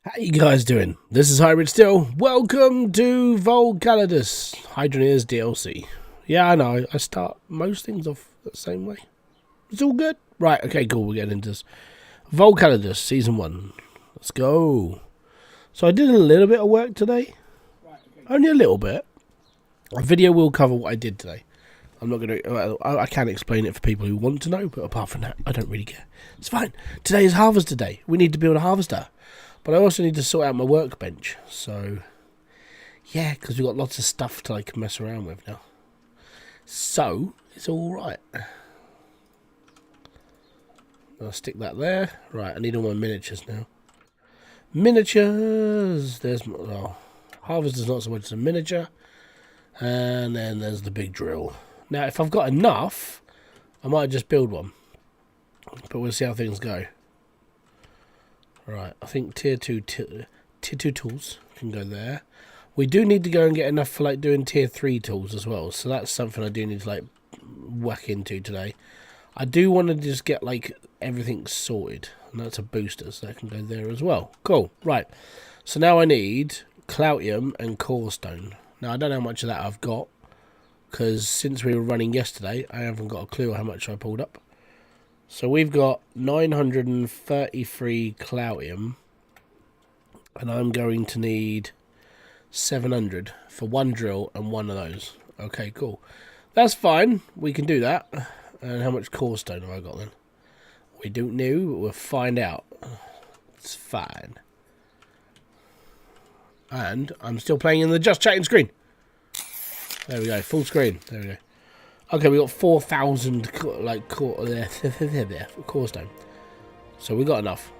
How you guys doing? This is Hybridsteel. Welcome to Volcalidus, Hydroneer's DLC. Yeah, I know, I start most things off the same way. It's all good. Right, okay, cool, we're getting into this. Volcalidus, Season 1. Let's go. So I did a little bit of work today. Only a little bit. A video will cover what I did today. I'm not going to... I can explain it for people who want to know, but apart from that, I don't really care. It's fine. Today is Harvester Day. We need to build a harvester. But I also need to sort out my workbench. So, yeah, because we've got lots of stuff to like mess around with now. So, it's alright. I'll stick that there. Right, I need all my miniatures now. Miniatures! There's... Oh, harvester's not so much as a miniature. And then there's the big drill. Now, if I've got enough, I might just build one. But we'll see how things go. Right, I think tier 2 tools can go there. We do need to go and get enough for like doing tier 3 tools as well. So that's something I do need to like whack into today. I do want to just get like everything sorted. And that's a booster, so that can go there as well. Cool, right. So now I need Cloutium and Corestone. Now I don't know how much of that I've got, because since we were running yesterday, I haven't got a clue how much I pulled up. So we've got 933 Cloutium, and I'm going to need 700 for one drill and one of those. Okay, cool. That's fine. We can do that. And how much Corestone have I got then? We don't know, but we'll find out. It's fine. And I'm still playing in the just chatting screen. There we go, full screen. There we go. Okay, we got 4,000 like Corestone. So we got enough.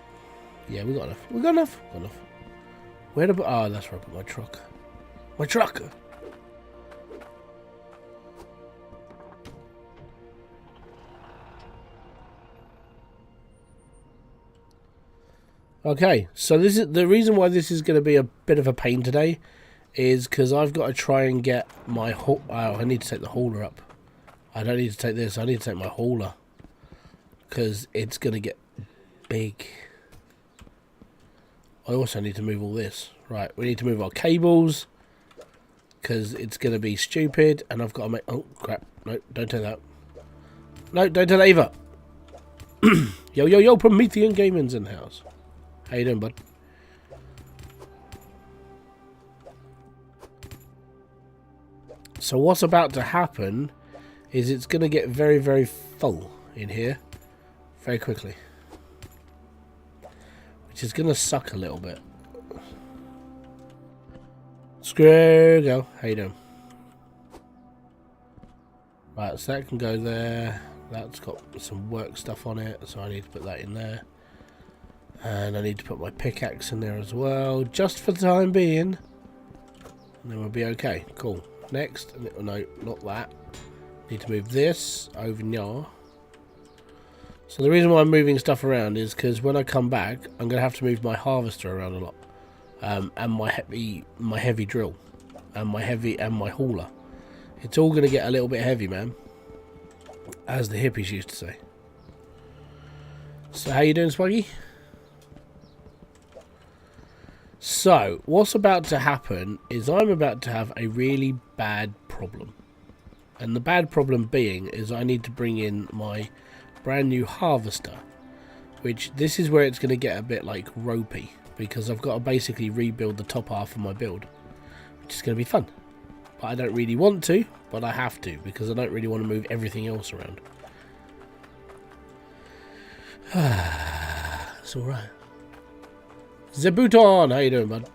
Yeah, we got enough. We got enough. Got enough. Where to put? Oh, that's where I put my truck. My truck. Okay, so this is the reason why this is going to be a bit of a pain today, is because I've got to try and get my I need to take the hauler up. I don't need to take this, I need to take my hauler. Because it's going to get big. I also need to move all this. Right, we need to move our cables. Because it's going to be stupid. And I've got to make... Oh, crap. No, don't take that. No, don't take that either. Yo, Promethean Gaming's in the house. How you doing, bud? So what's about to happen is it's going to get very, very full in here very quickly, which is going to suck a little bit. Screw go. How you doing? Right, so that can go there. That's got some work stuff on it, so I need to put that in there. And I need to put my pickaxe in there as well, just for the time being. And then we'll be okay. Cool. Next, no, not that. Need to move this over now. So the reason why I'm moving stuff around is because when I come back, I'm going to have to move my harvester around a lot, and my heavy drill, and my hauler. It's all going to get a little bit heavy, man, as the hippies used to say. So how you doing, Swaggy? So what's about to happen is I'm about to have a really bad problem. And the bad problem being is I need to bring in my brand new harvester, which this is where it's going to get a bit like ropey, because I've got to basically rebuild the top half of my build, which is going to be fun. But I don't really want to, but I have to, because I don't really want to move everything else around. It's alright. Zebuton, how you doing, bud?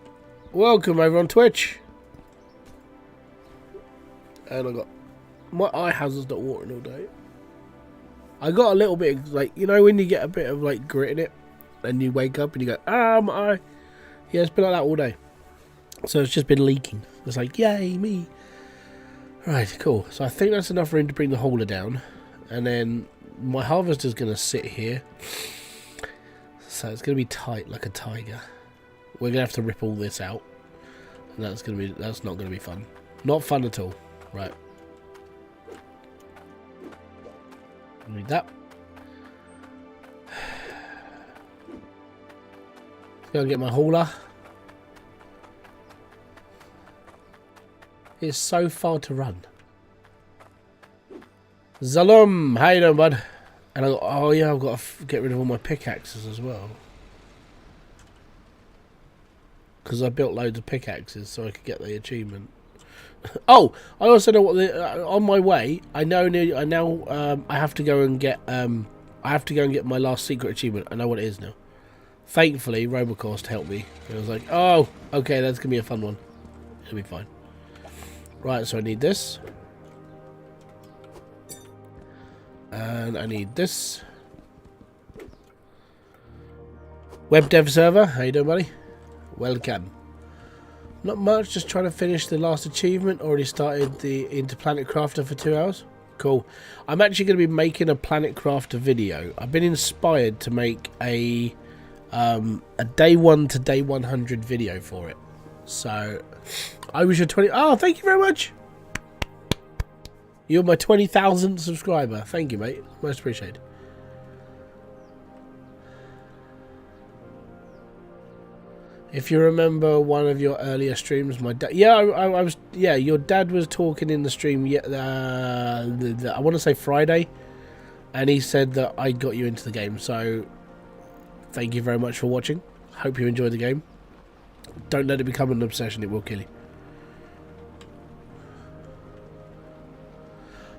Welcome over on Twitch. And I got... My eye hazard's not watering all day. I got a little bit of, like, you know when you get a bit of like grit in it and you wake up and you go, my eye. Yeah, it's been like that all day. So it's just been leaking. It's like, yay, me. Right, cool. So I think that's enough room to bring the hauler down. And then my harvester's going to sit here. So it's going to be tight like a tiger. We're going to have to rip all this out. And that's not going to be fun. Not fun at all. Right. Need that. Go and get my hauler. It's so far to run. Zalom, how you doing, bud? And oh yeah, I've got to get rid of all my pickaxes as well. Because I built loads of pickaxes so I could get the achievement. Oh, I also know what the on my way. I know I have to go and get my last secret achievement. I know what it is now. Thankfully, Robocost helped me. It was like, oh, okay, that's gonna be a fun one. It'll be fine. Right, so I need this, and I need this. Web dev server, how you doing, buddy? Welcome. Not much, just trying to finish the last achievement. Already started the Planet Crafter for 2 hours. Cool. I'm actually going to be making a Planet Crafter video. I've been inspired to make a day 1 to day 100 video for it. So, I was your 20... Oh, thank you very much. You're my 20,000th subscriber. Thank you, mate. Most appreciated. If you remember one of your earlier streams, my dad... Yeah, I was... Yeah, your dad was talking in the stream, I want to say Friday. And he said that I got you into the game. So, thank you very much for watching. Hope you enjoyed the game. Don't let it become an obsession. It will kill you.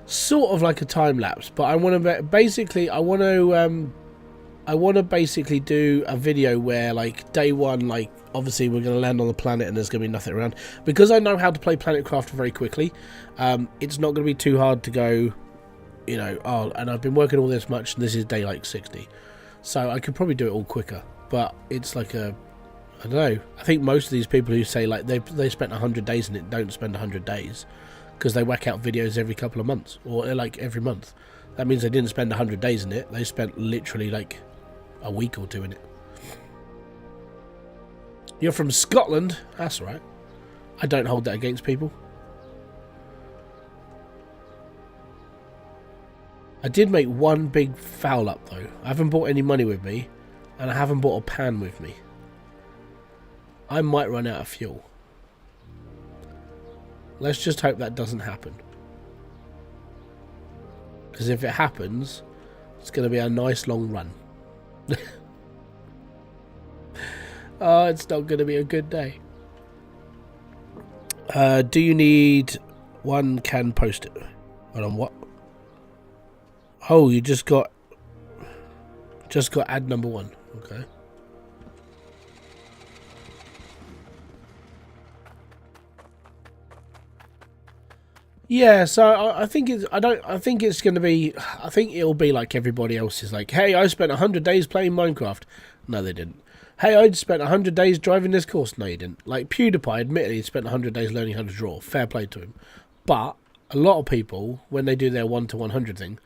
Sort of like a time lapse. But I want to... Basically, I want to basically do a video where, like, day 1, like, obviously we're going to land on the planet and there's going to be nothing around. Because I know how to play Planet Crafter very quickly, it's not going to be too hard to go, you know, oh, and I've been working all this much, and this is day, like, 60. So I could probably do it all quicker. But it's like a, I don't know, I think most of these people who say, like, they spent 100 days in it don't spend 100 days. Because they whack out videos every couple of months, or, like, every month. That means they didn't spend 100 days in it. They spent literally, like, a week or 2 in it. You're from Scotland? That's right. I don't hold that against people. I did make one big foul up though. I haven't bought any money with me, and I haven't bought a pan with me. I might run out of fuel. Let's just hope that doesn't happen. Because if it happens, it's going to be a nice long run. Oh, it's not going to be a good day. Do you need one can post it? Hold on, what? Oh, you just got ad number 1. Okay. Yeah, so I think it's going to be, I think it'll be like everybody else is like, hey, I spent 100 days playing Minecraft. No, they didn't. Hey, I spent 100 days driving this course. No, you didn't. Like, PewDiePie, admittedly, spent 100 days learning how to draw. Fair play to him. But a lot of people, when they do their 1 to 100 thing,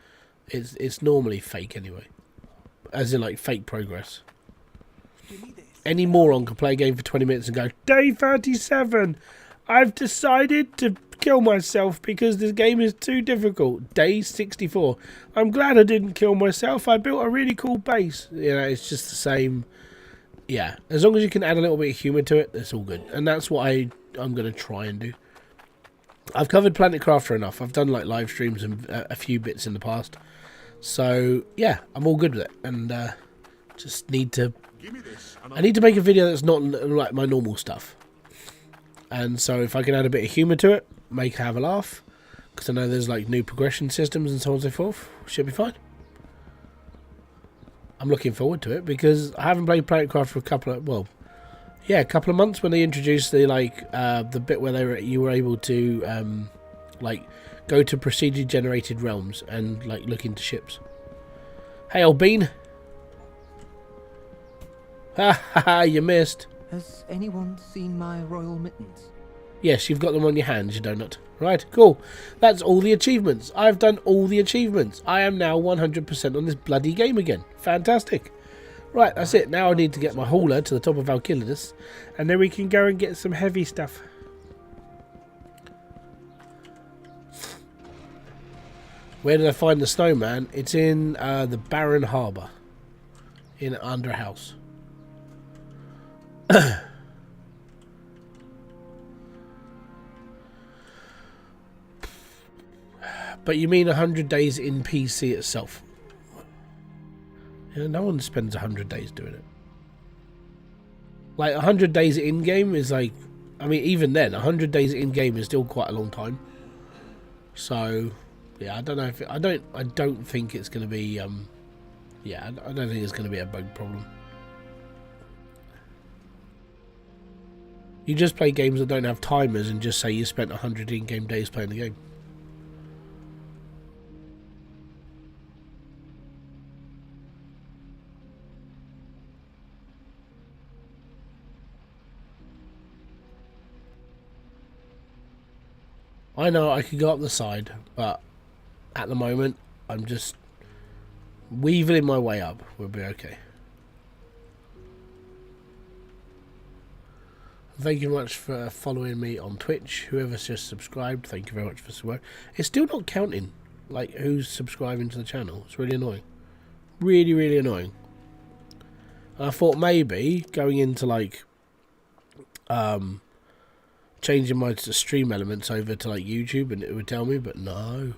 it's normally fake anyway. As in, like, fake progress. Any moron can play a game for 20 minutes and go, Day 37! I've decided to kill myself because this game is too difficult. Day 64. I'm glad I didn't kill myself. I built a really cool base. You know, it's just the same... Yeah, as long as you can add a little bit of humour to it, that's all good. And that's what I'm going to try and do. I've covered Planet Crafter enough. I've done, like, live streams and a few bits in the past. So, yeah, I'm all good with it. And just need to... I need to make a video that's not like my normal stuff. And so if I can add a bit of humour to it, have a laugh. Because I know there's, like, new progression systems and so on and so forth. Should be fine. I'm looking forward to it because I haven't played Planet Crafter for a couple of months when they introduced the the bit where you were able to like go to procedure generated realms and like look into ships. Hey, old bean! Ha ha ha! You missed. Has anyone seen my royal mittens? Yes, you've got them on your hands, you donut. Right, cool. That's all the achievements. I've done all the achievements. I am now 100% on this bloody game again. Fantastic. Right, that's it. Now I need to get my hauler to the top of Volcalidus, and then we can go and get some heavy stuff. Where did I find the snowman? It's in the Barren Harbour. Under a house. But you mean 100 days in PC itself? Yeah, no one spends 100 days doing it. Like 100 days in game is like, I mean, even then, 100 days in game is still quite a long time. So, yeah, I don't know if I don't think it's going to be. Yeah, I don't think it's going to be a bug problem. You just play games that don't have timers and just say you spent 100 in-game days playing the game. I know I could go up the side, but at the moment, I'm just weaving my way up. We'll be okay. Thank you very much for following me on Twitch. Whoever's just subscribed, thank you very much for subscribing. It's still not counting, like, who's subscribing to the channel. It's really annoying. Really, really annoying. And I thought maybe going into, like, changing my stream elements over to like YouTube and it would tell me, but no.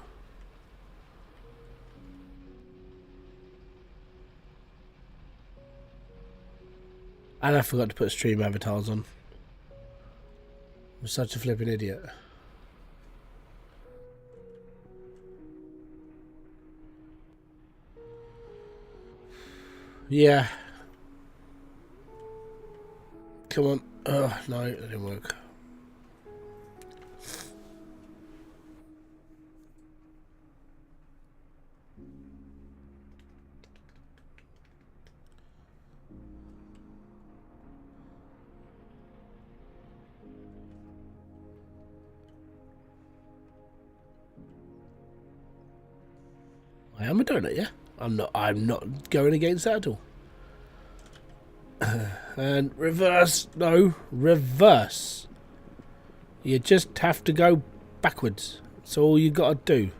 And I forgot to put stream avatars on. I'm such a flipping idiot. Yeah. Come on. Oh, no, it didn't work. I am a donut, yeah. I'm not going against that at all. And reverse. No, reverse. You just have to go backwards. That's all you gotta do.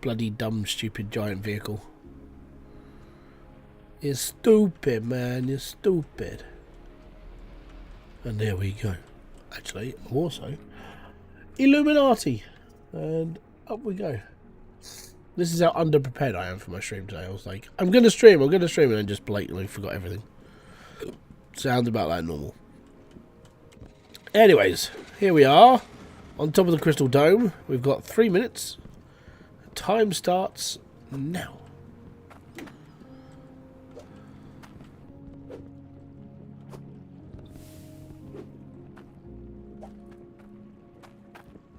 Bloody dumb, stupid giant vehicle. You're stupid, man. You're stupid. And there we go. Actually, also, Illuminati. And up we go. This is how underprepared I am for my stream today. I was like, I'm going to stream, and then just blatantly forgot everything. Sounds about like normal. Anyways, here we are. On top of the crystal dome. We've got 3 minutes. Time starts now.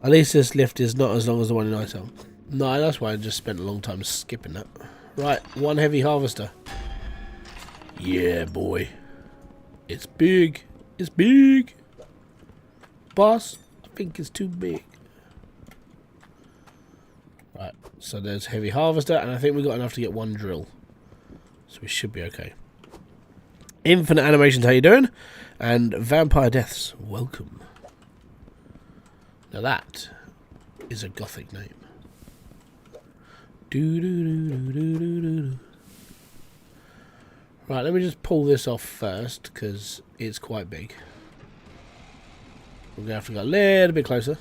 At least this lift is not as long as the one in ISO. No, that's why I just spent a long time skipping that. Right, one heavy harvester. Yeah, boy. It's big. It's big. Boss, I think it's too big. Right, so there's heavy harvester, and I think we got enough to get one drill. So we should be okay. Infinite Animations, how you doing? And Vampire Deaths, welcome. Now that is a gothic name. Right, let me just pull this off first, because it's quite big. We're going to have to go a little bit closer.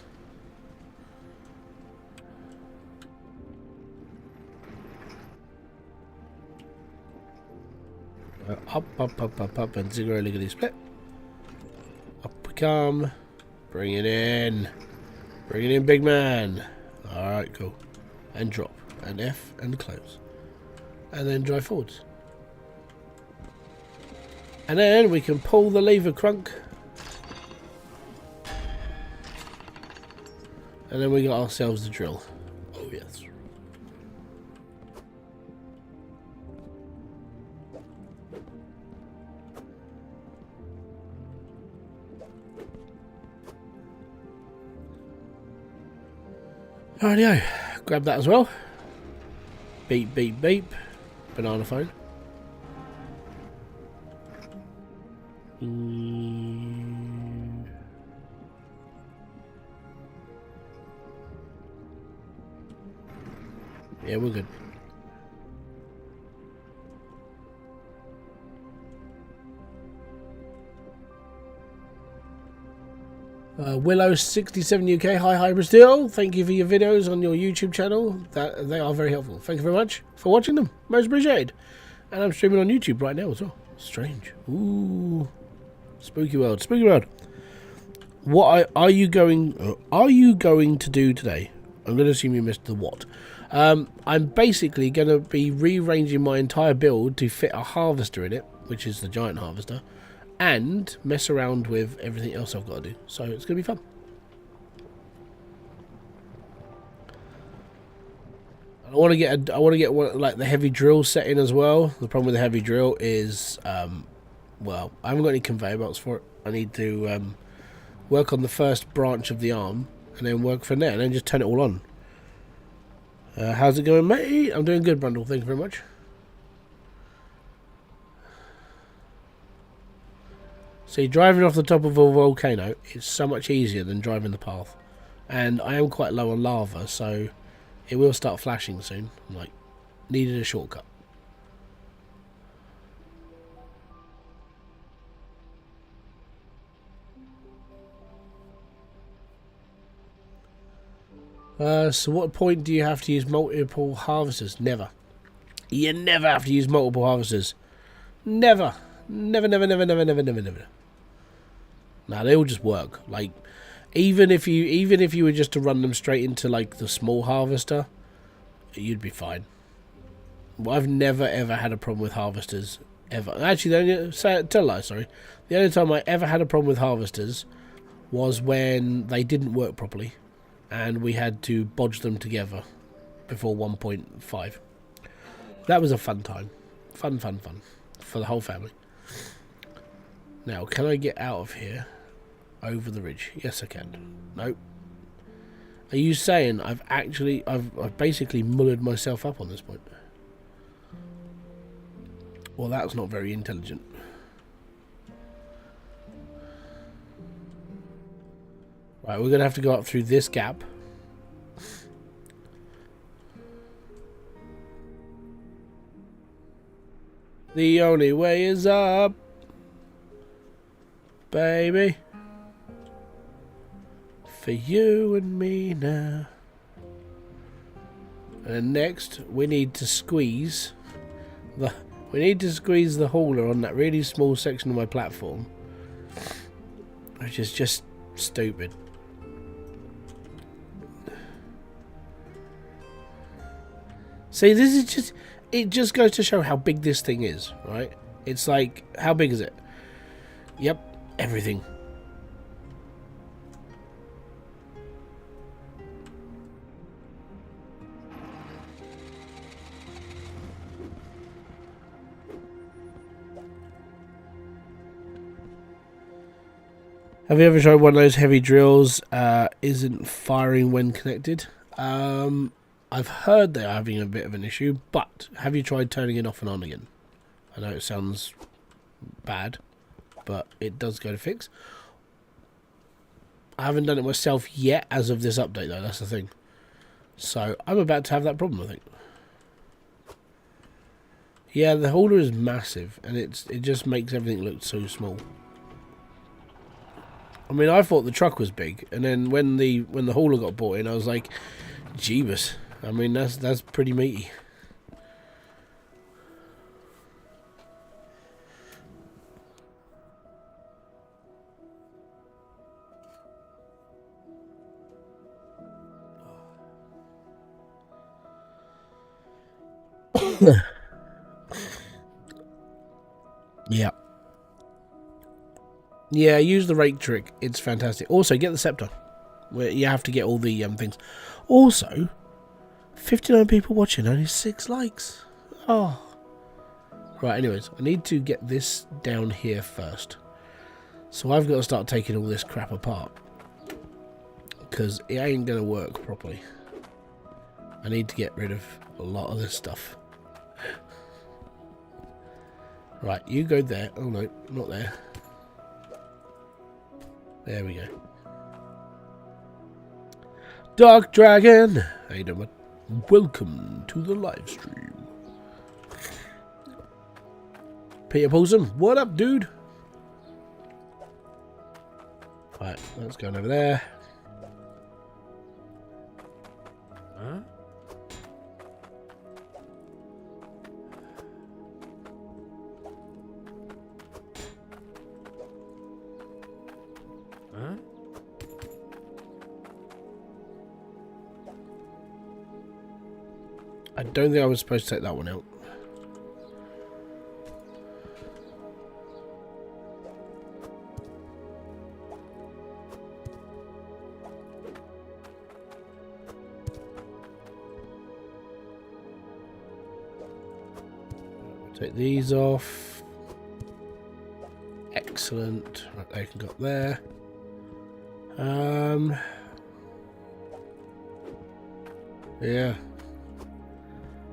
Up, and ziggo liggity split. Up we come. Bring it in. Bring it in, big man. Alright, cool. And drop. And F and close. And then drive forwards. And then we can pull the lever crunk. And then we got ourselves the drill. Oh yes. Rightio. Grab that as well. Beep, beep, beep. Banana phone. Yeah, we're good. Willow67 UK, hi Hybridsteel. Thank you for your videos on your YouTube channel. They are very helpful. Thank you very much for watching them. Most appreciated. And I'm streaming on YouTube right now as well. Strange. Ooh, spooky world. Spooky world. What are you going to do today? I'm going to assume you missed the what. I'm basically going to be rearranging my entire build to fit a harvester in it, which is the giant harvester, and mess around with everything else I've got to do. So it's going to be fun. I want to get one, like the heavy drill set in as well. The problem with the heavy drill is, well, I haven't got any conveyor belts for it. I need to work on the first branch of the arm and then work from there and then just turn it all on. How's it going, mate? I'm doing good, Brundle. Thank you very much. See, driving off the top of a volcano is so much easier than driving the path. And I am quite low on lava, so it will start flashing soon. I'm like, needed a shortcut. So what point do you have to use multiple harvesters? Never. You never have to use multiple harvesters. Never. Never, never, never, never, never, never, never. Nah, they all just work. Like, even if you were just to run them straight into like the small harvester, you'd be fine. Well, I've never ever had a problem with harvesters ever. Actually, tell a lie, sorry. The only time I ever had a problem with harvesters was when they didn't work properly, and we had to bodge them together before 1.5. That was a fun time. Fun for the whole family. Now, can I get out of here over the ridge? Yes, I can. Nope. Are you saying I've basically mullered myself up on this point? Well, that's not very intelligent. Right, we're going to have to go up through this gap. The only way is up, baby. For you and me now. And next, we need to squeeze the hauler on that really small section of my platform, which is just stupid. See, this is just, it just goes to show how big this thing is, right? It's like, how big is it? Yep, everything. Have you ever tried one of those heavy drills isn't firing when connected? I've heard they're having a bit of an issue, but have you tried turning it off and on again? I know it sounds bad, but it does go to fix. I haven't done it myself yet as of this update, though. That's the thing. So I'm about to have that problem, I think. Yeah, the hauler is massive, and it just makes everything look so small. I mean, I thought the truck was big, and then when the hauler got brought in, I was like, Jeebus. I mean, that's pretty meaty. Yeah. Yeah, use the rake trick. It's fantastic. Also, get the scepter, where you have to get all the things. Also, 59 people watching, only 6 likes. Oh. Right, anyways, I need to get this down here first. So I've got to start taking all this crap apart, because it ain't going to work properly. I need to get rid of a lot of this stuff. Right, you go there. Oh no, not there. There we go. Dark Dragon! How you doing, bud? Welcome to the live stream. Peter Paulson, what up, dude? Right, that's going over there. Huh? Huh? I don't think I was supposed to take that one out. Take these off. Excellent. Right, they can go up there. Yeah.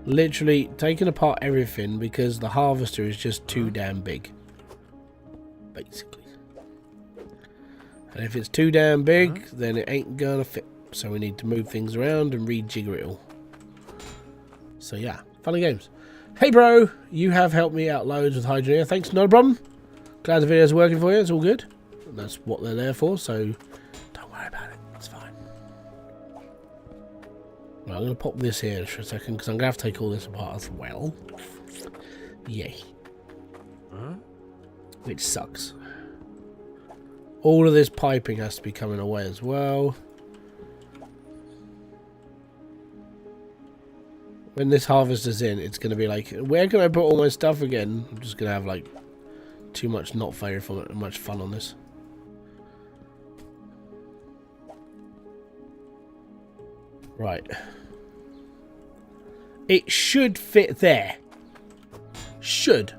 Literally taking apart everything because the harvester is just too damn big. Basically. And if it's too damn big, then it ain't gonna fit. So we need to move things around and rejigger it all. So yeah, fun and games. Hey bro, you have helped me out loads with Hydroneer. Thanks, not a problem. Glad the video's working for you, it's all good. That's what they're there for, so don't worry about it, it's fine. Right, I'm going to pop this here for a second, because I'm going to have to take all this apart as well. Yay. Huh? Which sucks. All of this piping has to be coming away as well. When this harvester's in, it's going to be like, where can I put all my stuff again? I'm just going to have like too much not very much fun on this. Right. It should fit there. Should.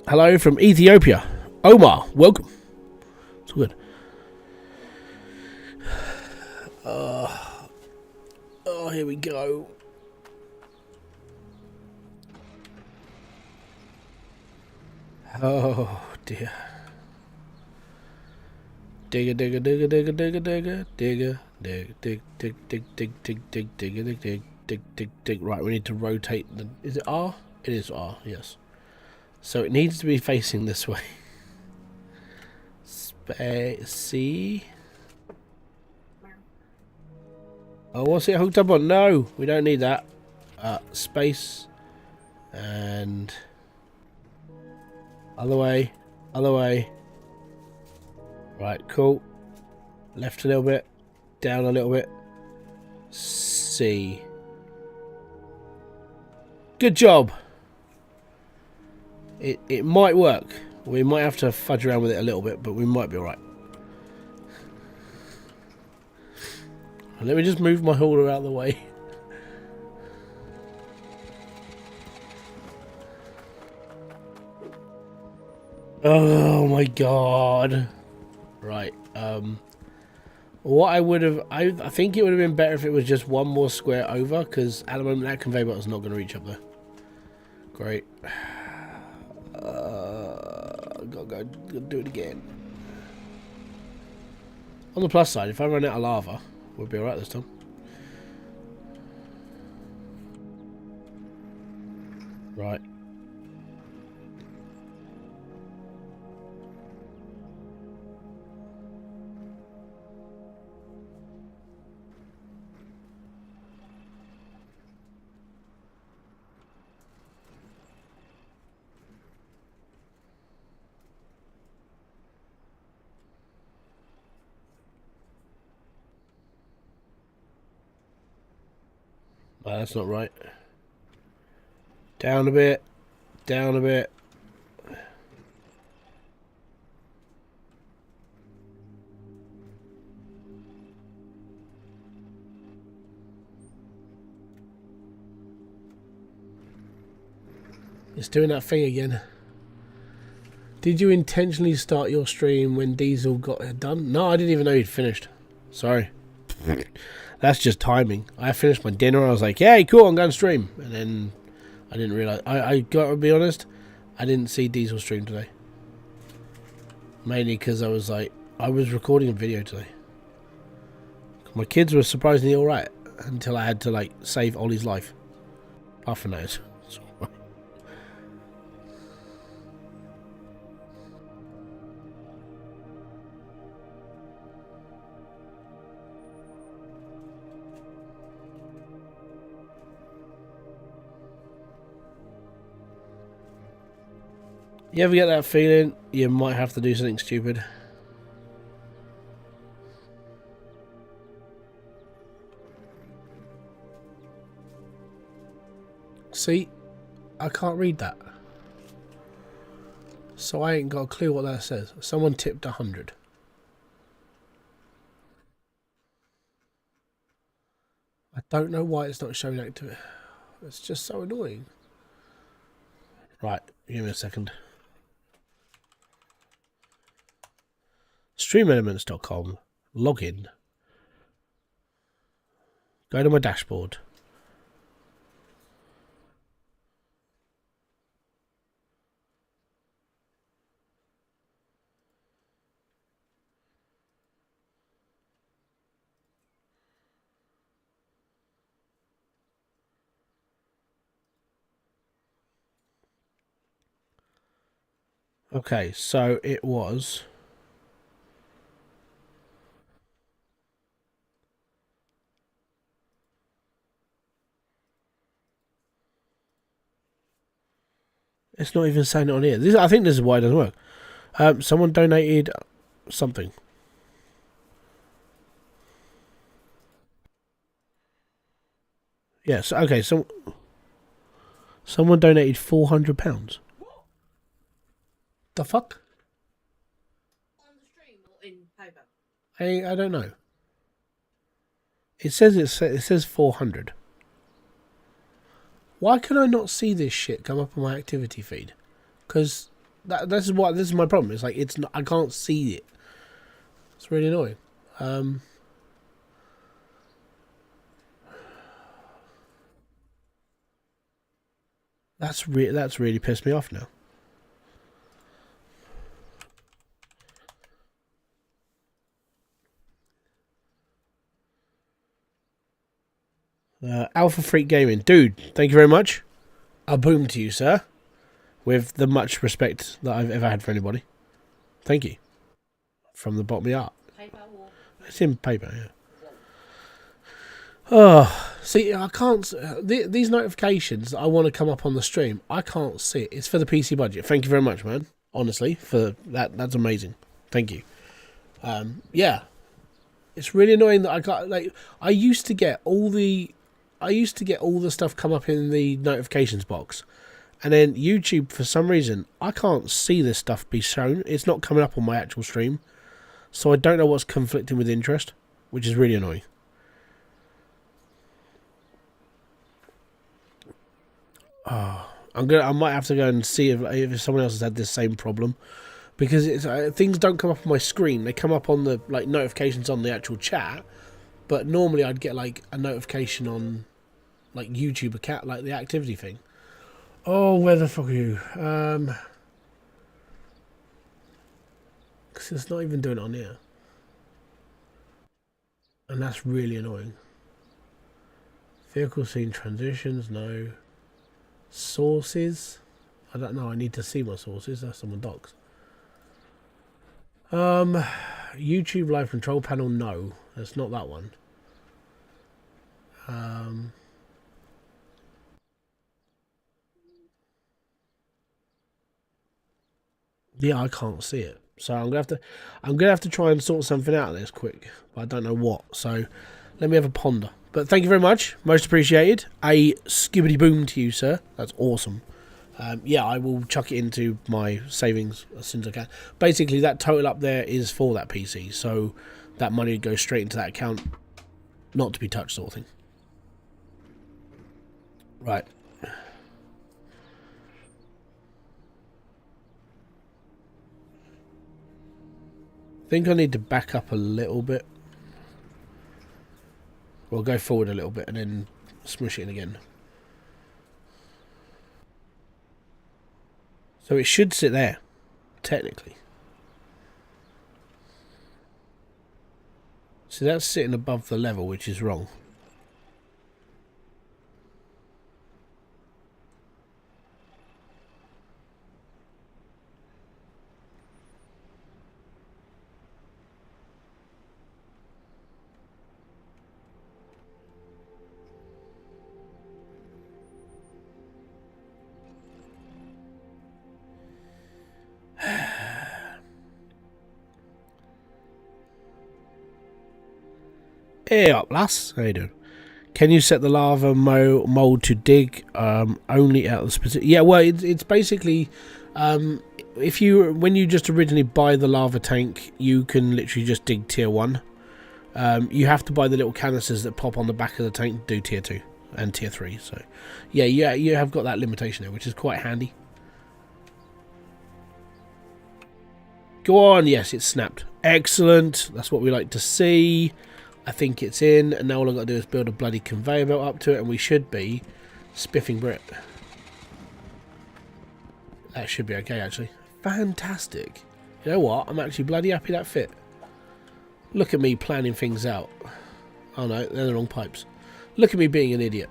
Hello from Ethiopia. Omar, welcome. It's all good. Oh, here we go. Oh dear. Digger, digger, digger, digger, digger, digger, digger, dig, dig, dig, dig, dig, dig, dig, dig, dig, dig, dig, dig, dig. Right, we need to rotate the. Is it R? It is R. Yes. So it needs to be facing this way. C. Oh, what's it hooked up on? No, we don't need that. Space and other way, other way. Right, cool. Left a little bit, down a little bit. C. Good job. It might work. We might have to fudge around with it a little bit, but we might be alright. Let me just move my hauler out of the way. Oh my god. Right. What I would have... I think it would have been better if it was just one more square over, because at the moment that conveyor belt is not going to reach up there. Great. Gotta do it again. On the plus side, if I run out of lava, we'll be alright this time. Right. No, that's not right. Down a bit. Down a bit. It's doing that thing again. Did you intentionally start your stream when Diesel got it done? No, I didn't even know he'd finished. Sorry. That's just timing. I finished my dinner and I was like, "Hey, cool, I'm going to stream." And then I didn't realise. I got to be honest, I didn't see Diesel stream today. Mainly because I was like, I was recording a video today. My kids were surprisingly alright until I had to like save Ollie's life. Half a nose. You ever get that feeling you might have to do something stupid? See, I can't read that. So I ain't got a clue what that says. Someone tipped 100. I don't know why it's not showing active. It's just so annoying. Right, give me a second. StreamElements.com. Login. Go to my dashboard. Okay, so it was... It's not even saying it on here. I think this is why it doesn't work. Someone donated something. Yes, okay, someone donated £400. The fuck? On the stream or in paper? I don't know. It says 400. Why can I not see this shit come up on my activity feed? Because this is my problem. It's like I can't see it. It's really annoying. That's really pissed me off now. Alpha Freak Gaming, dude. Thank you very much. A boom to you, sir. With the much respect that I've ever had for anybody. Thank you. From the bottom of the heart. Paper or... It's in paper, yeah. Oh, see, I can't... these notifications that I want to come up on the stream, I can't see it. It's for the PC budget. Thank you very much, man. Honestly, for that. That's amazing. Thank you. Yeah. It's really annoying that I got... Like, I used to get all the stuff come up in the notifications box. And then YouTube, for some reason, I can't see this stuff be shown. It's not coming up on my actual stream. So I don't know what's conflicting with interest, which is really annoying. Oh, I might have to go and see if someone else has had this same problem. Because things don't come up on my screen. They come up on the notifications on the actual chat. But normally I'd get like a notification on like YouTube account, like the activity thing. Oh, where the fuck are you? Because it's not even doing it on here. And that's really annoying. Vehicle scene transitions, no. Sources. I don't know, I need to see my sources. That's on my docs. YouTube live control panel, no. That's not that one. Yeah, I can't see it. So I'm gonna have to try and sort something out of this quick. But I don't know what. So let me have a ponder. But thank you very much. Most appreciated. A skibbity boom to you, sir. That's awesome. Yeah, I will chuck it into my savings as soon as I can. Basically, that total up there is for that PC. So that money goes straight into that account. Not to be touched, sort of thing. Right. I think I need to back up a little bit. We'll go forward a little bit and then smush it in again. So it should sit there, technically. So that's sitting above the level, which is wrong. Hey up, lass. How you doing? Can you set the lava mold to dig only out of the specific? Yeah, well, it's basically when you just originally buy the lava tank, you can literally just dig tier 1. You have to buy the little canisters that pop on the back of the tank to do tier 2 and tier 3. So, yeah, you have got that limitation there, which is quite handy. Go on, yes, it's snapped. Excellent. That's what we like to see. I think it's in, and now all I've got to do is build a bloody conveyor belt up to it, and we should be spiffing Brit. That should be okay, actually. Fantastic. You know what? I'm actually bloody happy that fit. Look at me planning things out. Oh no, they're the wrong pipes. Look at me being an idiot.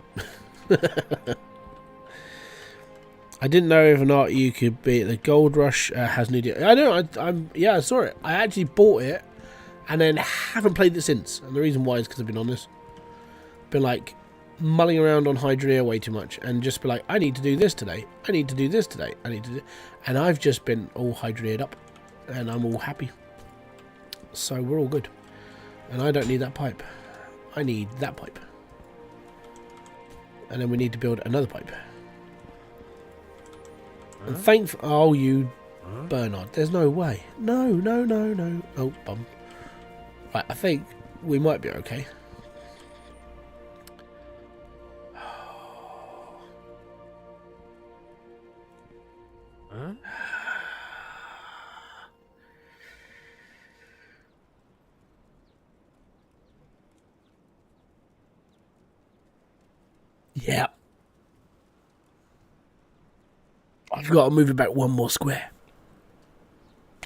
I didn't know if or not you could be the Gold Rush has new deal. I know. Yeah, I saw it. I actually bought it and then haven't played it since. And the reason why is because I've been on this. Been like mulling around on Hydroneer way too much and just be like, I need to do this today. I need to do this today. I need to do. And I've just been all Hydroneered up, and I'm all happy. So we're all good. And I don't need that pipe. I need that pipe. And then we need to build another pipe. And oh, you Bernard, there's no way. No. Oh, bum. Right, I think we might be okay. Huh? Yeah. I've got to move it back one more square.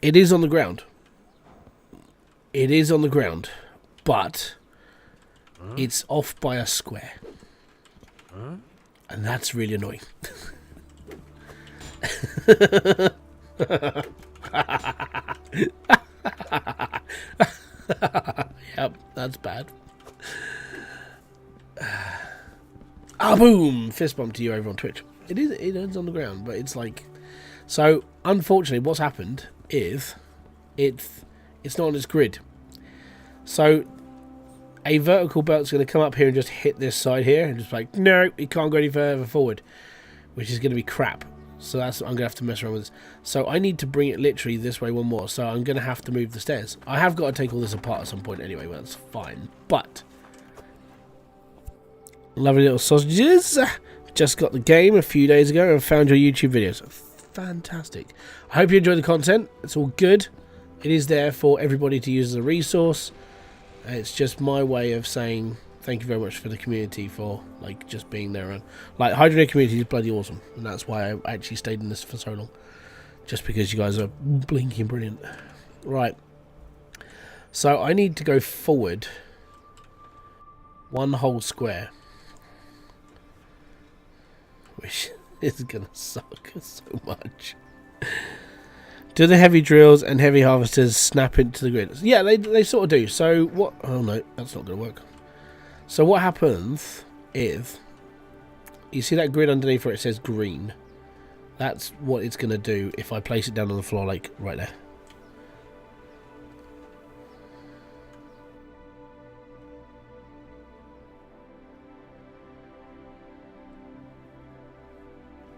It is on the ground. It is on the ground, but it's off by a square. And that's really annoying. Yep, that's bad. Ah, boom! Fist bump to you over on Twitch. It is on the ground, but it's like... So, unfortunately, what's happened is it's not on its grid. So, a vertical belt's going to come up here and just hit this side here, and just like, no, it can't go any further forward, which is going to be crap. So I'm going to have to mess around with this. So I need to bring it literally this way one more. So I'm going to have to move the stairs. I have got to take all this apart at some point anyway, but that's fine. But... Lovely little sausages. Just got the game a few days ago and found your YouTube videos. Fantastic. I hope you enjoy the content. It's all good. It is there for everybody to use as a resource. It's just my way of saying thank you very much for the community for like just being there. And like Hydroneer community is bloody awesome, and that's why I actually stayed in this for so long. Just because you guys are blinking brilliant. Right. So I need to go forward one whole square. Which is gonna suck so much. Do the heavy drills and heavy harvesters snap into the grid? Yeah, they sort of do. So what? Oh no, that's not gonna work. So what happens is, you see that grid underneath where it says green? That's what it's gonna do if I place it down on the floor, like right there.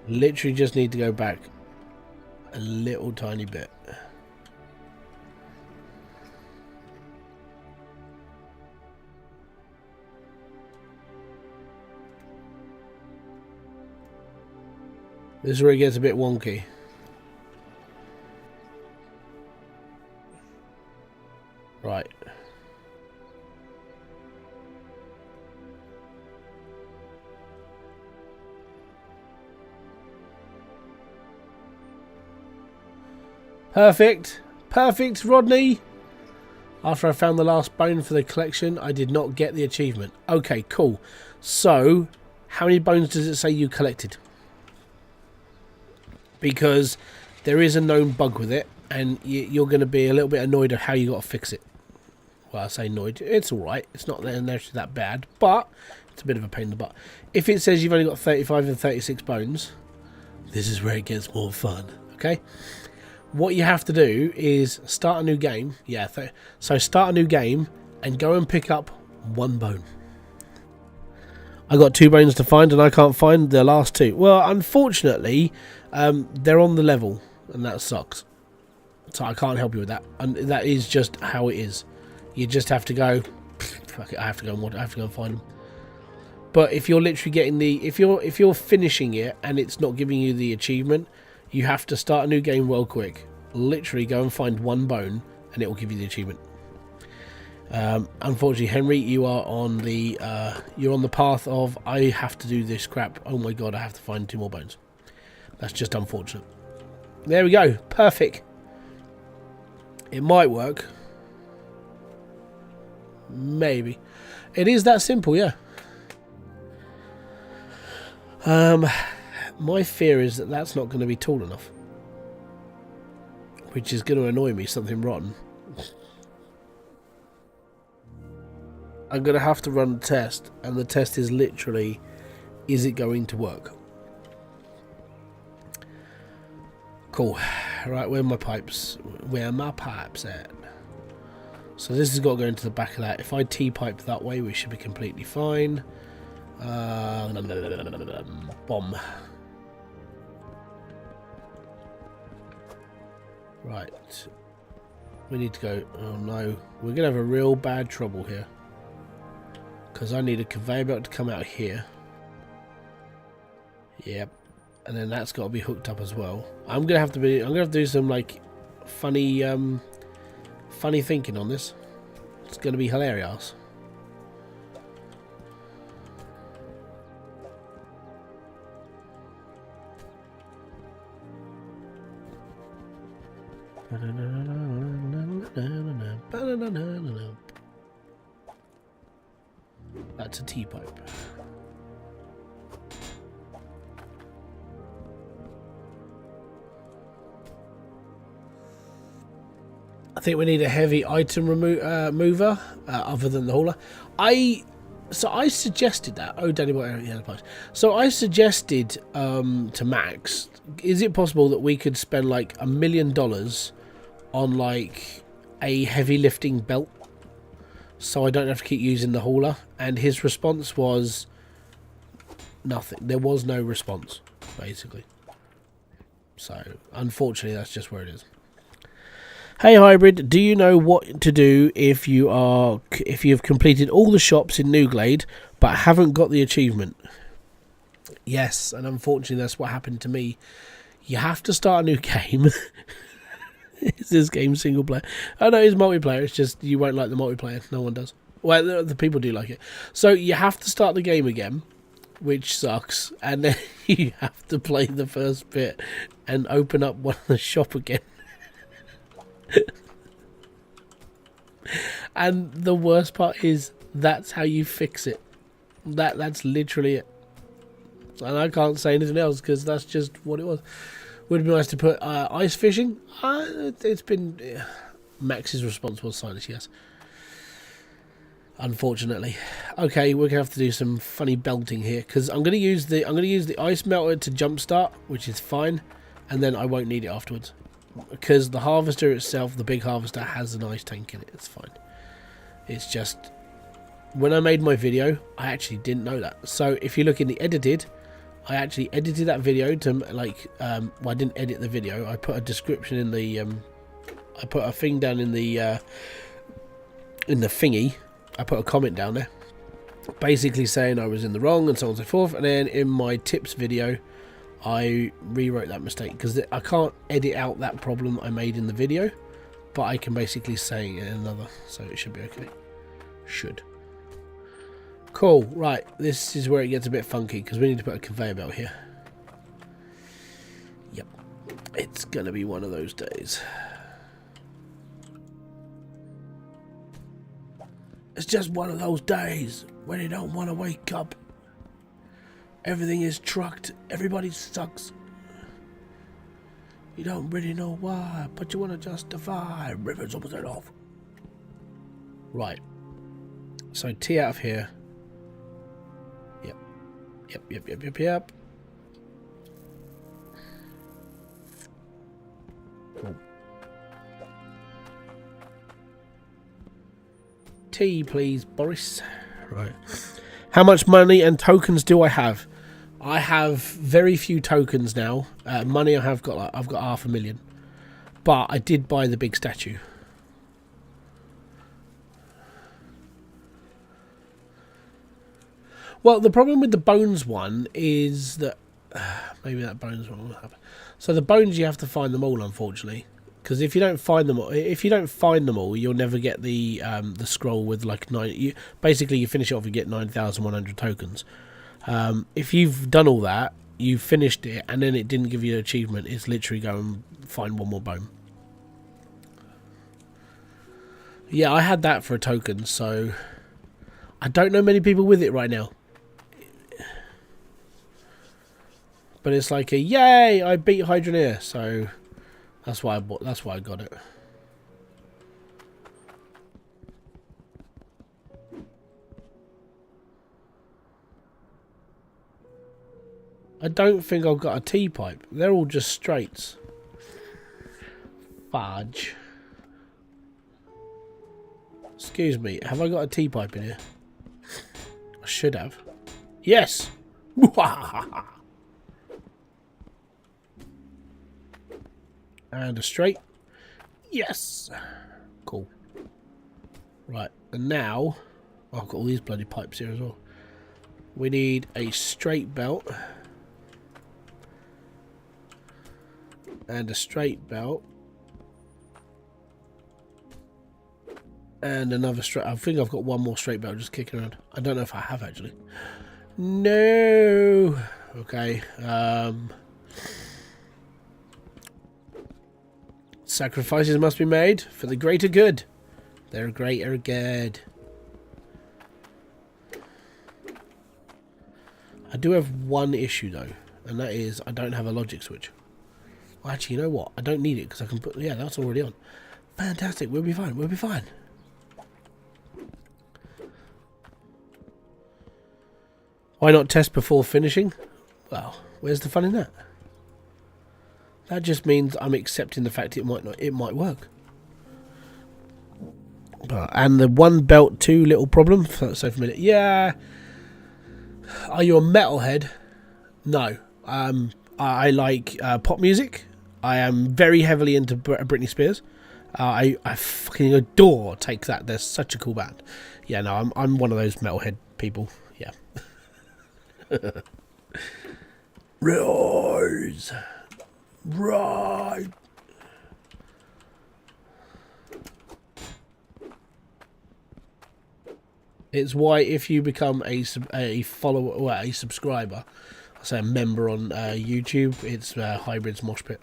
Literally just need to go back a little tiny bit. This is where it gets a bit wonky. Right. Perfect. Perfect, Rodney. After I found the last bone for the collection, I did not get the achievement. Okay, cool. So, how many bones does it say you collected? Because there is a known bug with it, and you're going to be a little bit annoyed at how you got to fix it. Well, I say annoyed. It's alright. It's not necessarily that bad, but it's a bit of a pain in the butt. If it says you've only got 35 and 36 bones, this is where it gets more fun. Okay? What you have to do is start a new game. Yeah, so start a new game and go and pick up 1 bone. I got 2 bones to find, and I can't find the last 2. Well, unfortunately, they're on the level, and that sucks. So I can't help you with that, and that is just how it is. You just have to go. Fuck it, I have to go and find them. But if you're literally getting the, if you're finishing it and it's not giving you the achievement, you have to start a new game real quick. Literally go and find 1 bone, and it will give you the achievement. Unfortunately, Henry, you are on the you're on the path of I have to do this crap. Oh my god, I have to find 2 more bones. That's just unfortunate. There we go. Perfect. It might work. Maybe. It is that simple, yeah. My fear is that that's not going to be tall enough, which is going to annoy me. Something rotten. I'm going to have to run a test, and the test is literally, is it going to work? Cool. Right, where are my pipes? Where are my pipes at? So this has got to go into the back of that. If I T-pipe that way, we should be completely fine. Bomb. Right. We need to go... Oh no. We're going to have a real bad trouble here. Because I need a conveyor belt to come out here. Yep. And then that's got to be hooked up as well. I'm gonna have to do some like funny funny thinking on this. It's gonna be hilarious. That's a T-pipe. I think we need a heavy item mover other than the hauler. I suggested that. Oh, Danny, what area? So I suggested to Max, is it possible that we could spend like $1 million on like a heavy lifting belt, so I don't have to keep using the hauler? And his response was nothing. There was no response, basically. So unfortunately, that's just where it is. Hey Hybrid, do you know what to do if you've completed all the shops in Newglade but haven't got the achievement? Yes, and unfortunately that's what happened to me. You have to start a new game. Is this game single player? Oh no, it's multiplayer. It's just you won't like the multiplayer. No one does. Well, the people do like it. So you have to start the game again, which sucks, and then you have to play the first bit and open up one of the shop again. And the worst part is that's how you fix it. That's literally it. And I can't say anything else because that's just what it was. Would it be nice to put ice fishing? It's been Max's response was silence, yes. Unfortunately. Okay, we're gonna have to do some funny belting here because I'm gonna use the ice melter to jumpstart, which is fine, and then I won't need it afterwards. Because the harvester itself, the big harvester, has an ice tank in it. It's fine. It's just, when I made my video, I actually didn't know that. So if you look in the edited, I actually edited that video to like, well, I didn't edit the video. I put a description in the, I put a thing down in the thingy. I put a comment down there, basically saying I was in the wrong and so on and so forth. And then in my tips video, I rewrote that mistake because I can't edit out that problem I made in the video, but I can basically say it in another, so it should be okay. Should. Cool, right, this is where it gets a bit funky because we need to put a conveyor belt here. Yep, it's gonna be one of those days. It's just one of those days when you don't want to wake up. Everything is trucked. Everybody sucks. You don't really know why, but you want to justify. Rivers almost it off. Right. So T out of here. Yep. Yep. Cool. tea, please, Boris. Right. How much money and tokens do I have? I have very few tokens now. Money I've got 500,000. But I did buy the big statue. Well, the problem with the bones one is that maybe that bones one will happen. So the bones, you have to find them all, unfortunately, because if you don't find them all, you'll never get the scroll with like 9. Basically, you finish it off and get 9,100 tokens. If you've done all that, you've finished it, and then it didn't give you an achievement. It's literally go and find one more bone. Yeah, I had that for a token, so I don't know many people with it right now. But it's like a yay! I beat Hydroneer, so that's why I bought. That's why I got it. I don't think I've got a T-pipe. They're all just straights. Fudge. Excuse me, have I got a T-pipe in here? I should have. Yes! And a straight. Yes! Cool. Right, and now I've got all these bloody pipes here as well. We need a straight belt. And a straight belt. And another straight. I think I've got one more straight belt just kicking around. I don't know if I have actually. No. Okay. Sacrifices must be made for the greater good. They're greater good. I do have one issue though, and that is I don't have a logic switch. Well, actually, you know what? I don't need it because I can put. Yeah, that's already on. Fantastic. We'll be fine. We'll be fine. Why not test before finishing? Well, where's the fun in that? That just means I'm accepting the fact it might work. And the one belt, two little problem. So for a minute, yeah. Are you a metalhead? No. I like pop music. I am very heavily into Britney Spears. I fucking adore Take That. They're such a cool band. Yeah, no, I'm one of those metalhead people. Yeah. Rise. Right. It's why if you become a follower or a subscriber, I say a member on YouTube, it's Hybrid's Mosh Pit.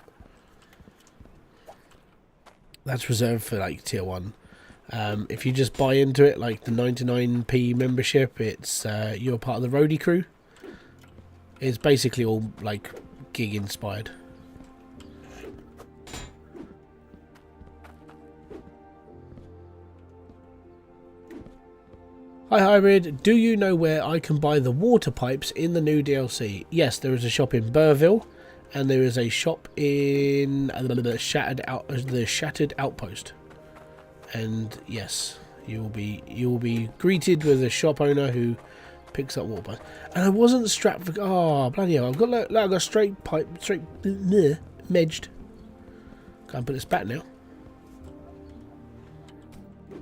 That's reserved for like tier 1. If you just buy into it, like the 99p membership, it's you're part of the roadie crew. It's basically all like gig inspired. Hi Hybrid, do you know where I can buy the water pipes in the new DLC? Yes, there is a shop in Burville, and there is a shop in the Shattered Outpost. And yes, you will be greeted with a shop owner who picks up water pipes. And I wasn't strapped for. Oh bloody hell! I've got a straight pipe, medged. Can't put this back now.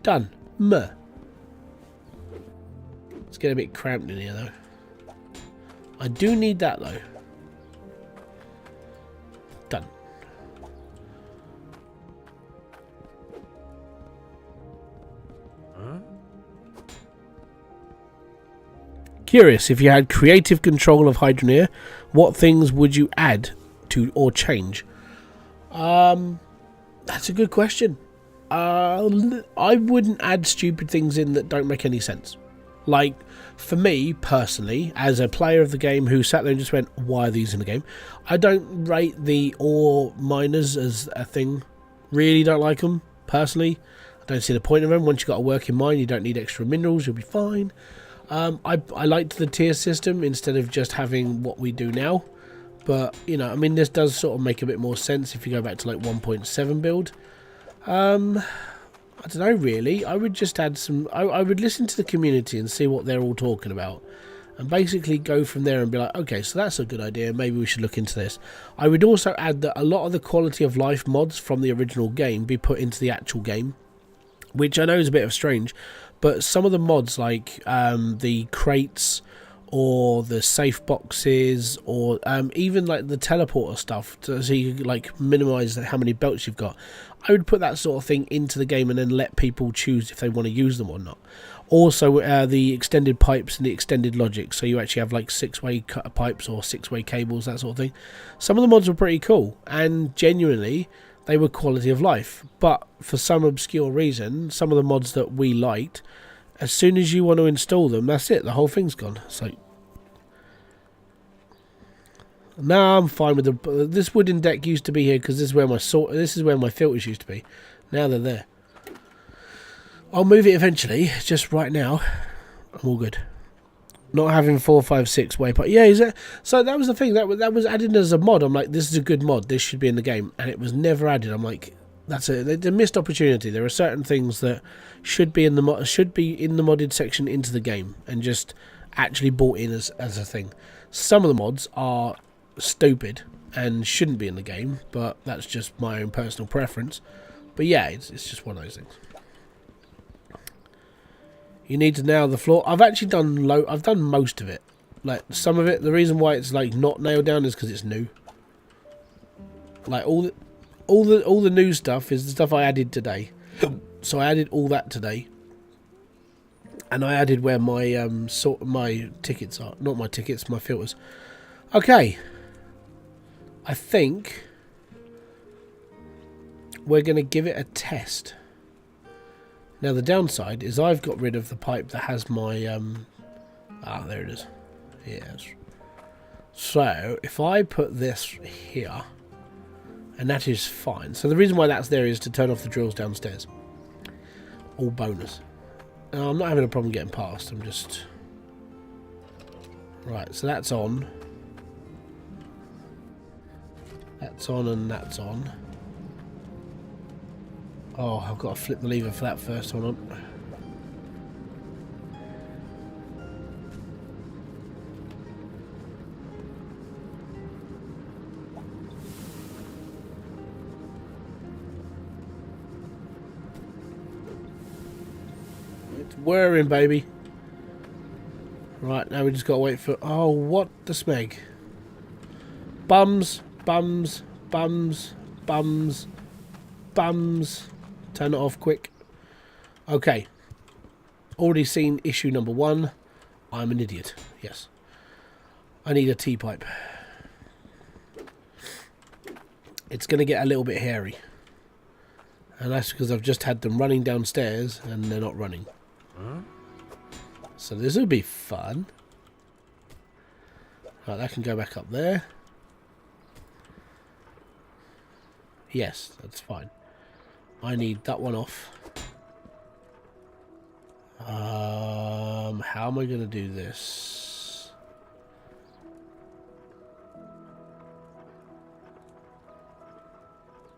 Done. It's getting a bit cramped in here though. I do need that though. Done. Huh? Curious, if you had creative control of Hydroneer, what things would you add to or change? That's a good question. I wouldn't add stupid things in that don't make any sense. Like, for me, personally, as a player of the game who sat there and just went, why are these in the game? I don't rate the ore miners as a thing. Really don't like them, personally. I don't see the point of them. Once you've got a working mine, you don't need extra minerals, you'll be fine. I liked the tier system instead of just having what we do now. But, you know, I mean, this does sort of make a bit more sense if you go back to, like, 1.7 build. I don't know really. I would just add some. I would listen to the community and see what they're all talking about, and basically go from there and be like, okay, so that's a good idea. Maybe we should look into this. I would also add that a lot of the quality of life mods from the original game be put into the actual game, which I know is a bit of strange, but some of the mods like the crates or the safe boxes or even like the teleporter stuff so you can like minimize how many belts you've got, I would put that sort of thing into the game and then let people choose if they want to use them or not. Also the extended pipes and the extended logic, so you actually have like 6-way pipes or 6-way cables, that sort of thing. Some of the mods were pretty cool and genuinely they were quality of life, but for some obscure reason some of the mods that we liked, as soon as you want to install them, that's it, the whole thing's gone. It's like, no, I'm fine with this wooden deck used to be here because this is where my filters used to be. Now they're there. I'll move it eventually. Just right now, I'm all good. Not having 4, 5, 6 way pipe. Yeah, is it? So that was the thing that was added as a mod. I'm like, this is a good mod. This should be in the game, and it was never added. I'm like, that's a missed opportunity. There are certain things that should be in the modded section into the game and just actually brought in as a thing. Some of the mods are stupid and shouldn't be in the game, but that's just my own personal preference. But yeah, it's just one of those things. You need to nail the floor. I've actually done I've done most of it. Like some of it, the reason why it's like not nailed down is because it's new. Like all the new stuff is the stuff I added today. So I added all that today. And I added where my my tickets are. Not my tickets, my filters. Okay. I think we're going to give it a test. Now the downside is I've got rid of the pipe that has my there it is. Yes. So if I put this here, and that is fine. So the reason why that's there is to turn off the drills downstairs. All bonus. I'm not having a problem getting past. I'm just right. So that's on. That's on and that's on. Oh, I've got to flip the lever for that first. Hold on. It's whirring, baby. Right, now we just got to wait for... Oh, what the smeg. Bums, bums, bums, bums, bums. Turn it off quick. Okay. Already seen issue number 1. I'm an idiot. Yes. I need a T-pipe. It's going to get a little bit hairy. And that's because I've just had them running downstairs and they're not running. Huh? So this will be fun. Right, that can go back up there. Yes, that's fine. I need that one off. How am I going to do this?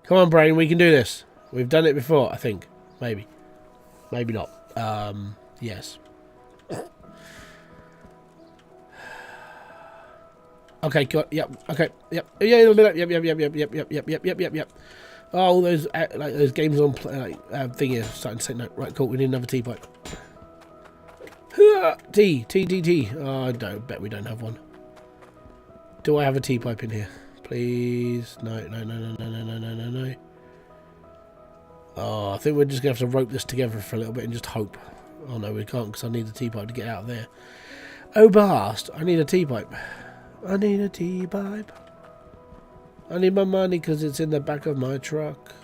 Come on, brain, we can do this. We've done it before, I think. Maybe. Maybe not. Yes. Okay, got, yep, okay, yep, yep. Oh, all those like those games on thing here starting to say no. Right, cool. We need another T pipe. T. Oh, I don't bet we don't have one. Do I have a T pipe in here? Please, no. Oh, I think we're just gonna have to rope this together for a little bit and just hope. Oh no, we can't because I need the T pipe to get out of there. Oh, blast! I need a T pipe. I need a T pipe. I need my money because it's in the back of my truck.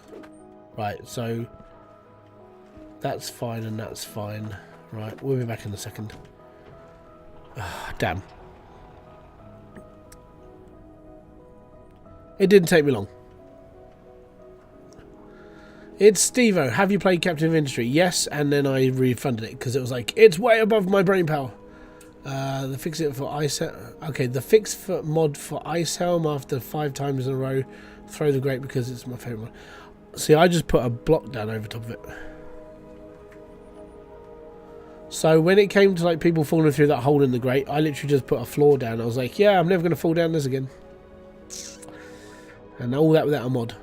Right, so that's fine and that's fine. Right, we'll be back in a second. Damn. It didn't take me long. It's Steve-O. Have you played Captain of Industry? Yes, and then I refunded it because it was like, it's way above my brain power. The fix it for ice. Okay, the fix for mod for ice helm after 5 times in a row. Throw the grate because it's my favourite one. See, I just put a block down over top of it. So when it came to like people falling through that hole in the grate, I literally just put a floor down. I was like, yeah, I'm never going to fall down this again. And all that without a mod.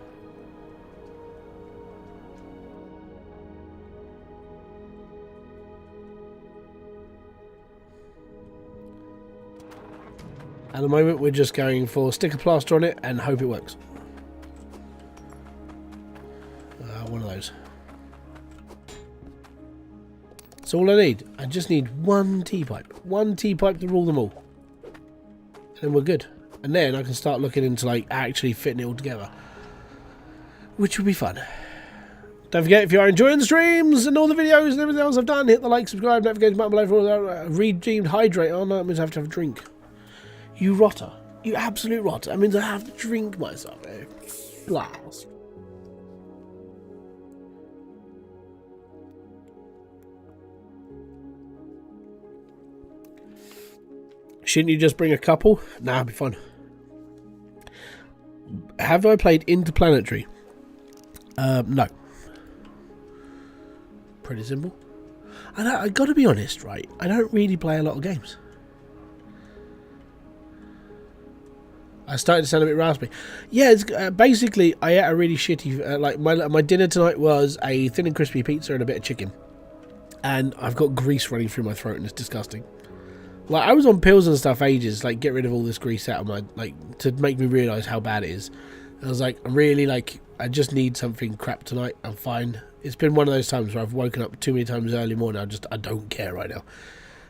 At the moment, we're just going for stick a plaster on it and hope it works. One of those. That's all I need. I just need one T-pipe. One T-pipe to rule them all. And we're good. And then I can start looking into like actually fitting it all together. Which would be fun. Don't forget, if you are enjoying the streams and all the videos and everything else I've done, hit the like, subscribe, notification button below for all that. Redeemed hydrate. Oh no, that means I have to have a drink. You rotter. You absolute rotter. That means I have to drink myself. Blast. Shouldn't you just bring a couple? Nah, it'll be fun. Have I played Interplanetary? No. Pretty simple. I got to be honest, right? I don't really play a lot of games. I started to sound a bit raspy. Yeah, it's basically I ate a really shitty. Like my dinner tonight was a thin and crispy pizza and a bit of chicken, and I've got grease running through my throat and it's disgusting. Like I was on pills and stuff ages, like get rid of all this grease out of my to make me realise how bad it is. And I was like, I just need something crap tonight. I'm fine. It's been one of those times where I've woken up too many times early morning. I don't care right now.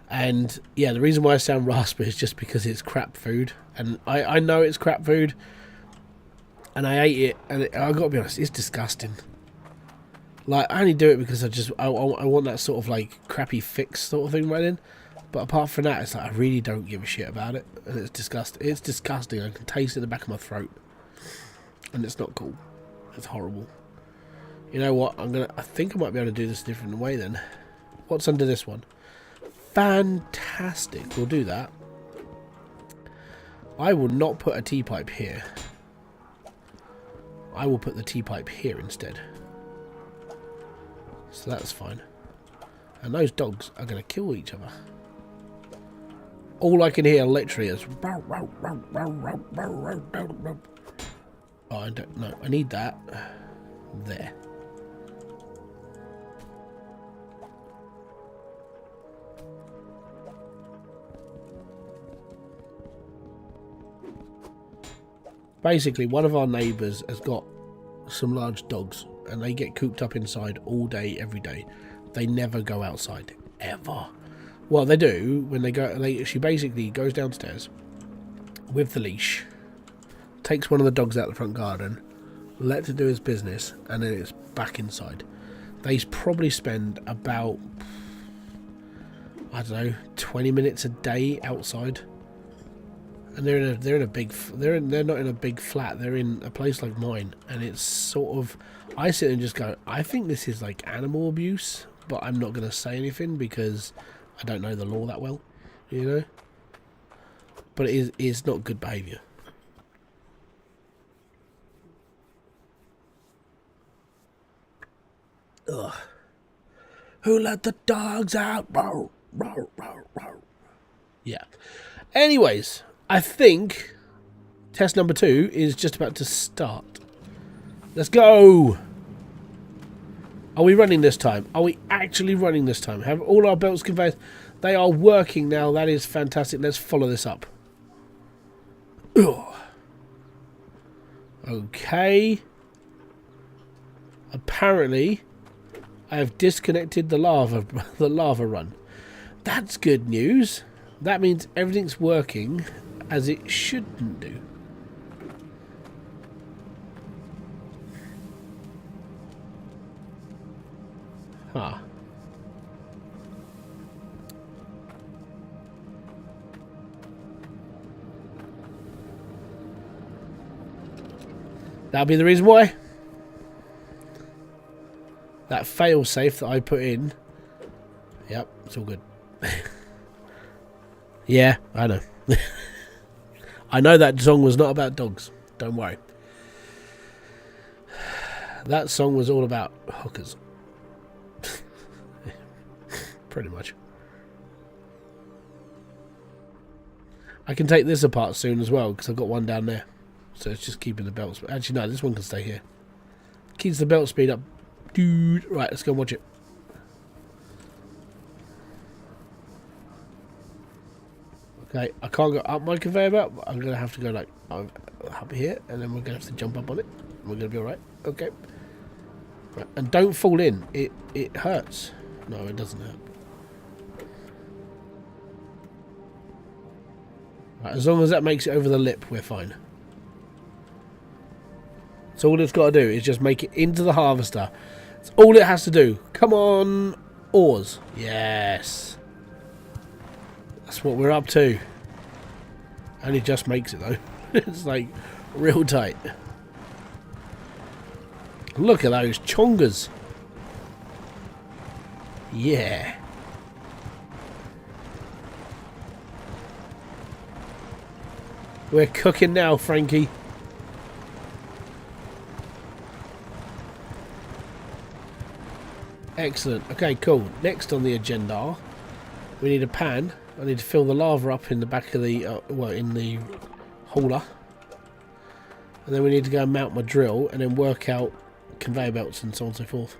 And yeah, the reason why I sound raspy is just because it's crap food, and I know it's crap food, and I ate it, and I got to be honest, it's disgusting. Like I only do it because I want that sort of like crappy fix sort of thing right in. But apart from that, it's like I really don't give a shit about it, and it's disgusting. It's disgusting. I can taste it in the back of my throat, and it's not cool. It's horrible. You know what? I think I might be able to do this a different way then. What's under this one? Fantastic. We'll do that. I will not put a T-pipe here. I will put the T-pipe here instead. So that's fine. And those dogs are going to kill each other. All I can hear literally is... Oh, I don't know. I need that. There. Basically, one of our neighbours has got some large dogs, and they get cooped up inside all day, every day. They never go outside, ever. Well, they do when they go. She basically goes downstairs with the leash, takes one of the dogs out the front garden, lets it do his business, and then it's back inside. They probably spend about, I don't know, 20 minutes a day outside. And they're not in a big flat. They're in a place like mine, and it's sort of. I sit and just go, I think this is like animal abuse, but I'm not going to say anything because I don't know the law that well, you know. But it is not good behaviour. Ugh. Who let the dogs out? Row, row, row, row. Yeah. Anyways. I think test number 2 is just about to start. Let's go! Are we running this time? Are we actually running this time? Have all our belts conveyed? They are working now. That is fantastic. Let's follow this up. Ugh. Okay. Apparently, I have disconnected the lava run. That's good news. That means everything's working as it shouldn't do. Huh. That'll be the reason why. That fail-safe that I put in. Yep, it's all good. Yeah, I know. I know that song was not about dogs. Don't worry. That song was all about hookers. Pretty much. I can take this apart soon as well because I've got one down there. So it's just keeping the belt speed. Actually, no, this one can stay here. Keeps the belt speed up. Dude. Right, let's go and watch it. Okay, I can't go up my conveyor belt, but I'm going to have to go like up here, and then we're going to have to jump up on it. We're going to be alright. Okay. Right, and don't fall in. It hurts. No, it doesn't hurt. Right, as long as that makes it over the lip, we're fine. So all it's got to do is just make it into the harvester. That's all it has to do. Come on, ores. Yes. That's what we're up to. Only just makes it though. It's like real tight. Look at those chongas. Yeah. We're cooking now, Frankie. Excellent. Okay, cool. Next on the agenda, we need a pan. I need to fill the lava up in the back of the, well, in the hauler. And then we need to go and mount my drill and then work out conveyor belts and so on and so forth.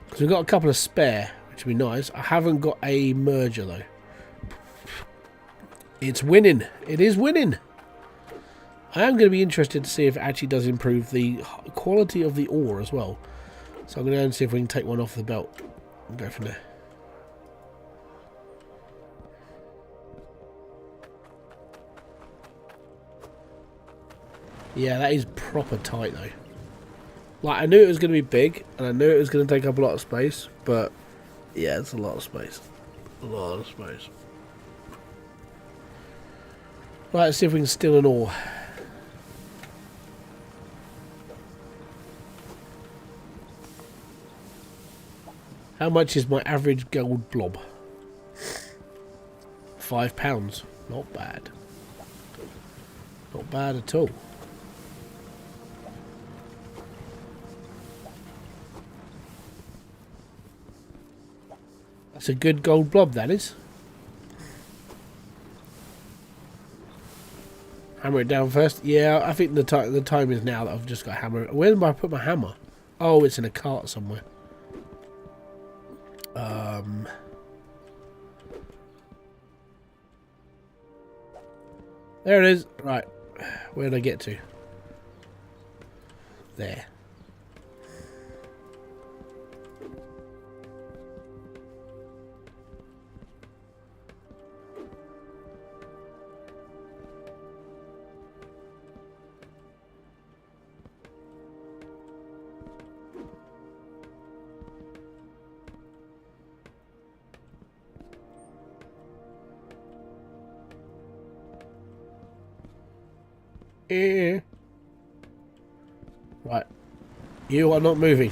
Because we've got a couple of spare, which would be nice. I haven't got a merger though. It's winning. It is winning. I am going to be interested to see if it actually does improve the quality of the ore as well. So I'm going to go and see if we can take one off the belt and go from there. Yeah, that is proper tight though. Like, I knew it was going to be big, and I knew it was going to take up a lot of space, but yeah, it's a lot of space. A lot of space. Right, let's see if we can steal an ore. How much is my average gold blob? £5. Not bad. Not bad at all. That's a good gold blob, that is. Hammer it down first. Yeah, I think the time is now that I've just got to hammer it. Where did I put my hammer? Oh, it's in a cart somewhere. There it is. Right. Where did I get to? There. Right. You are not moving.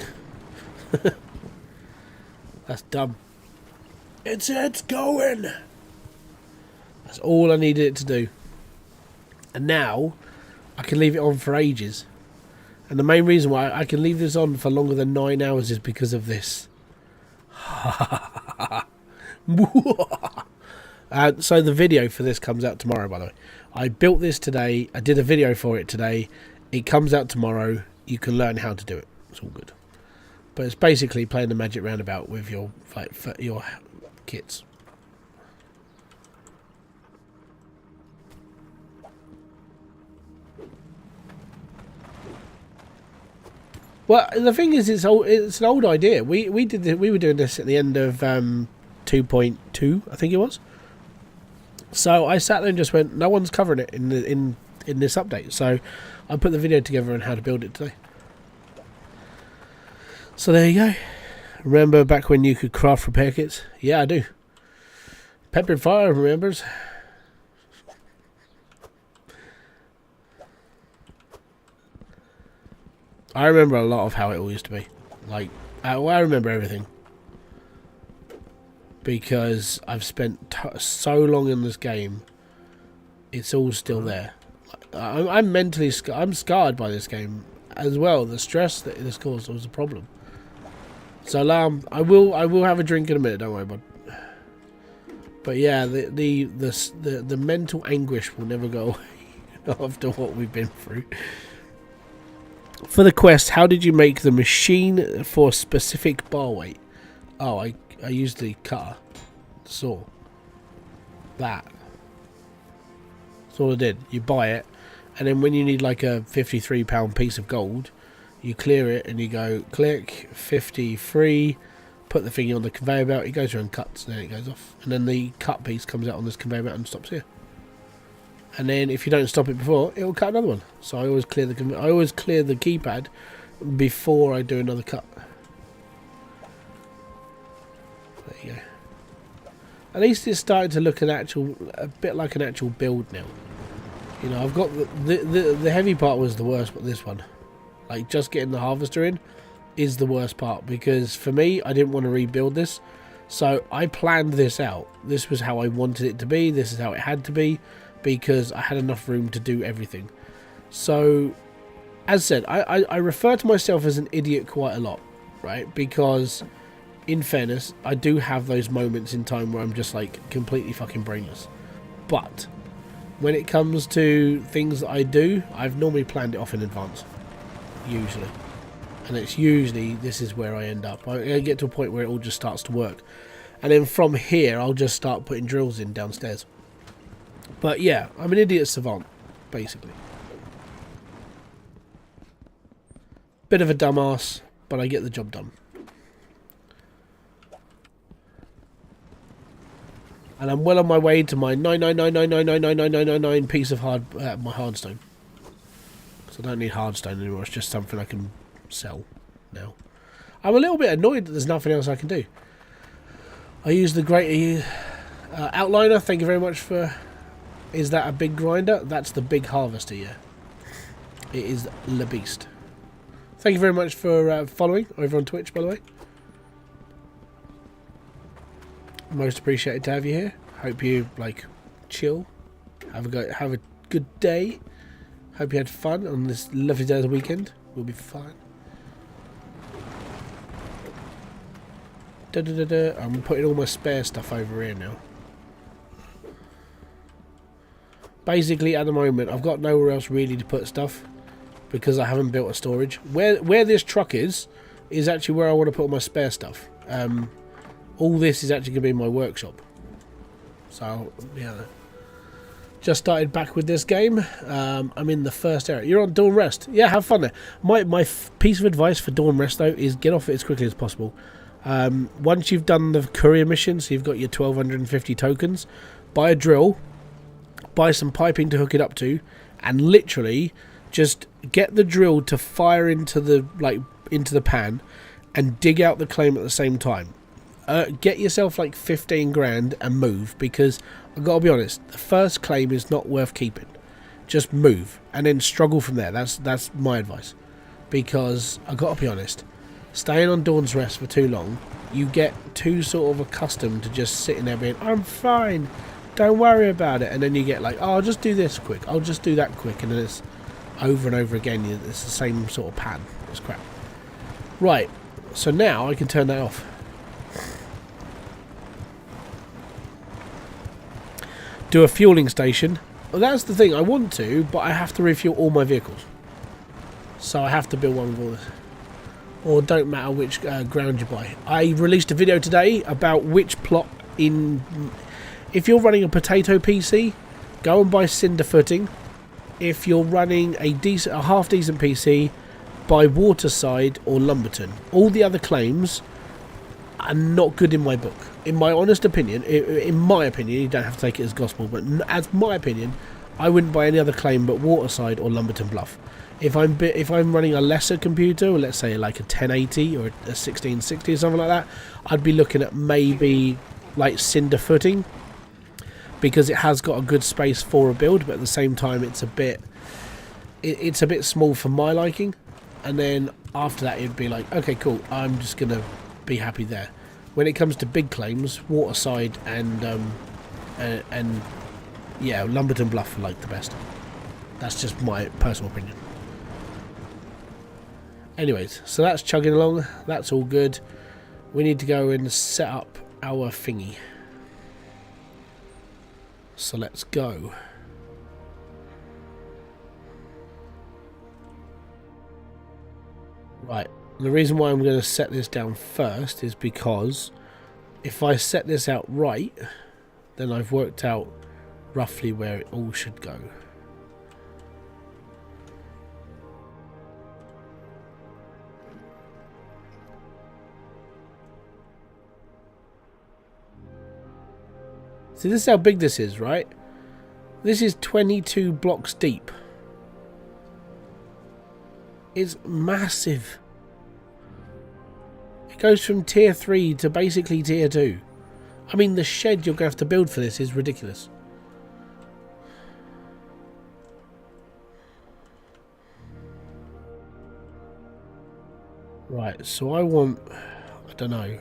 That's dumb. It's going. That's all I needed it to do. And now I can leave it on for ages. And the main reason why I can leave this on for longer than 9 hours is because of this. So the video for this comes out tomorrow, by the way. I built this today. I did a video for it today. It comes out tomorrow. You can learn how to do it. It's all good. But it's basically playing the magic roundabout with your kits. Well, the thing is, it's an old idea. We were doing this at the end of 2.2, I think it was. So I sat there and just went, no one's covering it in this update. So I put the video together on how to build it today. So there you go. Remember back when you could craft repair kits? Yeah, I do. Peppered Fire remembers. I remember a lot of how it all used to be. Like, I remember everything. Because I've spent so long in this game, it's all still there. I'm mentally I'm scarred by this game as well. The stress that this caused was a problem. So I will have a drink in a minute. Don't worry, bud. But yeah, the mental anguish will never go away after what we've been through. For the quest, how did you make the machine for specific bar weight? Oh, I used the cutter, saw. That's all I did. You buy it, and then when you need like a £53 piece of gold, you clear it and you go click 53, put the thing on the conveyor belt, it goes through and cuts, and then it goes off, and then the cut piece comes out on this conveyor belt and stops here. And then if you don't stop it before, it will cut another one. So I always clear the keypad before I do another cut. There you go. At least it's starting to look a bit like an actual build now. You know, I've got the heavy part was the worst, but this one, like just getting the harvester in, is the worst part, because for me, I didn't want to rebuild this, so I planned this out. This was how I wanted it to be. This is how it had to be, because I had enough room to do everything. So, as said, I refer to myself as an idiot quite a lot, right? Because, in fairness, I do have those moments in time where I'm just like completely fucking brainless. But when it comes to things that I do, I've normally planned it off in advance, usually. And it's usually, this is where I end up. I get to a point where it all just starts to work. And then from here, I'll just start putting drills in downstairs. But yeah, I'm an idiot savant, basically. Bit of a dumbass, but I get the job done. And I'm well on my way to my 99999999999 piece of my hardstone. Because I don't need hardstone anymore, it's just something I can sell now. I'm a little bit annoyed that there's nothing else I can do. I use the great outliner, thank you very much for... Is that a big grinder? That's the big harvester, yeah. It is Le Beast. Thank you very much for following over on Twitch, by the way. Most appreciated to have you here. Hope you like chill. Have a good day. Hope you had fun on this lovely day of the weekend. We'll be fine. I'm putting all my spare stuff over here now. Basically, at the moment, I've got nowhere else really to put stuff because I haven't built a storage. Where this truck is actually where I want to put all my spare stuff. All this is actually going to be my workshop. So, yeah. Just started back with this game. I'm in the first area. You're on Dawn Rest. Yeah, have fun there. My piece of advice for Dawn Rest, though, is get off it as quickly as possible. Once you've done the courier mission, so you've got your 1,250 tokens, buy a drill, buy some piping to hook it up to, and literally just get the drill to fire into the pan and dig out the claim at the same time. Get yourself like 15 grand and move, because I've got to be honest, the first claim is not worth keeping. Just move and then struggle from there. That's my advice, because I've got to be honest, staying on Dawn's Rest for too long, you get too sort of accustomed to just sitting there being, I'm fine, don't worry about it, and then you get like, oh, I'll just do this quick, I'll just do that quick, and then it's over and over again. It's the same sort of pattern. It's crap. Right, so now I can turn that off. Do a fueling station. Well, that's the thing, I want to, but I have to refuel all my vehicles, so I have to build one with all this. Or don't matter which ground you buy. I released a video today about which plot in... If you're running a potato PC, go and buy cinder footing. If you're running a half decent PC, buy Waterside or Lumberton. All the other claims are not good in my book. In my honest opinion, you don't have to take it as gospel, but as my opinion, I wouldn't buy any other claim but Waterside or Lumberton Bluff. If I'm running a lesser computer, or let's say like a 1080 or a 1660 or something like that, I'd be looking at maybe like cinder footing, because it has got a good space for a build, but at the same time it's a bit small for my liking. And then after that it'd be like, okay, cool, I'm just gonna be happy there. When it comes to big claims, Waterside and yeah, Lumberton Bluff are like the best. That's just my personal opinion. Anyways, so that's chugging along. That's all good. We need to go and set up our thingy. So let's go. Right. The reason why I'm going to set this down first is because if I set this out right, then I've worked out roughly where it all should go. See, this is how big this is, right? This is 22 blocks deep. It's massive. It goes from tier 3 to basically tier 2. I mean, the shed you're going to have to build for this is ridiculous. Right, so I want... I don't know.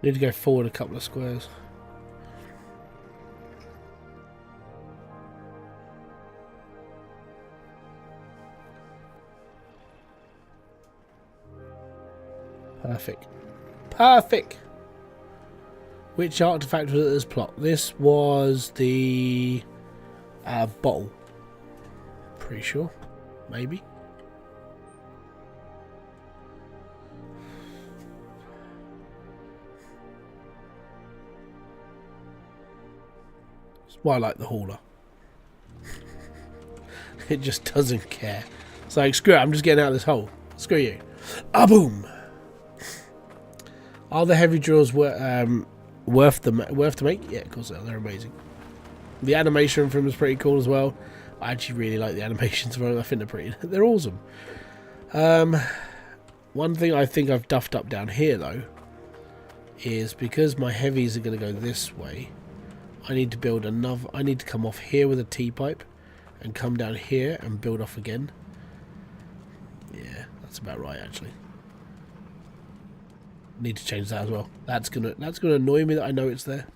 Need to go forward a couple of squares. Perfect. Perfect! Which artifact was at this plot? This was the bottle. Pretty sure. Maybe. That's why I like the hauler. It just doesn't care. It's like, screw it, I'm just getting out of this hole. Screw you. Ah, boom! Are the heavy drills worth to make? Yeah, of course they are. They're amazing. The animation from them is pretty cool as well. I actually really like the animations from them. I think they're pretty. They're awesome. One thing I think I've duffed up down here though is because my heavies are going to go this way. I need to build another. I need to come off here with a T-pipe and come down here and build off again. Yeah, that's about right actually. Need to change that as well. That's gonna annoy me that I know it's there.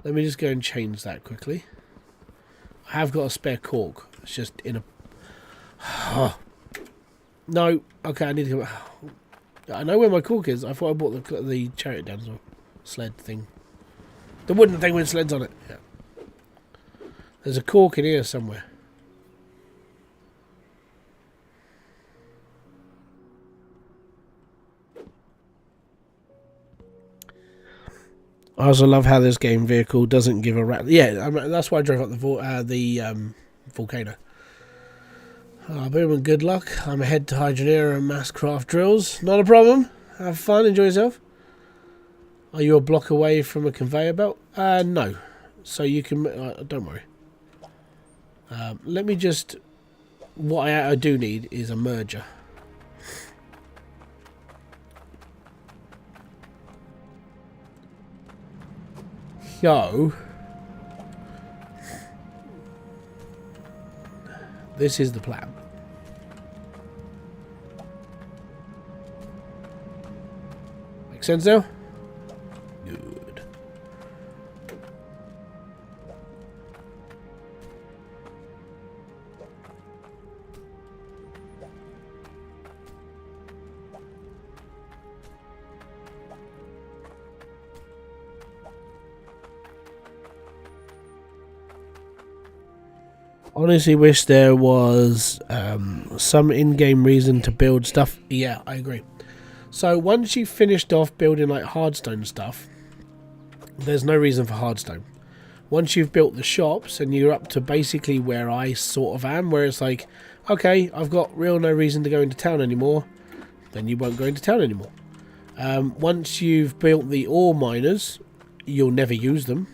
Let me just go and change that quickly. I have got a spare cork. It's just in a... No. Okay, I need to go... I know where my cork is. I thought I bought the chariot down as well. Sled thing. The wooden thing with sleds on it. Yeah. There's a cork in here somewhere. I also love how this game vehicle doesn't give a rat. Yeah, I mean, that's why I drove up the volcano. Boom and good luck. I'm ahead to Hydroneer and mass craft drills. Not a problem. Have fun. Enjoy yourself. Are you a block away from a conveyor belt? No. So you can... don't worry. Let me just... What I do need is a merger. So, this is the plan. Make sense now? Good. Honestly wish there was some in-game reason to build stuff. Yeah, I agree. So once you've finished off building like hardstone stuff, there's no reason for hardstone. Once you've built the shops and you're up to basically where I sort of am, where it's like, okay, I've got no reason to go into town anymore, then you won't go into town anymore. Once you've built the ore miners, you'll never use them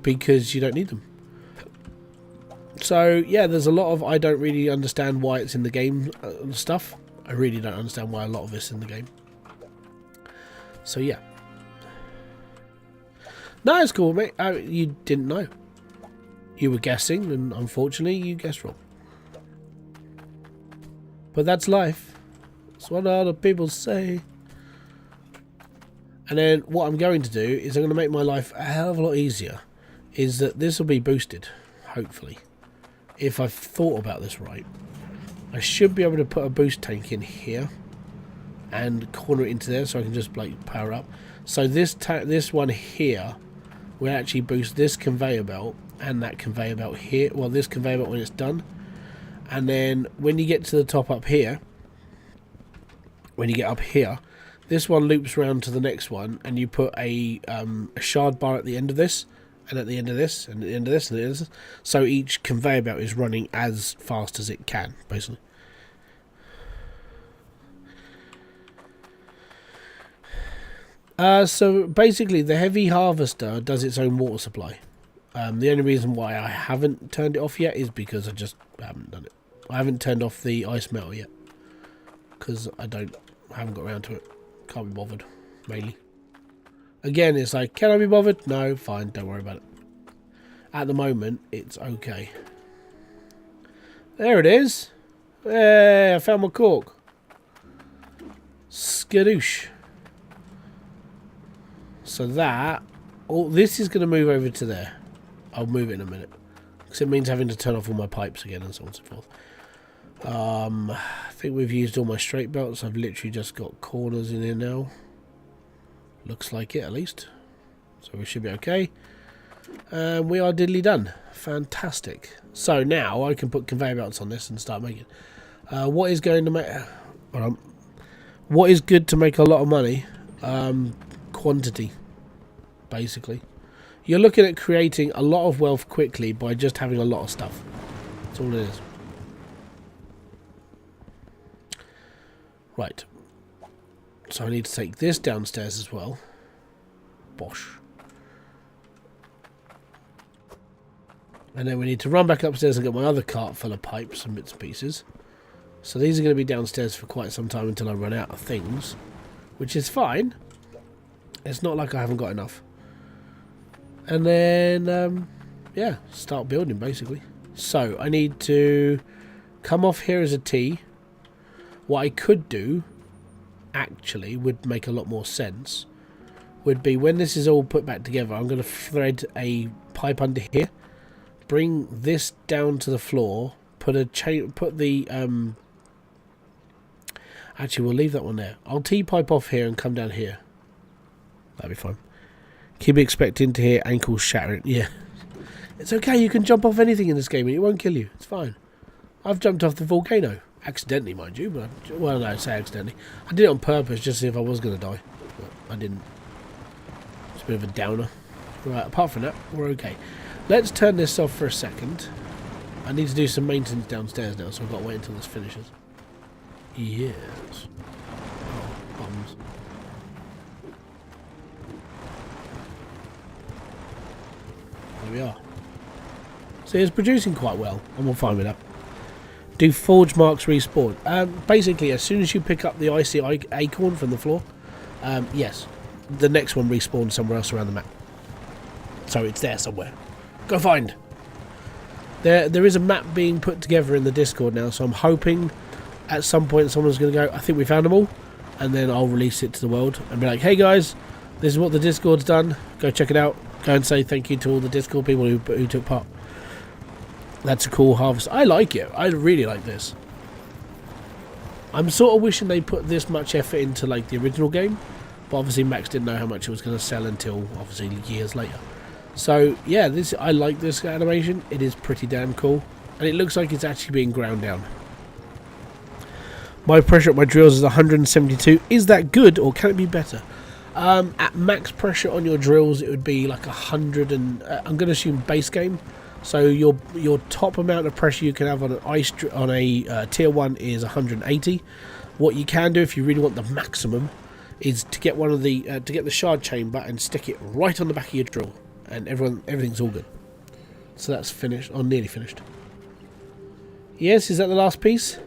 because you don't need them. So, yeah, there's a lot of I don't really understand why it's in the game stuff. I really don't understand why a lot of it's in the game. So, yeah. No, it's cool, mate. You didn't know. You were guessing, and unfortunately, you guessed wrong. But that's life. That's what other people say. And then what I'm going to do is I'm going to make my life a hell of a lot easier. Is that this will be boosted, hopefully. If I've thought about this right. I should be able to put a boost tank in here. And corner it into there so I can just like power up. So this one here will actually boost this conveyor belt and that conveyor belt here. Well, this conveyor belt when it's done. And then when you get to the top up here, when you get up here, this one loops around to the next one, and you put a shard bar at the end of this, and at the end of this, and at the end of this, and at the end of this. So each conveyor belt is running as fast as it can, basically. So basically, the heavy harvester does its own water supply. The only reason why I haven't turned it off yet is because I just haven't done it. I haven't turned off the ice melter yet because I haven't got around to it. Can't be bothered, mainly. Again, it's like, can I be bothered? No, fine, don't worry about it. At the moment, it's okay. There it is. Hey, I found my cork. Skadoosh. So that, this is going to move over to there. I'll move it in a minute. Because it means having to turn off all my pipes again and so on and so forth. I think we've used all my straight belts. I've literally just got corners in here now. Looks like it, at least. So we should be okay. And we are diddly done. Fantastic. So now I can put conveyor belts on this and start making. What is going to make... what is good to make a lot of money? Quantity, basically. You're looking at creating a lot of wealth quickly by just having a lot of stuff. That's all it is. Right. So I need to take this downstairs as well. Bosh. And then we need to run back upstairs and get my other cart full of pipes and bits and pieces. So these are going to be downstairs for quite some time until I run out of things. Which is fine. It's not like I haven't got enough. And then, yeah, start building basically. So I need to come off here as a T. What I could do, actually, would make a lot more sense, would be when this is all put back together, I'm going to thread a pipe under here, bring this down to the floor, put a chain, put the, actually we'll leave that one there. I'll T-pipe off here and come down here. That'd be fine. Keep expecting to hear ankles shattering. Yeah. It's okay, you can jump off anything in this game and it won't kill you. It's fine. I've jumped off the volcano. Accidentally, mind you, but well, no, say accidentally. I did it on purpose just to see if I was going to die, but I didn't. It's a bit of a downer. Right, apart from that, we're okay. Let's turn this off for a second. I need to do some maintenance downstairs now, so I've got to wait until this finishes. Yes. Oh, bums. There we are. See, it's producing quite well, and we'll fine with that. Do forge marks respawn? Basically, as soon as you pick up the icy acorn from the floor, yes, the next one respawns somewhere else around the map. So it's there somewhere. Go find. There is a map being put together in the Discord now, so I'm hoping at some point someone's going to go, I think we found them all, and then I'll release it to the world and be like, hey guys, this is what the Discord's done. Go check it out. Go and say thank you to all the Discord people who took part. That's a cool harvest. I like it. I really like this. I'm sort of wishing they put this much effort into like the original game, but obviously Max didn't know how much it was going to sell until obviously years later. So yeah, I like this animation. It is pretty damn cool, and it looks like it's actually being ground down. My pressure at my drills is 172. Is that good, or can it be better? At max pressure on your drills, it would be like 100, and I'm going to assume base game. So your top amount of pressure you can have on a tier 1 is 180. What you can do if you really want the maximum is to get one of the to get the shard chamber and stick it right on the back of your drill, and everything's all good. So that's finished, or nearly finished. Yes, is that the last piece?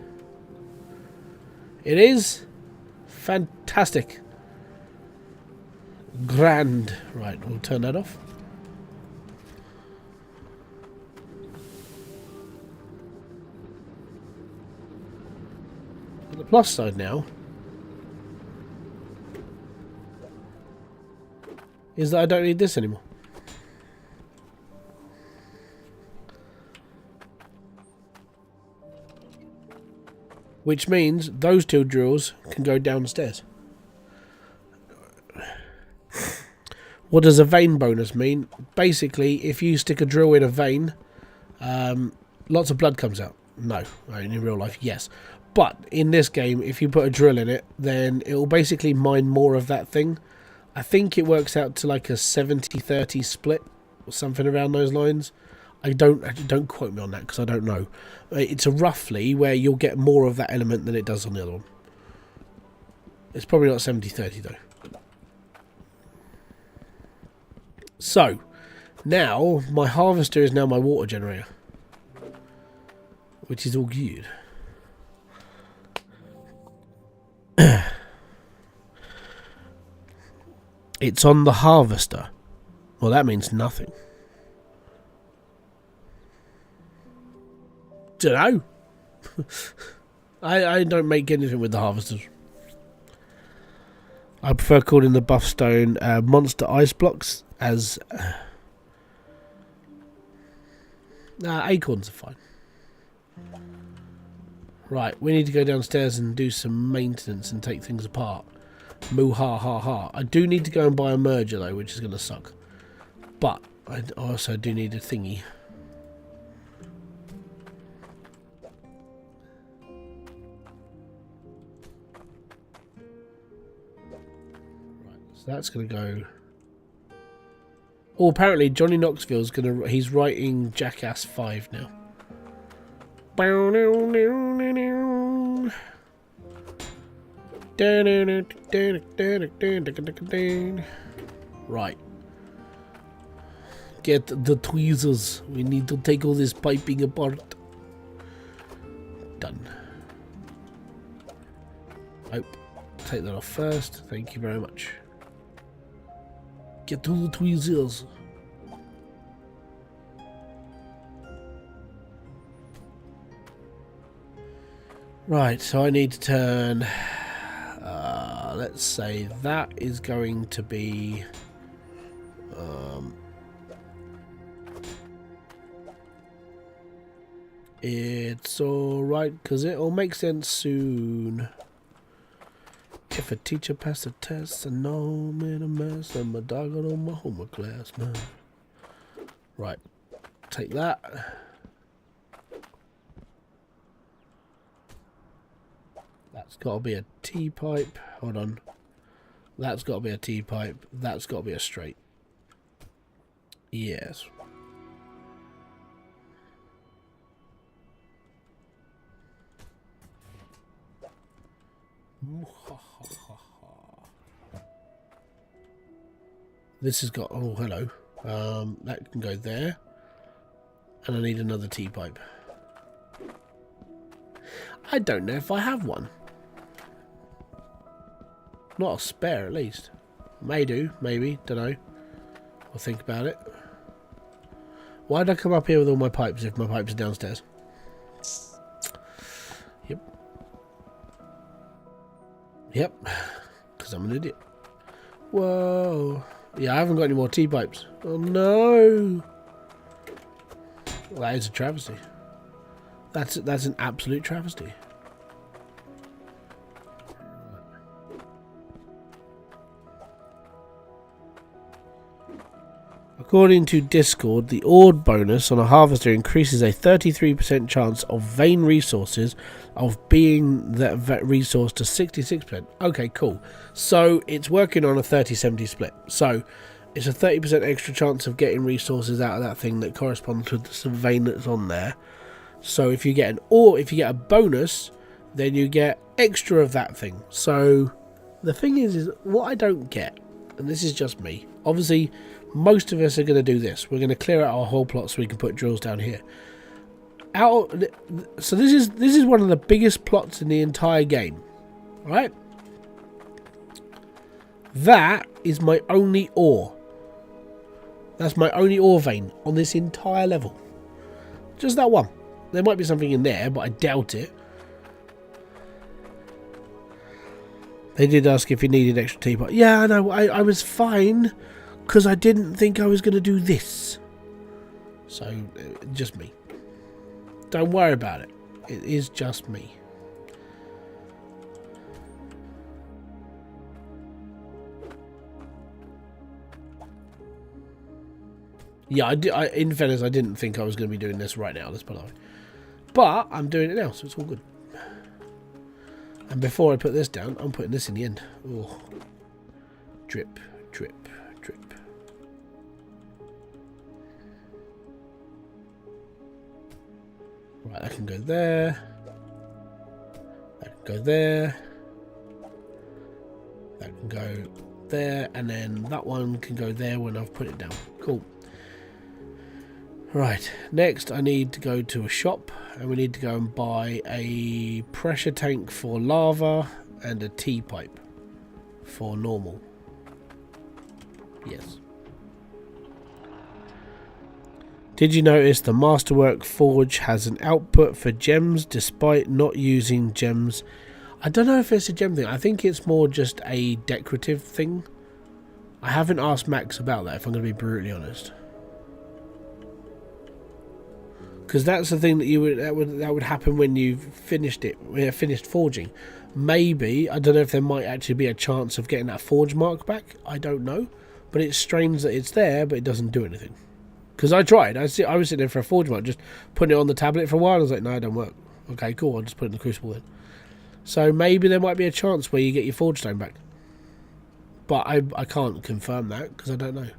It is. Fantastic. Grand. Right, we'll turn that off. On the plus side now, is that I don't need this anymore. Which means those 2 drills can go downstairs. What does a vein bonus mean? Basically, if you stick a drill in a vein, lots of blood comes out. No, in real life, yes. But in this game, if you put a drill in it, then it will basically mine more of that thing. I think it works out to like a 70-30 split or something around those lines. Don't quote me on that because I don't know. It's a roughly where you'll get more of that element than it does on the other one. It's probably not 70-30 though. So, now my harvester is now my water generator, which is all good. It's on the harvester. Well, that means nothing. Dunno. I don't make anything with the harvesters. I prefer calling the buff stone monster ice blocks as acorns are fine. Right, we need to go downstairs and do some maintenance and take things apart. Moo ha ha ha. I do need to go and buy a merger though, which is going to suck. But I also do need a thingy. Right, so that's going to go. Oh, apparently Johnny Knoxville's gonna. He's writing Jackass 5 now. Right. Get the tweezers. We need to take all this piping apart. Done. Oh, take that off first. Thank you very much. Get all the tweezers. Right, so I need to turn, let's say that is going to be, it's alright, because it'll make sense soon. If a teacher passed the test, I know I'm in a mess, and my dog got on my homework class, man. Right, take that. That's got to be a T-pipe. Hold on. That's got to be a T-pipe. That's got to be a straight. Yes. This has got... Oh, hello. That can go there. And I need another T-pipe. I don't know if I have one. Not a spare, at least. May do, maybe, don't know. I'll think about it. Why did I come up here with all my pipes if my pipes are downstairs? Yep. Yep. Because I'm an idiot. Whoa. Yeah, I haven't got any more T-pipes. Oh, no. Well, that is a travesty. That's an absolute travesty. According to Discord, the ord bonus on a harvester increases a 33% chance of vein resources of being that resource to 66%. Okay, cool. So it's working on a 30-70 split. So it's a 30% extra chance of getting resources out of that thing that corresponds with the vein that's on there. So if you get a bonus, then you get extra of that thing. So the thing is what I don't get, and this is just me. Obviously, most of us are going to do this. We're going to clear out our whole plot so we can put drills down here. So this is one of the biggest plots in the entire game, right? That is my only ore. That's my only ore vein on this entire level. Just that one. There might be something in there, but I doubt it. They did ask if you needed extra teapot. Yeah, no, I was fine. Because I didn't think I was going to do this. So, just me. Don't worry about it. It is just me. Yeah, in fairness, I didn't think I was going to be doing this right now, let's put it that way. But I'm doing it now, so it's all good. And before I put this down, I'm putting this in the end. Oh. Drip, drip, drip. Right, that can go there. That can go there. That can go there. And then that one can go there when I've put it down. Cool. Right, next I need to go to a shop and we need to go and buy a pressure tank for lava and a T-pipe for normal. Yes. Did you notice the Masterwork Forge has an output for gems despite not using gems? I don't know if it's a gem thing. I think it's more just a decorative thing. I haven't asked Max about that, if I'm going to be brutally honest. Because that's the thing that would happen when you've finished it, when you've finished forging. Maybe, I don't know if there might actually be a chance of getting that forge mark back. I don't know. But it's strange that it's there, but it doesn't do anything. Because I tried. I was sitting there for a forge mark, just putting it on the tablet for a while. I was like, no, it don't work. Okay, cool. I'll just put it in the crucible then. So maybe there might be a chance where you get your forge stone back. But I can't confirm that because I don't know.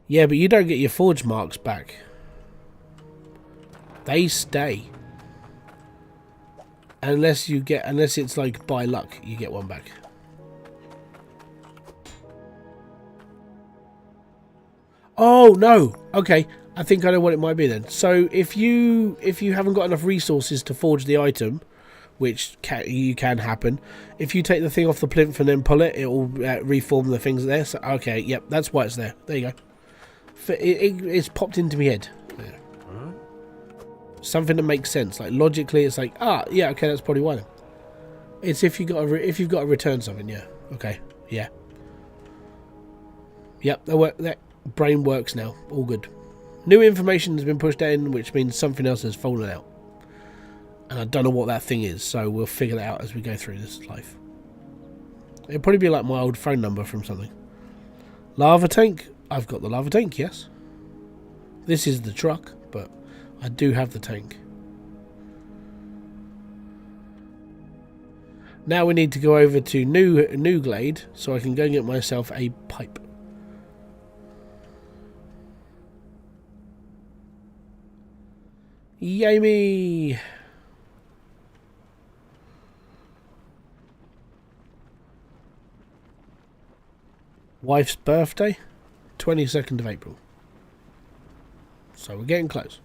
Yeah, but you don't get your forge marks back. They stay. Unless it's like by luck you get one back. Oh no. Okay, I think I know what it might be then. So if you haven't got enough resources to forge the item, which can happen, if you take the thing off the plinth and then pull it, it will reform the things there. So okay, yep, that's why it's there. There you go. It's popped into my head. Yeah. Something that makes sense. Like logically, it's like, yeah, okay, that's probably why. It's if you've got to return something. Yeah. Okay. Yeah. Yep. That brain works now. All good. New information has been pushed in, which means something else has fallen out, and I don't know what that thing is. So we'll figure that out as we go through this life. It'll probably be like my old phone number from something. Lava tank. I've got the lava tank, yes. This is the truck, but I do have the tank. Now we need to go over to New Glade so I can go and get myself a pipe. Yay me! Wife's birthday? 22nd of April. So we're getting close.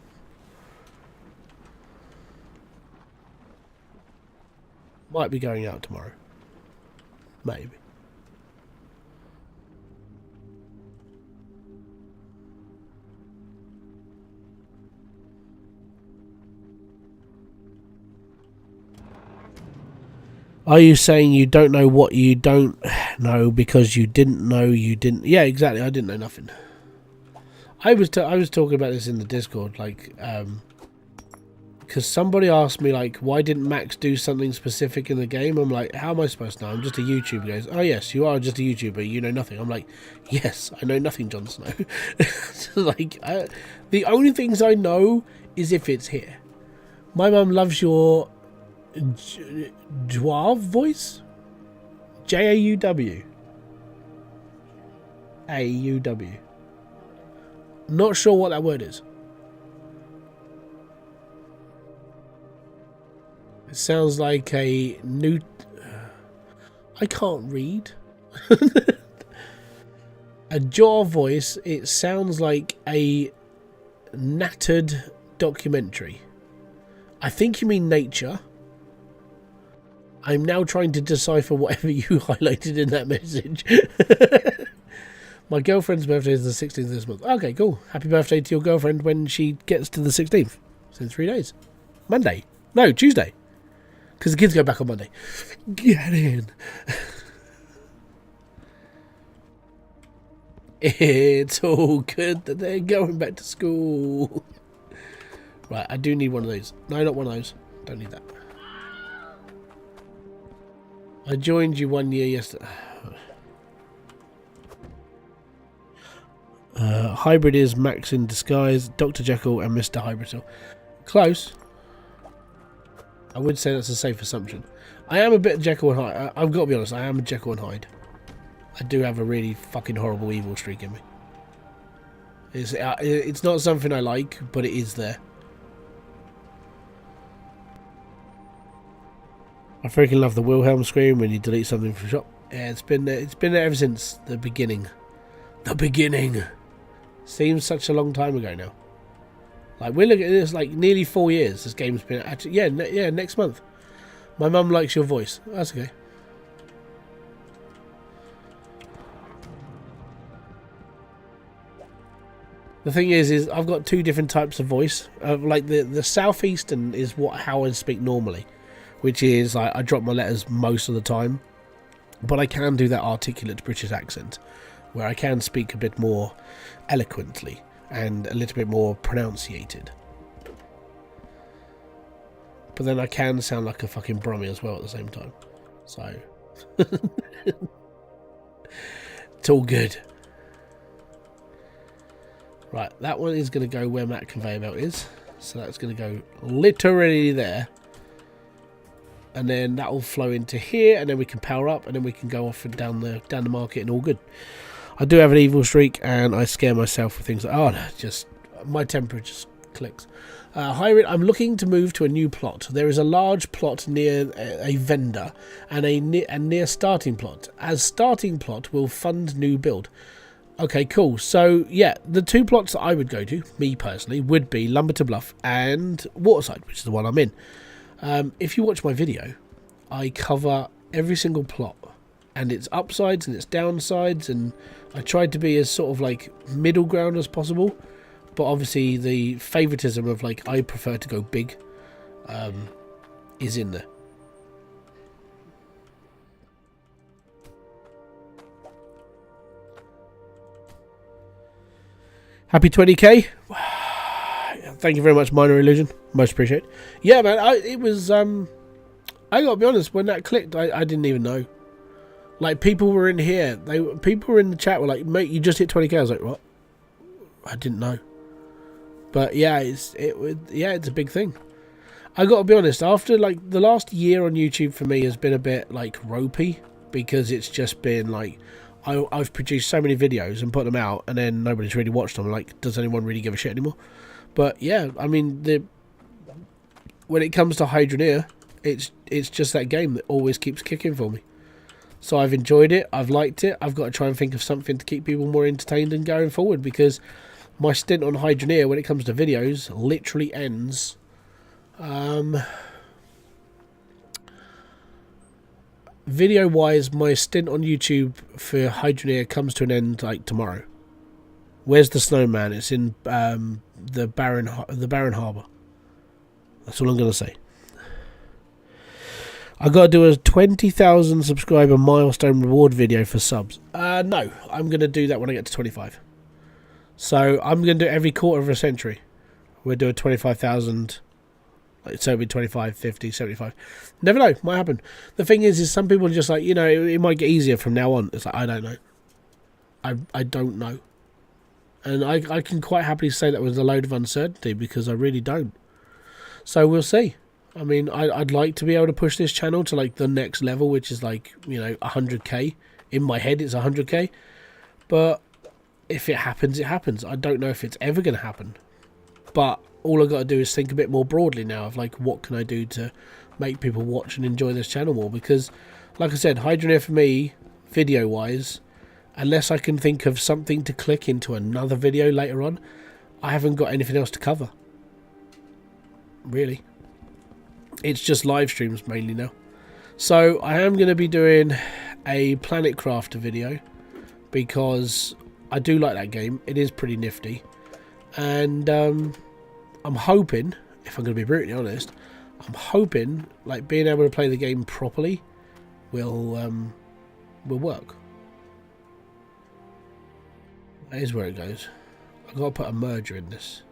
Might be going out tomorrow. Maybe. Are you saying you don't know what you don't know because you didn't know you didn't? Yeah, exactly. I didn't know nothing. I was talking about this in the Discord, like, because somebody asked me, like, why didn't Max do something specific in the game? I'm like, how am I supposed to know? I'm just a YouTuber. He goes, oh yes, you are just a YouTuber. You know nothing. I'm like, yes, I know nothing, Jon Snow. So, like, the only things I know is if it's here. My mum loves your Dwarf voice? J-A-U-W. A-U-W. Not sure what that word is. It sounds like a new... I can't read. A jaw voice, it sounds like a nattered documentary. I think you mean nature. I'm now trying to decipher whatever you highlighted in that message. My girlfriend's birthday is the 16th of this month. Okay, cool. Happy birthday to your girlfriend when she gets to the 16th. It's in 3 days. Monday. No, Tuesday. Because the kids go back on Monday. Get in. It's all good that they're going back to school. Right, I do need one of those. No, not one of those. Don't need that. I joined you 1 year yesterday. Hybrid is Max in disguise, Dr. Jekyll and Mr. Hybridsteel. Close. I would say that's a safe assumption. I am a bit Jekyll and Hyde. I've got to be honest, I am a Jekyll and Hyde. I do have a really fucking horrible evil streak in me. It's not something I like, but it is there. I freaking love the Wilhelm screen when you delete something from shop. Yeah, it's been there ever since the beginning. The beginning. Seems such a long time ago now. Like, we're looking at this, like, nearly 4 years this game's been actually. Yeah, next month. My mum likes your voice. That's okay. The thing is I've got two different types of voice. Like the southeastern is how I speak normally, which is I drop my letters most of the time, but I can do that articulate British accent, where I can speak a bit more eloquently and a little bit more pronunciated. But then I can sound like a fucking Brummie as well at the same time. So it's all good. Right, that one is going to go where that conveyor belt is. So that's going to go literally there. And then that will flow into here, and then we can power up, and then we can go off and down the market and all good. I do have an evil streak, and I scare myself with things like, oh, no, just my temper just clicks. Hybrid, I'm looking to move to a new plot. There is a large plot near a vendor and a near starting plot. As starting plot will fund new build. Okay, cool. So, yeah, the two plots that I would go to, me personally, would be Lumberton Bluff and Waterside, which is the one I'm in. If you watch my video, I cover every single plot, and its upsides and its downsides, and I tried to be as sort of like middle ground as possible, but obviously the favoritism of like I prefer to go big is in there. Happy 20k. Thank you very much, Minor Illusion. Most appreciated. Yeah, man, it was I gotta be honest, when that clicked, I didn't even know. Like, people were in here, people were in the chat were like, mate, you just hit 20k. I was like, what? I didn't know. But yeah, it's a big thing. I gotta be honest, after like the last year on YouTube for me has been a bit like ropey, because it's just been like I've produced so many videos and put them out, and then nobody's really watched them. Like, does anyone really give a shit anymore? But yeah, I mean, when it comes to Hydroneer, it's just that game that always keeps kicking for me. So I've enjoyed it, I've liked it. I've got to try and think of something to keep people more entertained and going forward, because my stint on Hydroneer, when it comes to videos, literally ends. Video wise, my stint on YouTube for Hydroneer comes to an end like tomorrow. Where's the snowman? It's in the Barren Harbour. That's all I'm gonna say. I gotta do a 20,000 subscriber milestone reward video for subs. No, I'm gonna do that when I get to 25. So I'm gonna do it every quarter of a century. We'll do a 25,000. So it'll be 25, 50, 75. Never know. Might happen. The thing is some people are just like, it might get easier from now on. It's like, I don't know. I don't know. And I can quite happily say that with a load of uncertainty, because I really don't. So we'll see. I mean, I'd like to be able to push this channel to like the next level, which is like, 100k. In my head, it's 100k. But if it happens, it happens. I don't know if it's ever going to happen. But all I've got to do is think a bit more broadly now of like, what can I do to make people watch and enjoy this channel more? Because, like I said, Hydroneer for me, video-wise, unless I can think of something to click into another video later on, I haven't got anything else to cover. Really. It's just live streams mainly now. So I am going to be doing a Planet Crafter video, because I do like that game. It is pretty nifty. And I'm hoping, if I'm going to be brutally honest, I'm hoping like being able to play the game properly will work. That is where it goes. I've got to put a merger in this.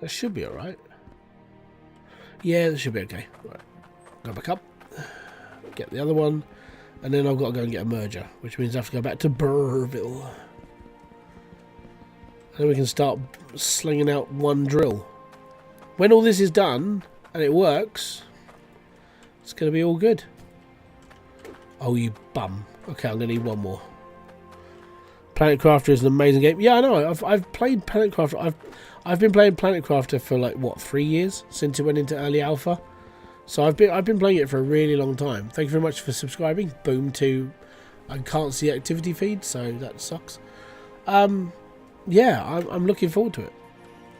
That should be alright. Yeah, that should be okay. Right. Go back up. Get the other one. And then I've got to go and get a merger, which means I have to go back to Burrville. And then we can start slinging out one drill. When all this is done and it works, it's going to be all good. Oh, you bum. Okay, I'm going to need one more. Planet Crafter is an amazing game. Yeah, I know. I've played Planet Crafter. I've been playing Planet Crafter for like what, 3 years since it went into early alpha. So I've been playing it for a really long time. Thank you very much for subscribing. Boom to I can't see activity feed, so that sucks. Yeah, I'm looking forward to it.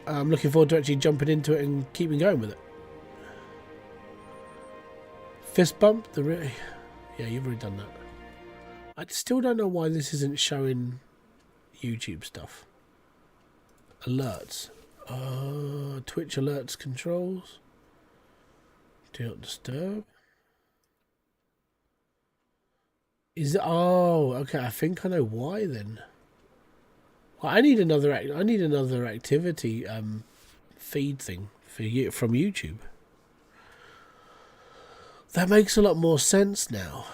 I'm looking forward to actually jumping into it and keeping going with it. Fist bump yeah, you've already done that. I still don't know why this isn't showing YouTube stuff. Alerts. Twitch alerts controls. Do not disturb. Is it? Oh, okay. I think I know why then. Well, I need another activity feed thing for you from YouTube. That makes a lot more sense now.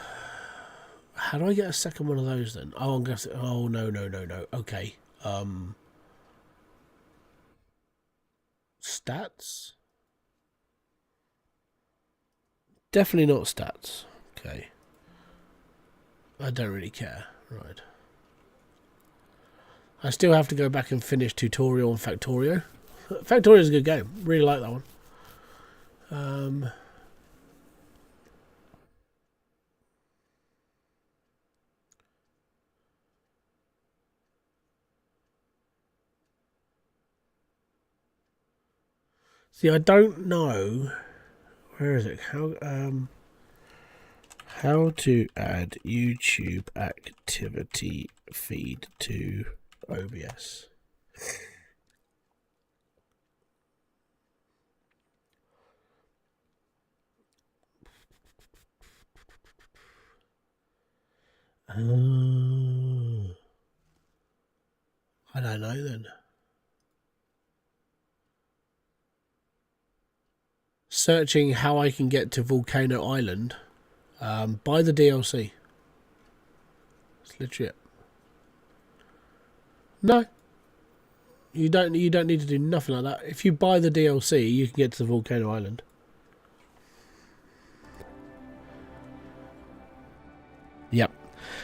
How do I get a second one of those then? Oh, I'm guessing. Oh no. Okay. Stats. Definitely not stats. Okay. I don't really care. Right. I still have to go back and finish tutorial on Factorio. Factorio is a good game. Really like that one. See, I don't know. Where is it? How to add YouTube activity feed to OBS. I don't know then. Searching how I can get to Volcano Island. Buy the DLC. It's literally it. No. You don't need to do nothing like that. If you buy the DLC, you can get to the Volcano Island. Yep.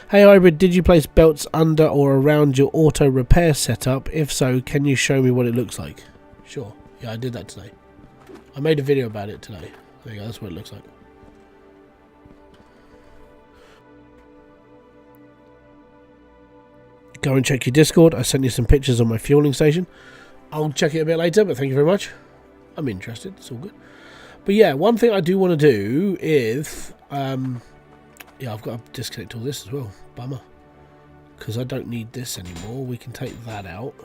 Hey Hybrid, did you place belts under or around your auto repair setup? If so, can you show me what it looks like? Sure. Yeah, I did that today. I made a video about it today. There you go, that's what it looks like. Go and check your Discord. I sent you some pictures on my fueling station. I'll check it a bit later, but thank you very much. I'm interested. It's all good. But yeah, one thing I do want to do is... yeah, I've got to disconnect all this as well. Bummer. Because I don't need this anymore. We can take that out.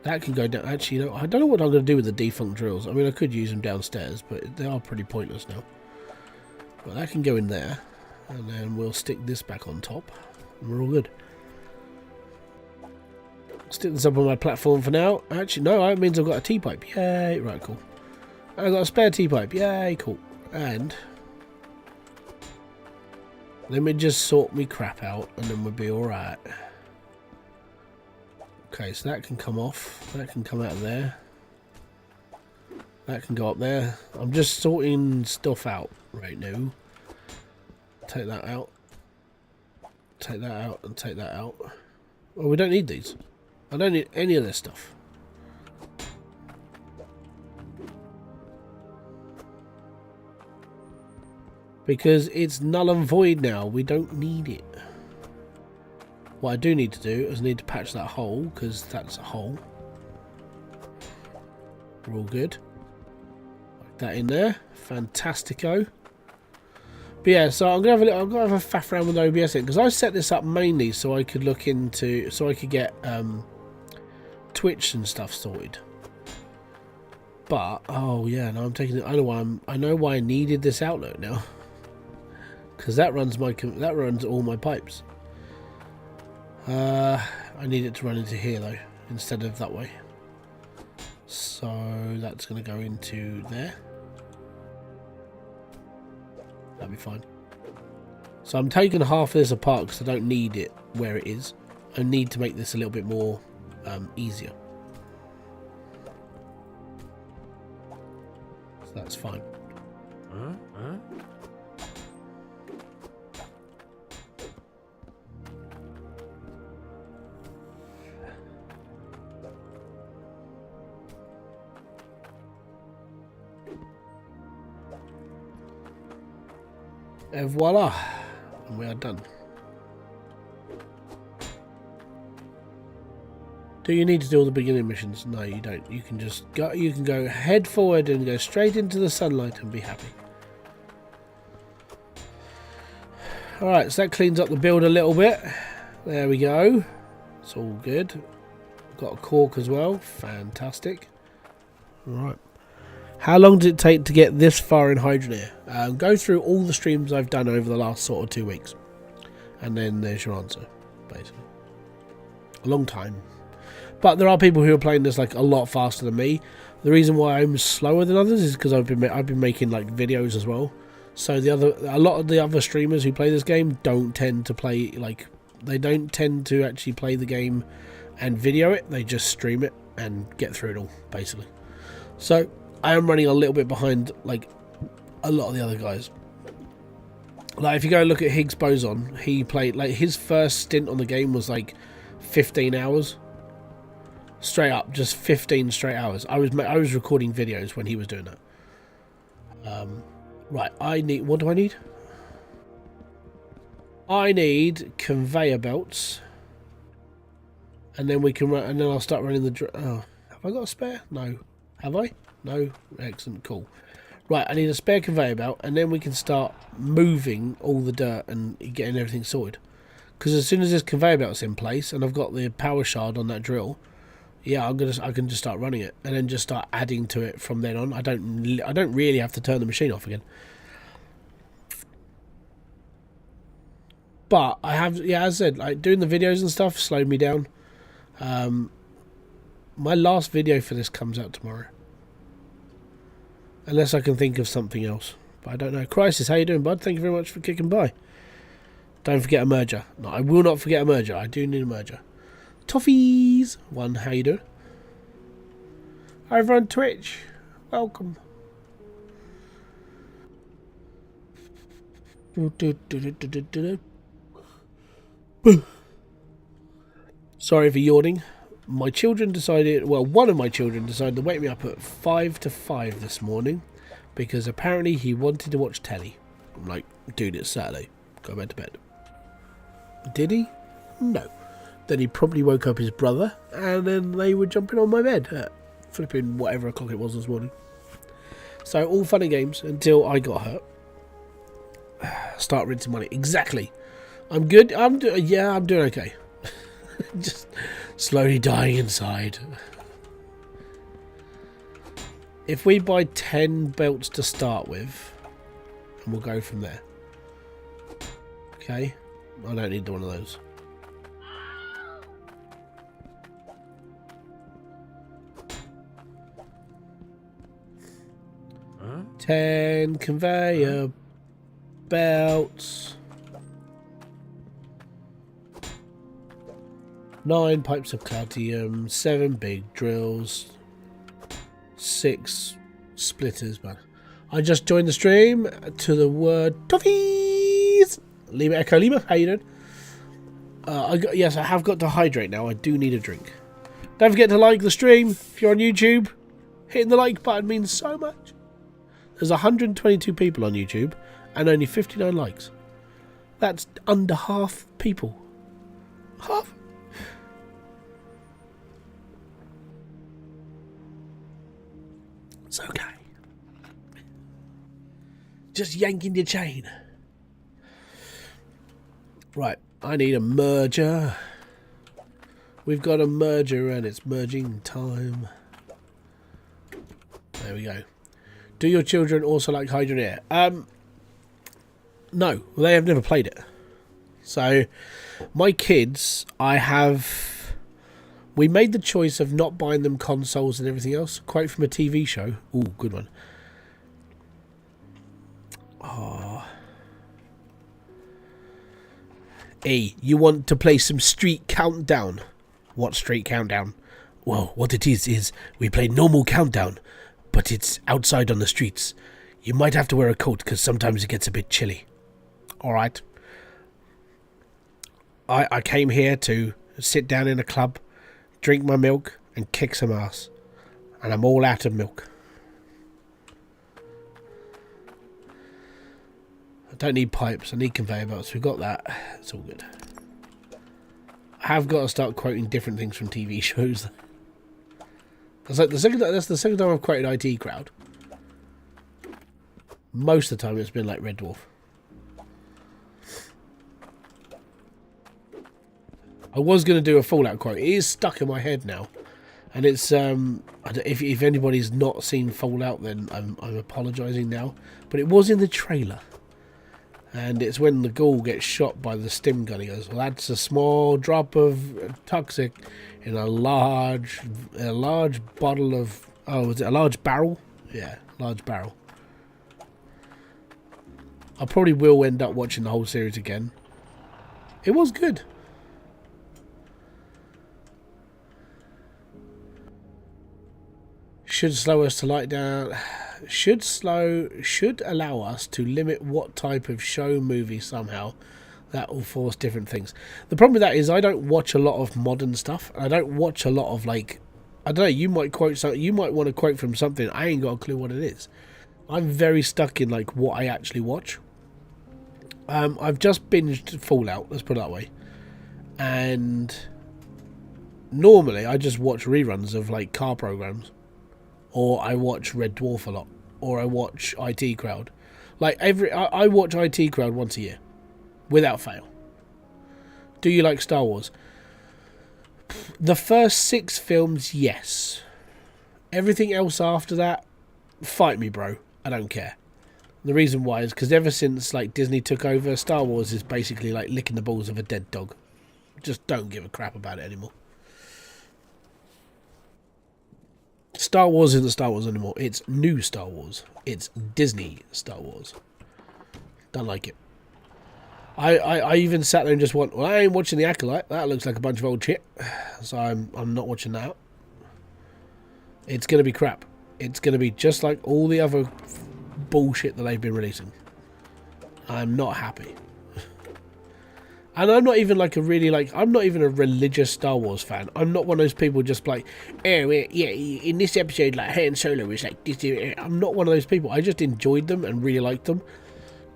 That can go down. Actually, you know, I don't know what I'm going to do with the defunct drills. I mean, I could use them downstairs, but they are pretty pointless now. But that can go in there. And then we'll stick this back on top. And we're all good. Stick this up on my platform for now. Actually, no, that means I've got a T-pipe. Yay. Right, cool. I've got a spare T-pipe. Yay, cool. And... let me just sort me crap out and then we'll be alright. Okay, so that can come off. That can come out of there. That can go up there. I'm just sorting stuff out right now. Take that out. Take that out and take that out. Well, we don't need these. I don't need any of this stuff. Because it's null and void now. We don't need it. What I do need to do is need to patch that hole, because that's a hole. We're all good. Like that in there. Fantastico. But yeah, so I'm gonna have a faff around with OBS because I set this up mainly so I could look into, so I could get Twitch and stuff sorted. But oh yeah, now I'm taking it. I know why I needed this outlet now, because that runs all my pipes. I need it to run into here though, instead of that way. So that's going to go into there. That'll be fine. So I'm taking half of this apart because I don't need it where it is. I need to make this a little bit more easier. So that's fine. And voila, and we are done. Do you need to do all the beginning missions? No, you don't. You can just go. You can go head forward and go straight into the sunlight and be happy. All right, so that cleans up the build a little bit. There we go. It's all good. Got a cork as well. Fantastic. All right. How long did it take to get this far in Hydroneer? Go through all the streams I've done over the last sort of 2 weeks. And then there's your answer, basically. A long time. But there are people who are playing this like a lot faster than me. The reason why I'm slower than others is because I've been making like videos as well. So a lot of the other streamers who play this game don't tend to play they don't tend to actually play the game and video it. They just stream it and get through it all, basically. So I am running a little bit behind like a lot of the other guys. Like if you go look at Higgs Boson, he played like his first stint on the game was like 15 hours. Straight up, just 15 straight hours. I was recording videos when he was doing that. Right, what do I need? I need conveyor belts. And then we can run, and then I'll start running the oh, have I got a spare? No. Have I? No? Excellent, cool. Right, I need a spare conveyor belt, and then we can start moving all the dirt and getting everything sorted. Because as soon as this conveyor belt's in place, and I've got the power shard on that drill, yeah, I can just start running it, and then just start adding to it from then on. I don't really have to turn the machine off again. But I have, yeah, as I said, like doing the videos and stuff slowed me down. My last video for this comes out tomorrow. Unless I can think of something else. But I don't know. Crisis, how you doing, bud? Thank you very much for kicking by. Don't forget a merger. No, I will not forget a merger. I do need a merger. Toffees! One, how you doing? Over on Twitch. Welcome. Sorry for yawning. My children decided, well, one of my children decided to wake me up at 5 to 5 this morning because apparently he wanted to watch telly. I'm like, dude, it's Saturday. Go back to bed. Did he? No. Then he probably woke up his brother and then they were jumping on my bed at flipping whatever o'clock it was this morning. So all fun and games until I got hurt. Start rinsing money. Exactly. I'm good. I'm doing okay. Just slowly dying inside. If we buy 10 belts to start with, and we'll go from there. Okay. I don't need one of those. Huh? 10 conveyor belts. 9 pipes of calcium, 7 big drills, 6 splitters, man. I just joined the stream to the word toffees. Lima Echo Lima, how you doing? Yes, I have got to hydrate now. I do need a drink. Don't forget to like the stream if you're on YouTube. Hitting the like button means so much. There's 122 people on YouTube and only 59 likes. That's under half people. Half. It's okay. Just yanking your chain. Right, I need a merger. We've got a merger and it's merging time. There we go. Do your children also like Hydroneer? No, they have never played it. So, my kids, we made the choice of not buying them consoles and everything else. Quote from a TV show. Ooh, good one. Oh. Hey, you want to play some Street Countdown? What Street Countdown? Well, what it is we play normal Countdown, but it's outside on the streets. You might have to wear a coat because sometimes it gets a bit chilly. Alright. I came here to sit down in a club, drink my milk, and kick some ass. And I'm all out of milk. I don't need pipes, I need conveyor belts. We've got that. It's all good. I have got to start quoting different things from TV shows. That's like that's the second time I've quoted IT Crowd. Most of the time it's been like Red Dwarf. I was going to do a Fallout quote. It is stuck in my head now. And it's, if anybody's not seen Fallout, then I'm apologising now. But it was in the trailer. And it's when the ghoul gets shot by the stim gun. He goes, well, that's a small drop of toxic in a large bottle of... Oh, was it a large barrel? Yeah, large barrel. I probably will end up watching the whole series again. It was good. Should slow us to light down. Should allow us to limit what type of show movie somehow. That will force different things. The problem with that is I don't watch a lot of modern stuff. I don't watch a lot of, like, I don't know, you might quote something, you might want to quote from something. I ain't got a clue what it is. I'm very stuck in like what I actually watch. I've just binged Fallout, let's put it that way. And normally I just watch reruns of like car programs. Or I watch Red Dwarf a lot. Or I watch IT Crowd. Like I watch IT Crowd once a year. Without fail. Do you like Star Wars? The first 6 films, yes. Everything else after that, fight me, bro. I don't care. The reason why is because ever since like Disney took over, Star Wars is basically like licking the balls of a dead dog. Just don't give a crap about it anymore. Star Wars isn't Star Wars anymore. It's new Star Wars. It's Disney Star Wars. Don't like it. I even sat there and just went, well, I ain't watching The Acolyte. That looks like a bunch of old shit. So I'm not watching that. It's going to be crap. It's going to be just like all the other bullshit that they've been releasing. I'm not happy. And I'm not even like I'm not even a religious Star Wars fan. I'm not one of those people just like, oh, yeah, in this episode, like, Han Solo is like this. I'm not one of those people. I just enjoyed them and really liked them.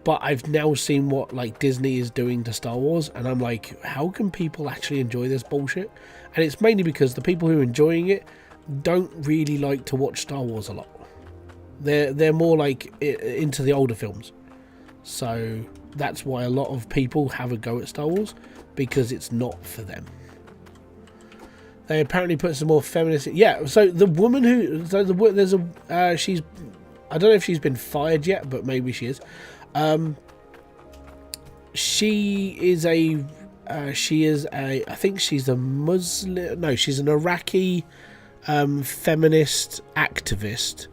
But I've now seen what, like, Disney is doing to Star Wars. And I'm like, how can people actually enjoy this bullshit? And it's mainly because the people who are enjoying it don't really like to watch Star Wars a lot. They're more like into the older films. So that's why a lot of people have a go at Star Wars, because it's not for them. They apparently put some more feminist. Yeah, so the woman who, so there's a she's, I don't know if she's been fired yet, but maybe she is. She is a I think she's a Muslim. No, she's an Iraqi feminist activist.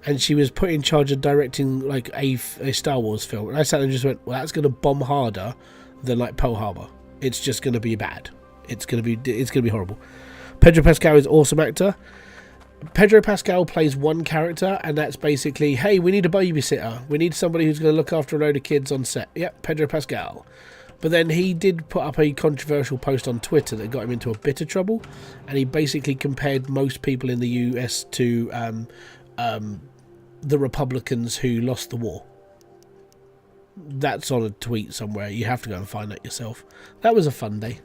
And she was put in charge of directing like a Star Wars film. And I sat there and just went, well, that's going to bomb harder than like Pearl Harbor. It's just going to be bad. It's going to be horrible. Pedro Pascal is an awesome actor. Pedro Pascal plays one character, and that's basically, hey, we need a babysitter. We need somebody who's going to look after a load of kids on set. Yep, Pedro Pascal. But then he did put up a controversial post on Twitter that got him into a bit of trouble. And he basically compared most people in the US to the Republicans who lost the war. That's on a tweet somewhere. You have to go and find that yourself. That was a fun day.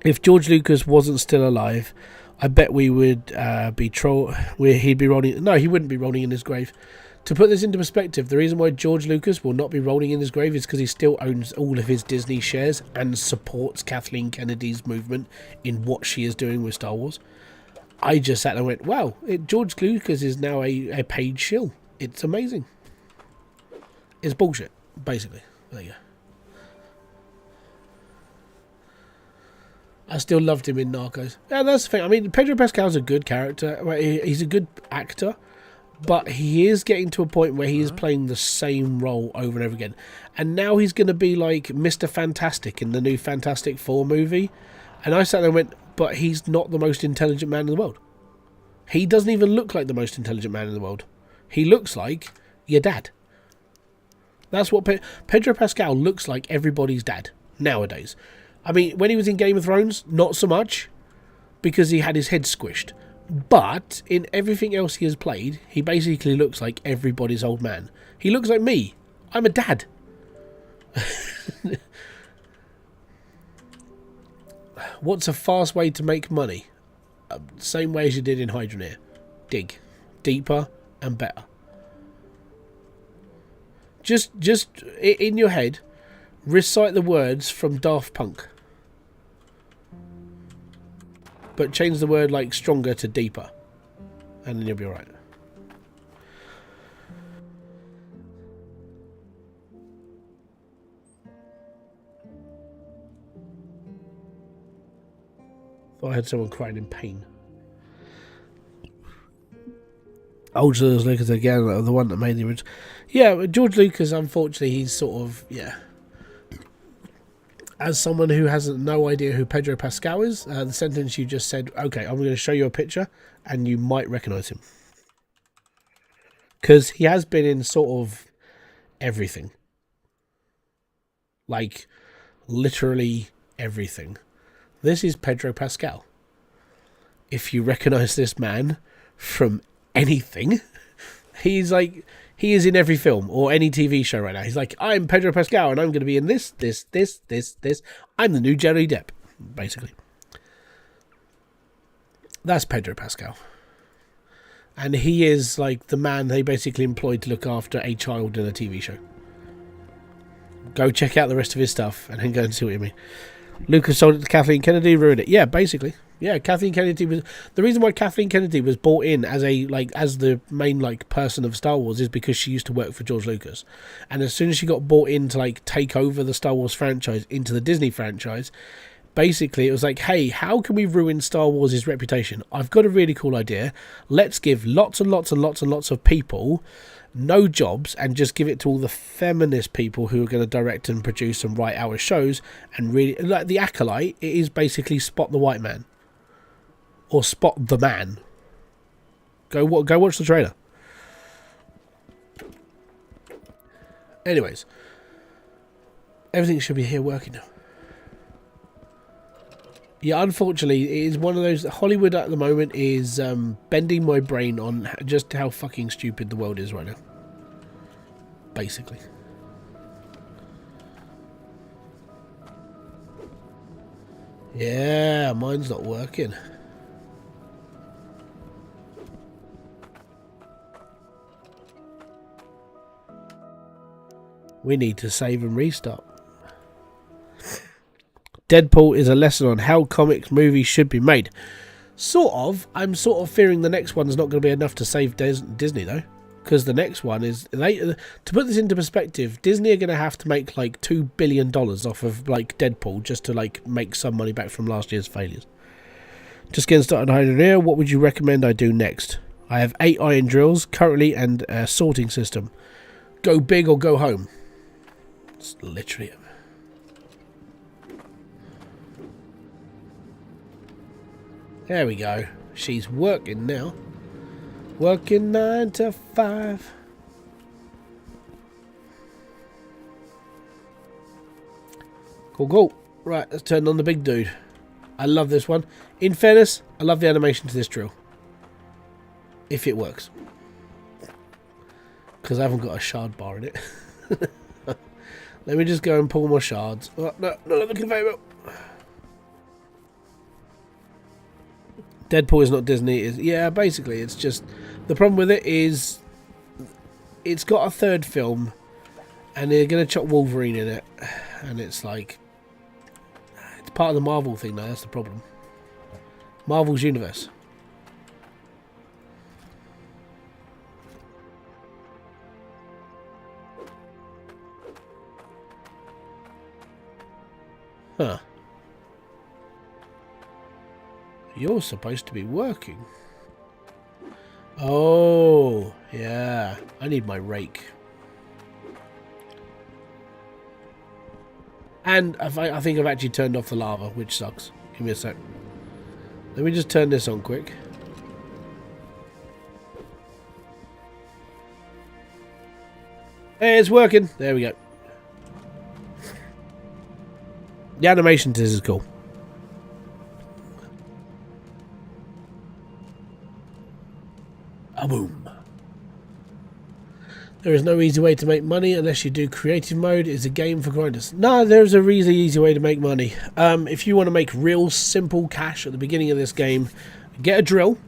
If George Lucas wasn't still alive, I bet we would be he'd be rolling. No, he wouldn't be rolling in his grave. To put this into perspective, the reason why George Lucas will not be rolling in his grave is because he still owns all of his Disney shares and supports Kathleen Kennedy's movement in what she is doing with Star Wars. I just sat there and went, wow, George Lucas is now a paid shill. It's amazing. It's bullshit, basically. There you go. I still loved him in Narcos. Yeah, that's the thing. I mean, Pedro Pascal's a good character. He's a good actor. But he is getting to a point where he is playing the same role over and over again. And now he's going to be like Mr. Fantastic in the new Fantastic Four movie. And I sat there and went, but he's not the most intelligent man in the world. He doesn't even look like the most intelligent man in the world. He looks like your dad. That's what Pedro Pascal looks like, everybody's dad nowadays. I mean, when he was in Game of Thrones, not so much, because he had his head squished. But in everything else he has played, he basically looks like everybody's old man. He looks like me. I'm a dad. What's a fast way to make money? Same way as you did in Hydroneer. Dig. Deeper and better. Just in your head, recite the words from Daft Punk. But change the word like stronger to deeper. And then you'll be alright. Thought I had someone crying in pain. George Lucas again, the one that made the original. Yeah, George Lucas, unfortunately, he's sort of, yeah. As someone who has no idea who Pedro Pascal is, the sentence you just said, okay, I'm going to show you a picture, and you might recognise him. Because he has been in sort of everything. Like, literally everything. This is Pedro Pascal. If you recognise this man from anything, he's like... He is in every film or any TV show right now. He's like, I'm Pedro Pascal and I'm going to be in this. I'm the new Johnny Depp, basically. That's Pedro Pascal. And he is like the man they basically employed to look after a child in a TV show. Go check out the rest of his stuff and then go and see what you mean. Lucas sold it to Kathleen Kennedy, ruined it. Yeah, basically. Yeah, Kathleen Kennedy was the reason why Kathleen Kennedy was brought in as the main person of Star Wars is because she used to work for George Lucas, and as soon as she got brought in to take over the Star Wars franchise into the Disney franchise, basically it was like, hey, how can we ruin Star Wars' reputation? I've got a really cool idea. Let's give lots and lots and lots and lots of people no jobs and just give it to all the feminist people who are going to direct and produce and write our shows. And really, like the Acolyte, it is basically Spot the White Man. Or Spot the Man. Go watch the trailer. Anyways. Everything should be here working now. Yeah, unfortunately, it is one of those... Hollywood at the moment is bending my brain on just how fucking stupid the world is right now. Basically. Yeah, mine's not working. We need to save and restart. Deadpool is a lesson on how comics movies should be made. Sort of. I'm sort of fearing the next one's not going to be enough to save Disney, though. Because the next one is... to put this into perspective, Disney are going to have to make like $2 billion off of Deadpool just to make some money back from last year's failures. Just getting started on Hydroneer. What would you recommend I do next? I have 8 iron drills currently and a sorting system. Go big or go home. It's literally it. There we go. She's working now. Working 9 to 5. Cool. Right, let's turn on the big dude. I love this one. In fairness, I love the animation to this drill. If it works. Because I haven't got a shard bar in it. Let me just go and pull my shards. Oh, no, not the conveyor belt. Deadpool is not Disney. Yeah, basically, it's just... The problem with it is... it's got a third film, and they're going to chuck Wolverine in it, and it's like, it's part of the Marvel thing now. That's the problem. Marvel's universe. Huh. You're supposed to be working. Oh, yeah. I need my rake. And I think I've actually turned off the lava, which sucks. Give me a sec. Let me just turn this on quick. Hey, it's working. There we go. The animation to this is cool. A boom. There is no easy way to make money unless you do creative mode. It's a game for grinders. No, there's a really easy way to make money. If you want to make real simple cash at the beginning of this game, get a drill,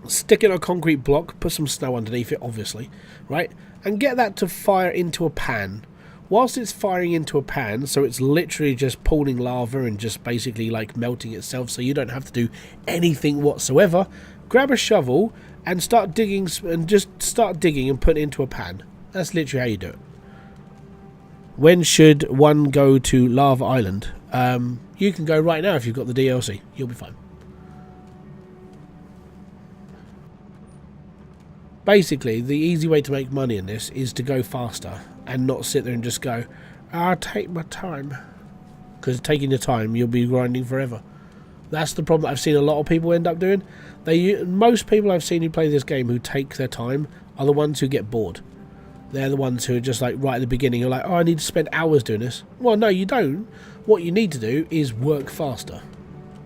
stick it on a concrete block, put some snow underneath it, obviously, right? And get that to fire into a pan. Whilst it's firing into a pan, so it's literally just pooling lava and just basically like melting itself, so you don't have to do anything whatsoever, grab a shovel and start digging, and just start digging and put it into a pan. That's literally how you do it. When should one go to Lava Island? You can go right now if you've got the DLC. You'll be fine. Basically, the easy way to make money in this is to go faster and not sit there and just go, I'll take my time. Because taking your time, you'll be grinding forever. That's the problem I've seen a lot of people end up doing. Most people I've seen who play this game who take their time are the ones who get bored. They're the ones who are just like right at the beginning, you're like, oh, I need to spend hours doing this. Well, no, you don't. What you need to do is work faster.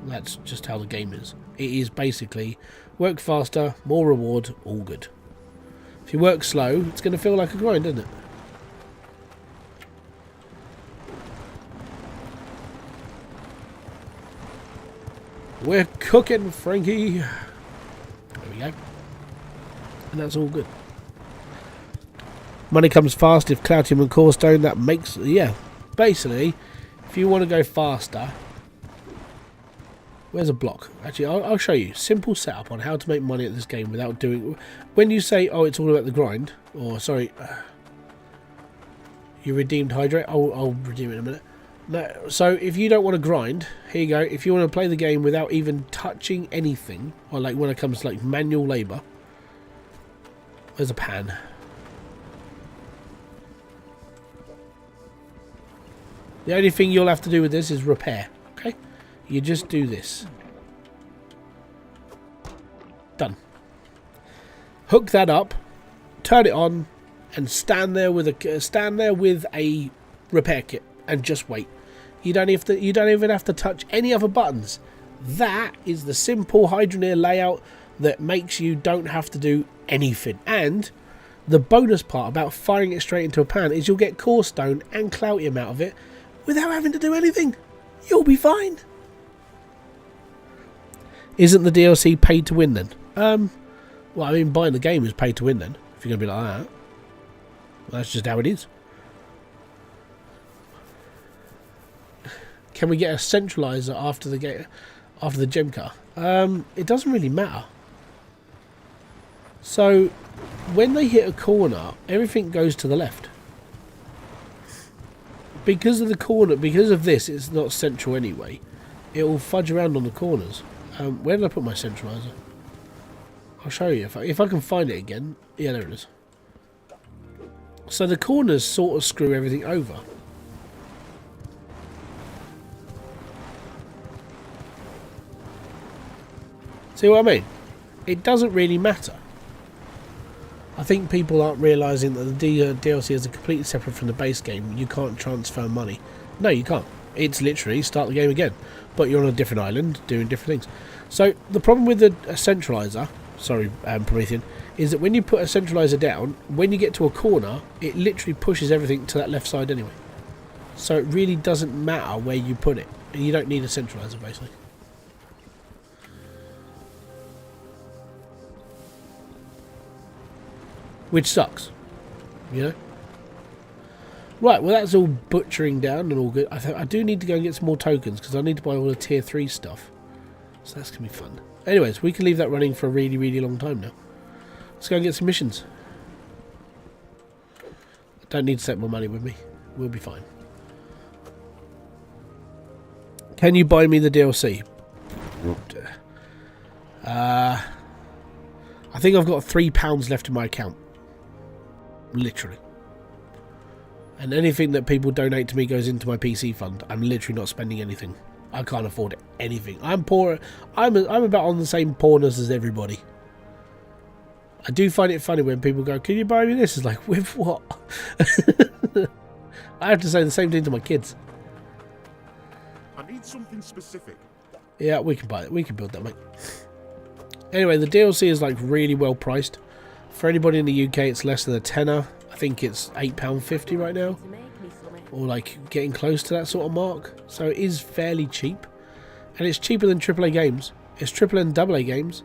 That's just how the game is. It is basically work faster, more reward, all good. If you work slow, it's going to feel like a grind, isn't it? We're cooking, Frankie. There we go. And that's all good. Money comes fast if Cloutium and Corestone, that makes... Yeah, basically, if you want to go faster... Where's a block? Actually, I'll show you. Simple setup on how to make money at this game without doing... When you say, oh, it's all about the grind, or, sorry... you redeemed Hydrate. I'll redeem it in a minute. No, so if you don't want to grind, here you go. If you want to play the game without even touching anything, or like when it comes to like manual labour, there's a pan. The only thing you'll have to do with this is repair. Okay, you just do this. Done. Hook that up, turn it on, and stand there with a repair kit and just wait. You don't even have to touch any other buttons. That is the simple Hydroneer layout that makes you don't have to do anything. And the bonus part about firing it straight into a pan is you'll get Corestone and Cloutium out of it without having to do anything. You'll be fine. Isn't the DLC paid to win then? Well, I mean, buying the game is paid to win then. If you're going to be like that. Well, that's just how it is. Can we get a centralizer after the gem car? It doesn't really matter. So when they hit a corner, everything goes to the left. Because of the corner, because of this, it's not central anyway. It will fudge around on the corners. Where did I put my centralizer? I'll show you if I can find it again. Yeah, there it is. So the corners sort of screw everything over. See what I mean? It doesn't really matter. I think people aren't realising that the DLC is completely separate from the base game. You can't transfer money. No, you can't. It's literally start the game again. But you're on a different island doing different things. So the problem with the centralizer, sorry, Promethean, is that when you put a centralizer down, when you get to a corner, it literally pushes everything to that left side anyway. So it really doesn't matter where you put it. You don't need a centralizer, basically. Which sucks. You know? Right, well that's all butchering down and all good. I do need to go and get some more tokens because I need to buy all the tier 3 stuff. So that's going to be fun. Anyways, we can leave that running for a really, really long time now. Let's go and get some missions. I don't need to set more money with me. We'll be fine. Can you buy me the DLC? I think I've got £3 left in my account. Literally. And anything that people donate to me goes into my PC fund. I'm literally not spending anything. I can't afford anything. I'm poor. I'm about on the same poorness as everybody. I do find it funny when people go, "Can you buy me this?" It's like, with what? I have to say the same thing to my kids. I need something specific. Yeah, we can buy it. We can build that, mate. Anyway, the DLC is like really well priced. For anybody in the UK, it's less than a tenner. I think it's £8.50 right now. Or like getting close to that sort of mark. So it is fairly cheap. And it's cheaper than AAA games. It's AAA and AA games.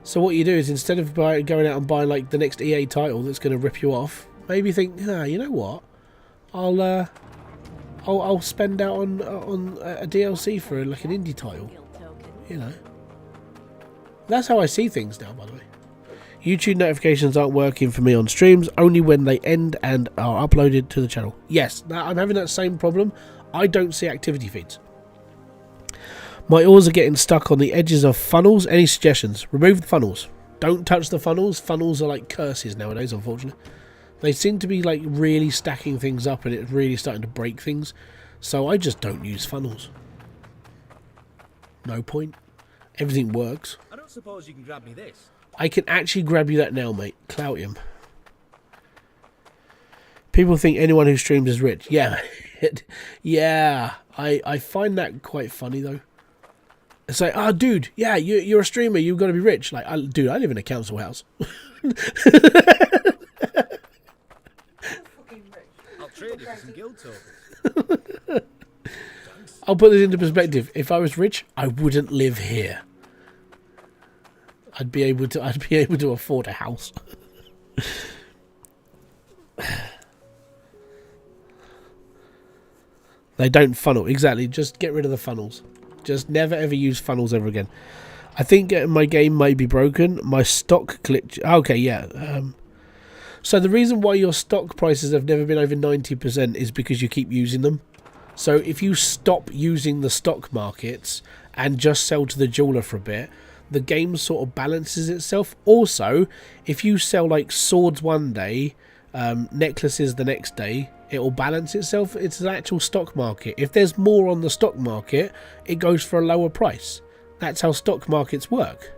So what you do is instead of going out and buying like the next EA title that's going to rip you off, maybe think, you know what? I'll spend out on a DLC for like an indie title. You know. That's how I see things now, by the way. YouTube notifications aren't working for me on streams, only when they end and are uploaded to the channel. Yes, I'm having that same problem. I don't see activity feeds. My oars are getting stuck on the edges of funnels. Any suggestions? Remove the funnels. Don't touch the funnels. Funnels are like curses nowadays, unfortunately. They seem to be like really stacking things up and it's really starting to break things. So I just don't use funnels. No point. Everything works. I don't suppose you can grab me this. I can actually grab you that now, mate. Clout him. People think anyone who streams is rich. Yeah. Yeah. I find that quite funny, though. It's like, oh, dude, yeah, you're a streamer. You've got to be rich. Like, dude, I live in a council house. Fucking rich. I'll trade you for some guild tokens. I'll put this into perspective. If I was rich, I wouldn't live here. I'd be able to afford a house. They don't funnel. Exactly. Just get rid of the funnels. Just never ever use funnels ever again. I think my game may be broken. My stock glitch. Okay, yeah. So the reason why your stock prices have never been over 90% is because you keep using them. So if you stop using the stock markets and just sell to the jeweler for a bit, the game sort of balances itself. Also, if you sell like swords one day, necklaces the next day, it will balance itself. It's an actual stock market. If there's more on the stock market, it goes for a lower price. That's how stock markets work.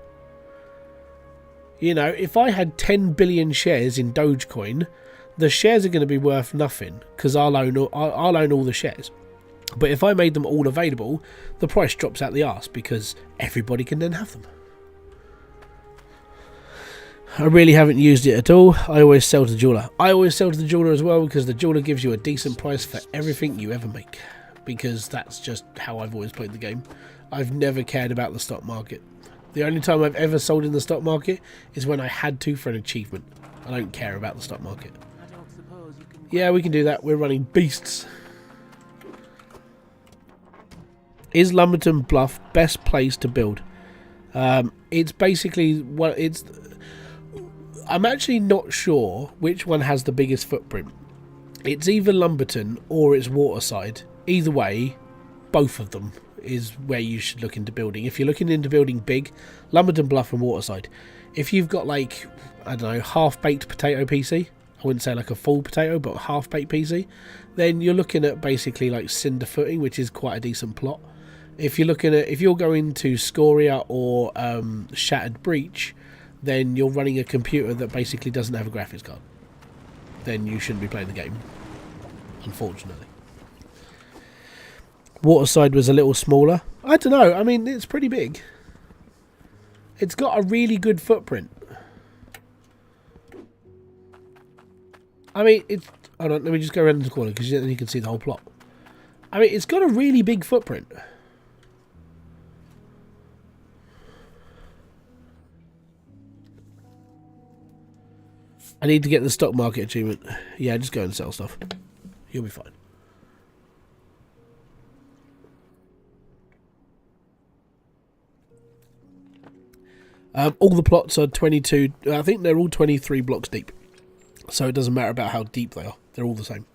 You know, if I had 10 billion shares in Dogecoin, the shares are going to be worth nothing because I'll own all the shares. But if I made them all available, the price drops out the arse because everybody can then have them. I really haven't used it at all. I always sell to the jeweler. I always sell to the jeweler as well because the jeweler gives you a decent price for everything you ever make. Because that's just how I've always played the game. I've never cared about the stock market. The only time I've ever sold in the stock market is when I had to for an achievement. I don't care about the stock market. Yeah, we can do that. We're running beasts. Is Lumberton Bluff best place to build? It's basically I'm actually not sure which one has the biggest footprint. It's either Lumberton or it's Waterside. Either way, both of them is where you should look into building. If you're looking into building big, Lumberton Bluff and Waterside. If you've got like, I don't know, half-baked potato PC, I wouldn't say like a full potato, but half-baked PC, then you're looking at basically like Cinder Footing, which is quite a decent plot. If you're going to Scoria or Shattered Breach, then you're running a computer that basically doesn't have a graphics card. Then you shouldn't be playing the game, unfortunately. Waterside was a little smaller. I don't know. I mean, it's pretty big. It's got a really good footprint. I mean, it's... Hold on, let me just go around the corner because then you can see the whole plot. I mean, it's got a really big footprint. I need to get the stock market achievement. Yeah, just go and sell stuff. You'll be fine. All the plots are 22. I think they're all 23 blocks deep. So it doesn't matter about how deep they are. They're all the same.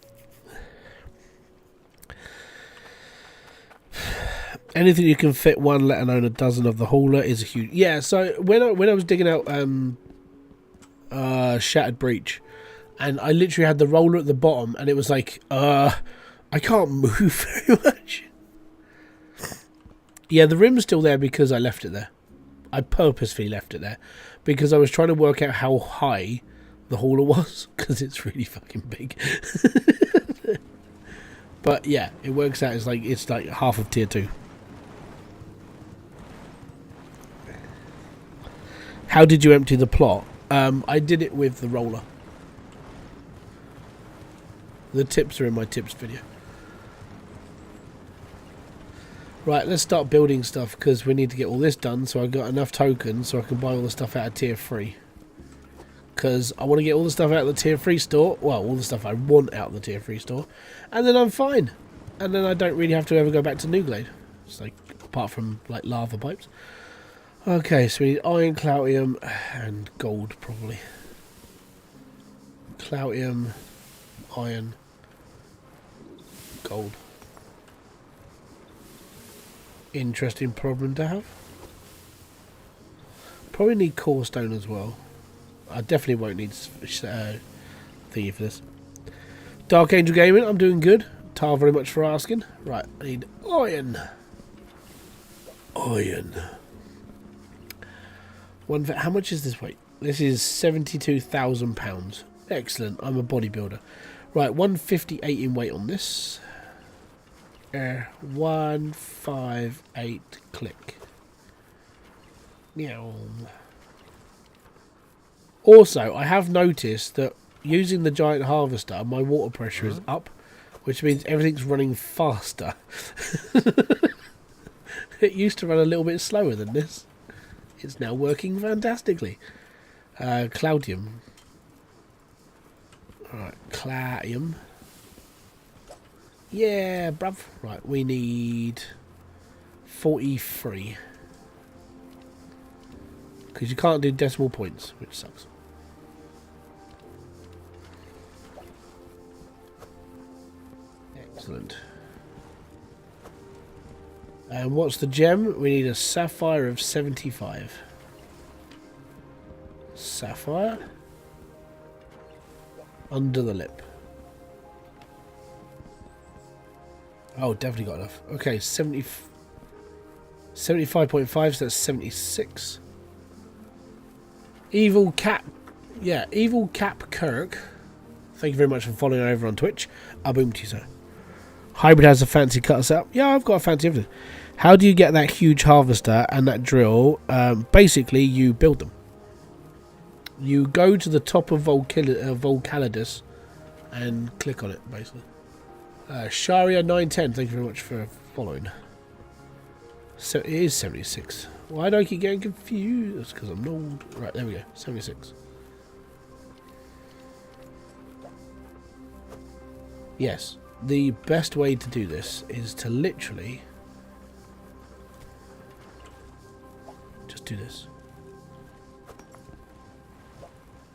Anything you can fit one, let alone a dozen of the hauler, is a huge... Yeah, so when I was digging out Shattered Breach, and I literally had the roller at the bottom, and it was like, I can't move very much. Yeah, the rim's still there because I left it there. I purposefully left it there because I was trying to work out how high the hauler was, because it's really fucking big. But yeah, it works out. It's like half of tier 2. How did you empty the plot? I did it with the roller. The tips are in my tips video. Right, let's start building stuff because we need to get all this done so I've got enough tokens so I can buy all the stuff out of tier 3. Because I want to get all the stuff out of the tier 3 store. Well, all the stuff I want out of the tier 3 store. And then I'm fine. And then I don't really have to ever go back to Newglade. It's like, apart from like lava pipes. Okay, so we need iron, cloutium, and gold probably. Cloutium, iron, gold. Interesting problem to have. Probably need core stone as well. I definitely won't need thingy for this. Dark Angel Gaming, I'm doing good. Tar, very much for asking. Right, I need iron. Iron. How much is this weight? This is £72,000. Excellent. I'm a bodybuilder. Right, 158 in weight on this. 158 click. Meow. Also, I have noticed that using the giant harvester, my water pressure is up, which means everything's running faster. It used to run a little bit slower than this. It's now working fantastically. Cloudium. Alright, Cladium. Yeah, bruv. Right, we need 43. Because you can't do decimal points, which sucks. Excellent. And what's the gem? We need a sapphire of 75. Sapphire. Under the lip. Oh, definitely got enough. Okay, 75.5, so that's 76. Evil Cap. Yeah, Evil Cap Kirk. Thank you very much for following over on Twitch. I'll boom to you, sir. Hybrid has a fancy cutter setup. Yeah, I've got a fancy everything. How do you get that huge harvester and that drill? Basically, you build them. You go to the top of Volcalidus and click on it, basically. Sharia910, thank you very much for following. So it is 76. Why do I keep getting confused? It's because I'm old. Right, there we go. 76. Yes. The best way to do this is to literally just do this.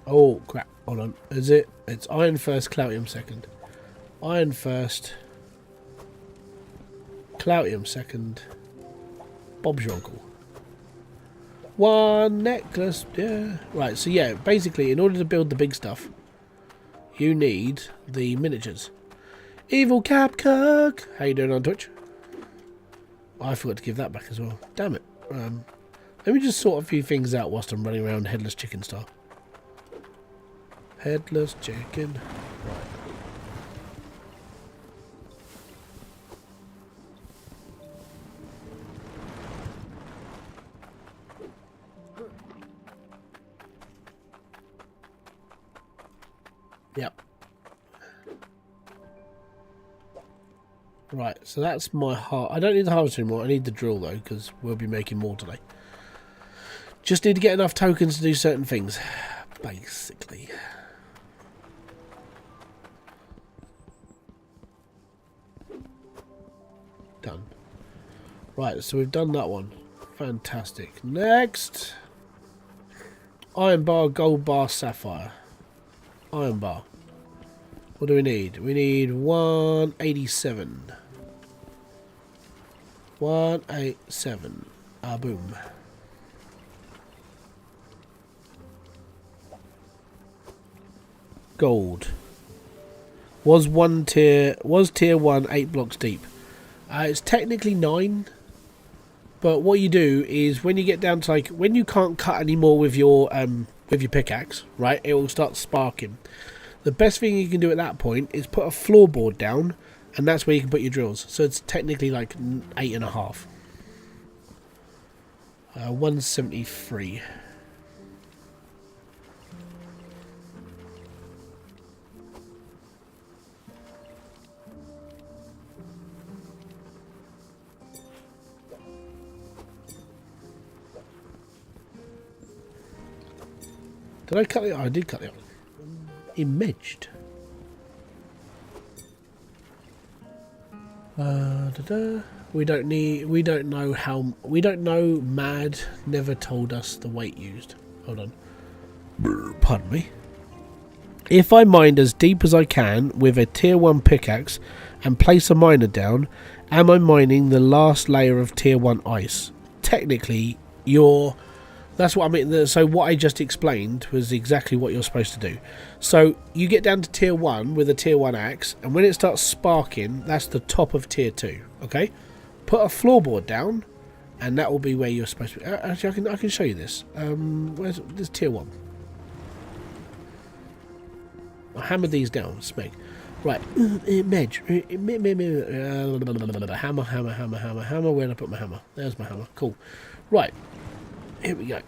Oh crap, hold on. Is it? It's iron first, cloutium second. Iron first, cloutium second. Bob's your uncle. One necklace, yeah. Right, so yeah, basically in order to build the big stuff, you need the miniatures. Evil Cap Kirk! How you doing on Twitch? I forgot to give that back as well. Damn it. Let me just sort a few things out whilst I'm running around headless chicken style. Headless chicken. Right. Yep. Right, so that's my heart. I don't need the harvester anymore. I need the drill though, because we'll be making more today. Just need to get enough tokens to do certain things. basically. Done. Right, so we've done that one. Fantastic. Next. Iron bar, gold bar, sapphire. Iron bar. What do we need? We need 187. 187. Ah, boom. Gold. Was tier 1 8 blocks deep. It's technically 9. But what you do is when you get down to like when you can't cut anymore with your pickaxe, right? It will start sparking. The best thing you can do at that point is put a floorboard down, and that's where you can put your drills. So it's technically like 8.5. 173. Did I cut it? Oh, I did cut it. Imaged. We don't know. Mad never told us the weight used. Hold on. Pardon me. If I mined as deep as I can with a tier 1 pickaxe and place a miner down, am I mining the last layer of tier 1 ice? Technically, that's what I mean. So what I just explained was exactly what you're supposed to do. So you get down to tier 1 with a tier 1 axe, and when it starts sparking, that's the top of tier 2. Okay, put a floorboard down, and that will be where you're supposed to be. Actually, I can show you this. Where's this tier 1? I'll hammer these down. Smeg. Right, Medge. Hammer. Where did I put my hammer? There's my hammer. Cool. Right. Here we go.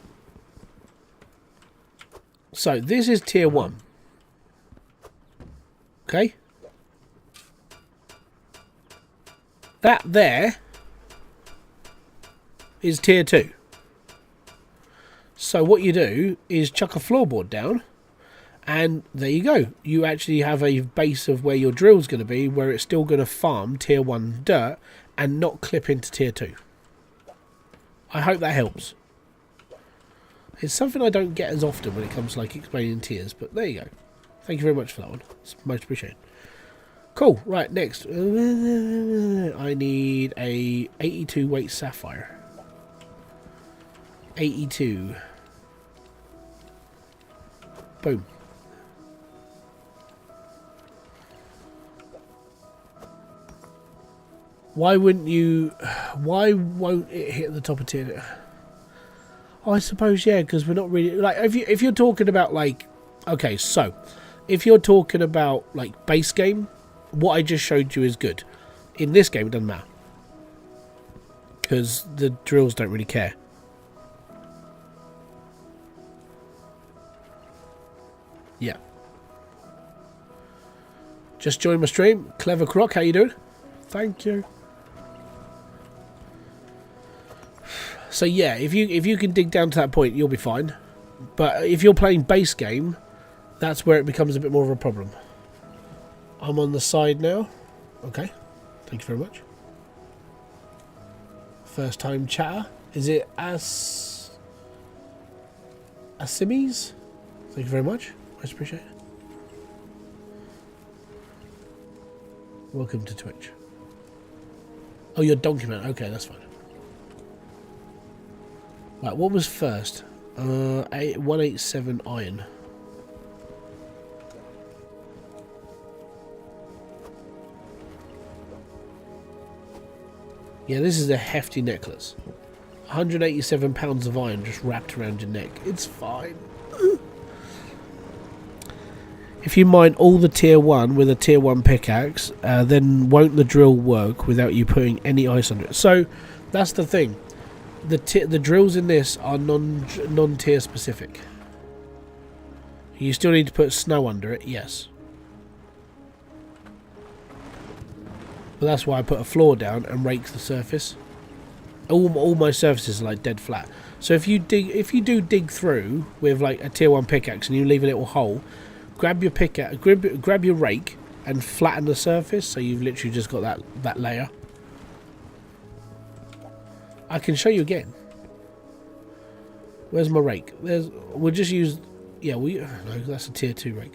So this is tier 1. Okay. That there is tier 2. So what you do is chuck a floorboard down, and there you go. You actually have a base of where your drill's going to be, where it's still going to farm tier 1 dirt and not clip into tier 2. I hope that helps. It's something I don't get as often when it comes to like explaining tiers, but there you go. Thank you very much for that one. It's most appreciated. Cool. Right, next. I need a 82 weight sapphire. 82. Boom. Why wouldn't you... Why won't it hit the top of tier... I suppose, yeah, because we're not really... Like, if you're talking about, like... Okay, so... If you're talking about, like, base game, what I just showed you is good. In this game, it doesn't matter. Because the drills don't really care. Yeah. Just joined my stream. Clever Croc, how you doing? Thank you. So yeah, if you can dig down to that point, you'll be fine. But if you're playing base game, that's where it becomes a bit more of a problem. I'm on the side now. Okay. Thank you very much. First time chatter. Is it Asimis? Thank you very much. Much appreciated. Welcome to Twitch. Oh, you're Donkey Man. Okay, that's fine. Right, what was first? 187 iron. Yeah, this is a hefty necklace. 187 pounds of iron just wrapped around your neck. It's fine. If you mine all the tier 1 with a tier 1 pickaxe, then won't the drill work without you putting any ice under it? So, that's the thing. The drills in this are non-tier specific. You still need to put snow under it, yes. But that's why I put a floor down and rake the surface. All my surfaces are like dead flat. So if you do dig through with like a tier 1 pickaxe and you leave a little hole, grab your pickaxe, grab your rake and flatten the surface, so you've literally just got that layer. I can show you again. Where's my rake? We'll just use, yeah, no, that's a tier 2 rake.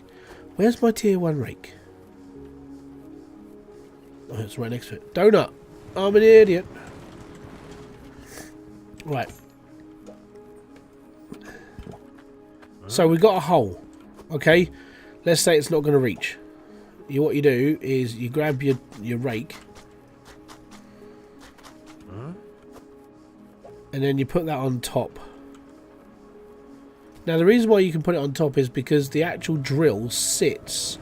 Where's my tier 1 rake? Oh, it's right next to it. Donut! I'm an idiot. Right. So we got a hole. Okay? Let's say it's not going to reach. What you do is you grab your rake. And then you put that on top. Now the reason why you can put it on top is because the actual drill sits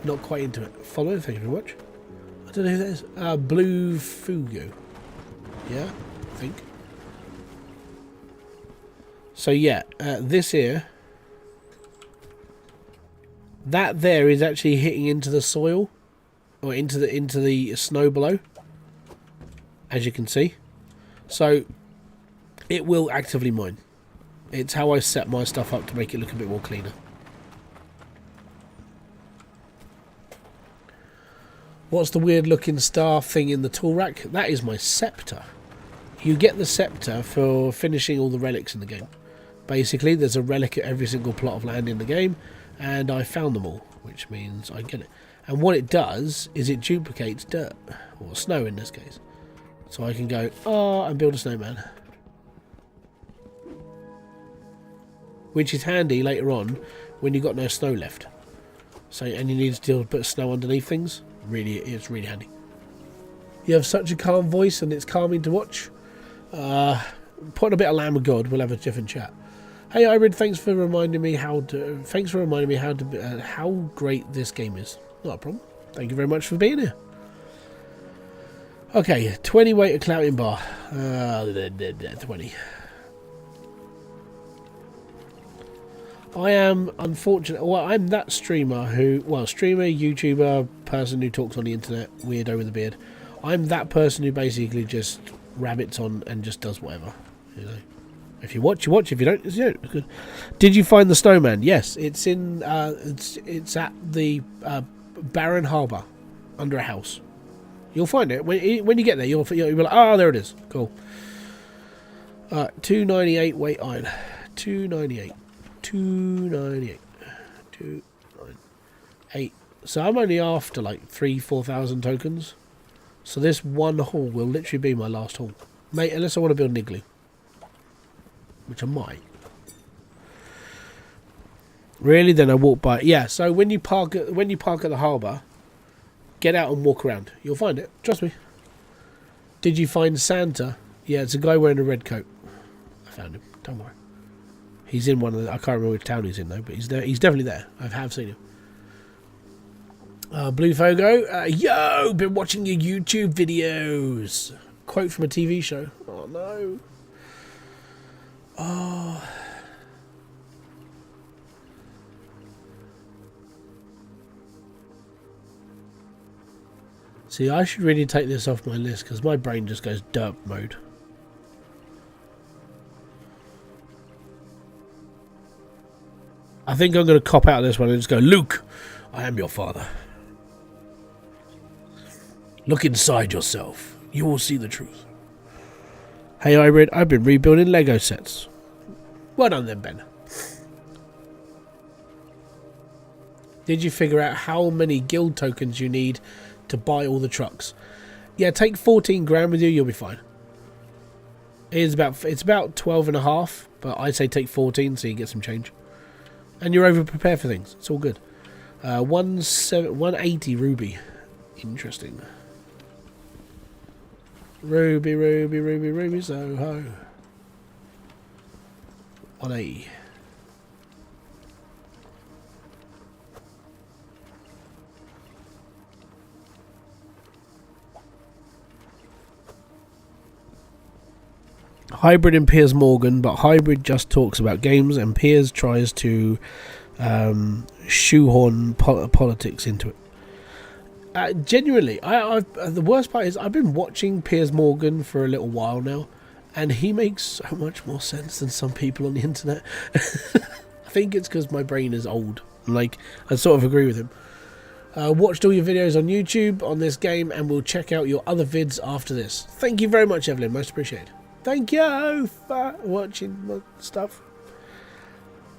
not quite into it. Follow, thank you very much. I don't know who that is. Blue Fugu. Yeah, I think. So yeah, this here, that there is actually hitting into the soil, or into the snow below, as you can see. So it will actively mine. It's how I set my stuff up to make it look a bit more cleaner. What's the weird looking star thing in the tool rack? That is my scepter. You get the scepter for finishing all the relics in the game. Basically, there's a relic at every single plot of land in the game, and I found them all, which means I get it. And what it does is it duplicates dirt, or snow in this case. So I can go, and build a snowman. Which is handy later on when you've got no snow left. So, and you need to still put snow underneath things. Really, it's really handy. You have such a calm voice, and it's calming to watch. Put a bit of Lamb of God, we'll have a different chat. Hey Hybrid, thanks for reminding me how great this game is. Not a problem. Thank you very much for being here. Okay, 20 weight of clouting bar. 20. I am unfortunate. Well, I'm that streamer who, streamer, YouTuber, person who talks on the internet, weirdo with a beard. I'm that person who basically just rabbits on and just does whatever. You know, if you watch, you watch. If you don't, you don't. Good. Did you find the snowman? Yes, it's in. It's at the Barren Harbour, under a house. You'll find it when you get there. You'll be like, oh, there it is. Cool. 298 weight iron. 298. 298. So I'm only after like 4,000 tokens. So this one haul will literally be my last haul, mate. Unless I want to build an igloo, which I might. Really? Then I walk by. Yeah. So when you park at the harbour, get out and walk around. You'll find it. Trust me. Did you find Santa? Yeah, it's a guy wearing a red coat. I found him. Don't worry. He's in one of the... I can't remember which town he's in, though, but he's there. He's definitely there. I have seen him. Blue Fogo. Yo! Been watching your YouTube videos. Quote from a TV show. Oh, no. Oh. See, I should really take this off my list, because my brain just goes derp mode. I think I'm going to cop out of this one and just go, Luke, I am your father. Look inside yourself. You will see the truth. Hey, Hybrid, I've been rebuilding Lego sets. Well done then, Ben. Did you figure out how many guild tokens you need to buy all the trucks? Yeah, take 14 grand with you, you'll be fine. It's about 12 and a half, but I'd say take 14 so you get some change. And you're over prepared for things. It's all good. 180 ruby. Interesting. Ruby, ruby, ruby, ruby, Soho. 180. Hybrid and Piers Morgan, but Hybrid just talks about games and Piers tries to shoehorn politics into it. Genuinely, the worst part is I've been watching Piers Morgan for a little while now, and he makes so much more sense than some people on the internet. I think it's because my brain is old. Like, I sort of agree with him. Watched all your videos on YouTube on this game, and we'll check out your other vids after this. Thank you very much, Evelyn. Most appreciated. Thank you for watching my stuff.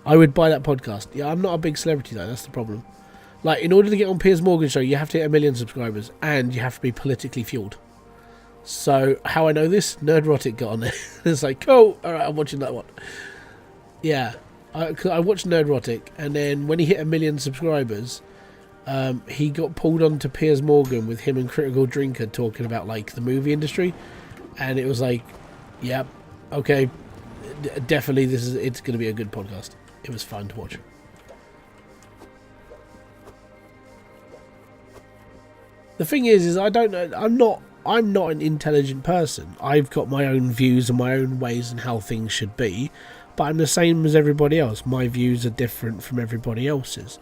I would buy that podcast. Yeah, I'm not a big celebrity though. That's the problem. Like, in order to get on Piers Morgan's show, you have to hit 1 million subscribers, and you have to be politically fueled. So, how I know this? Nerdrotic got on there. It's like, cool, alright, I'm watching that one. Yeah, I watched Nerdrotic, and then when he hit 1 million subscribers, he got pulled onto Piers Morgan with him and Critical Drinker talking about, like, the movie industry. And it was like, yeah, okay, definitely it's going to be a good podcast. It was fun to watch. The thing is I don't know. I'm not an intelligent person. I've got my own views and my own ways and how things should be, but I'm the same as everybody else. My views are different from everybody else's,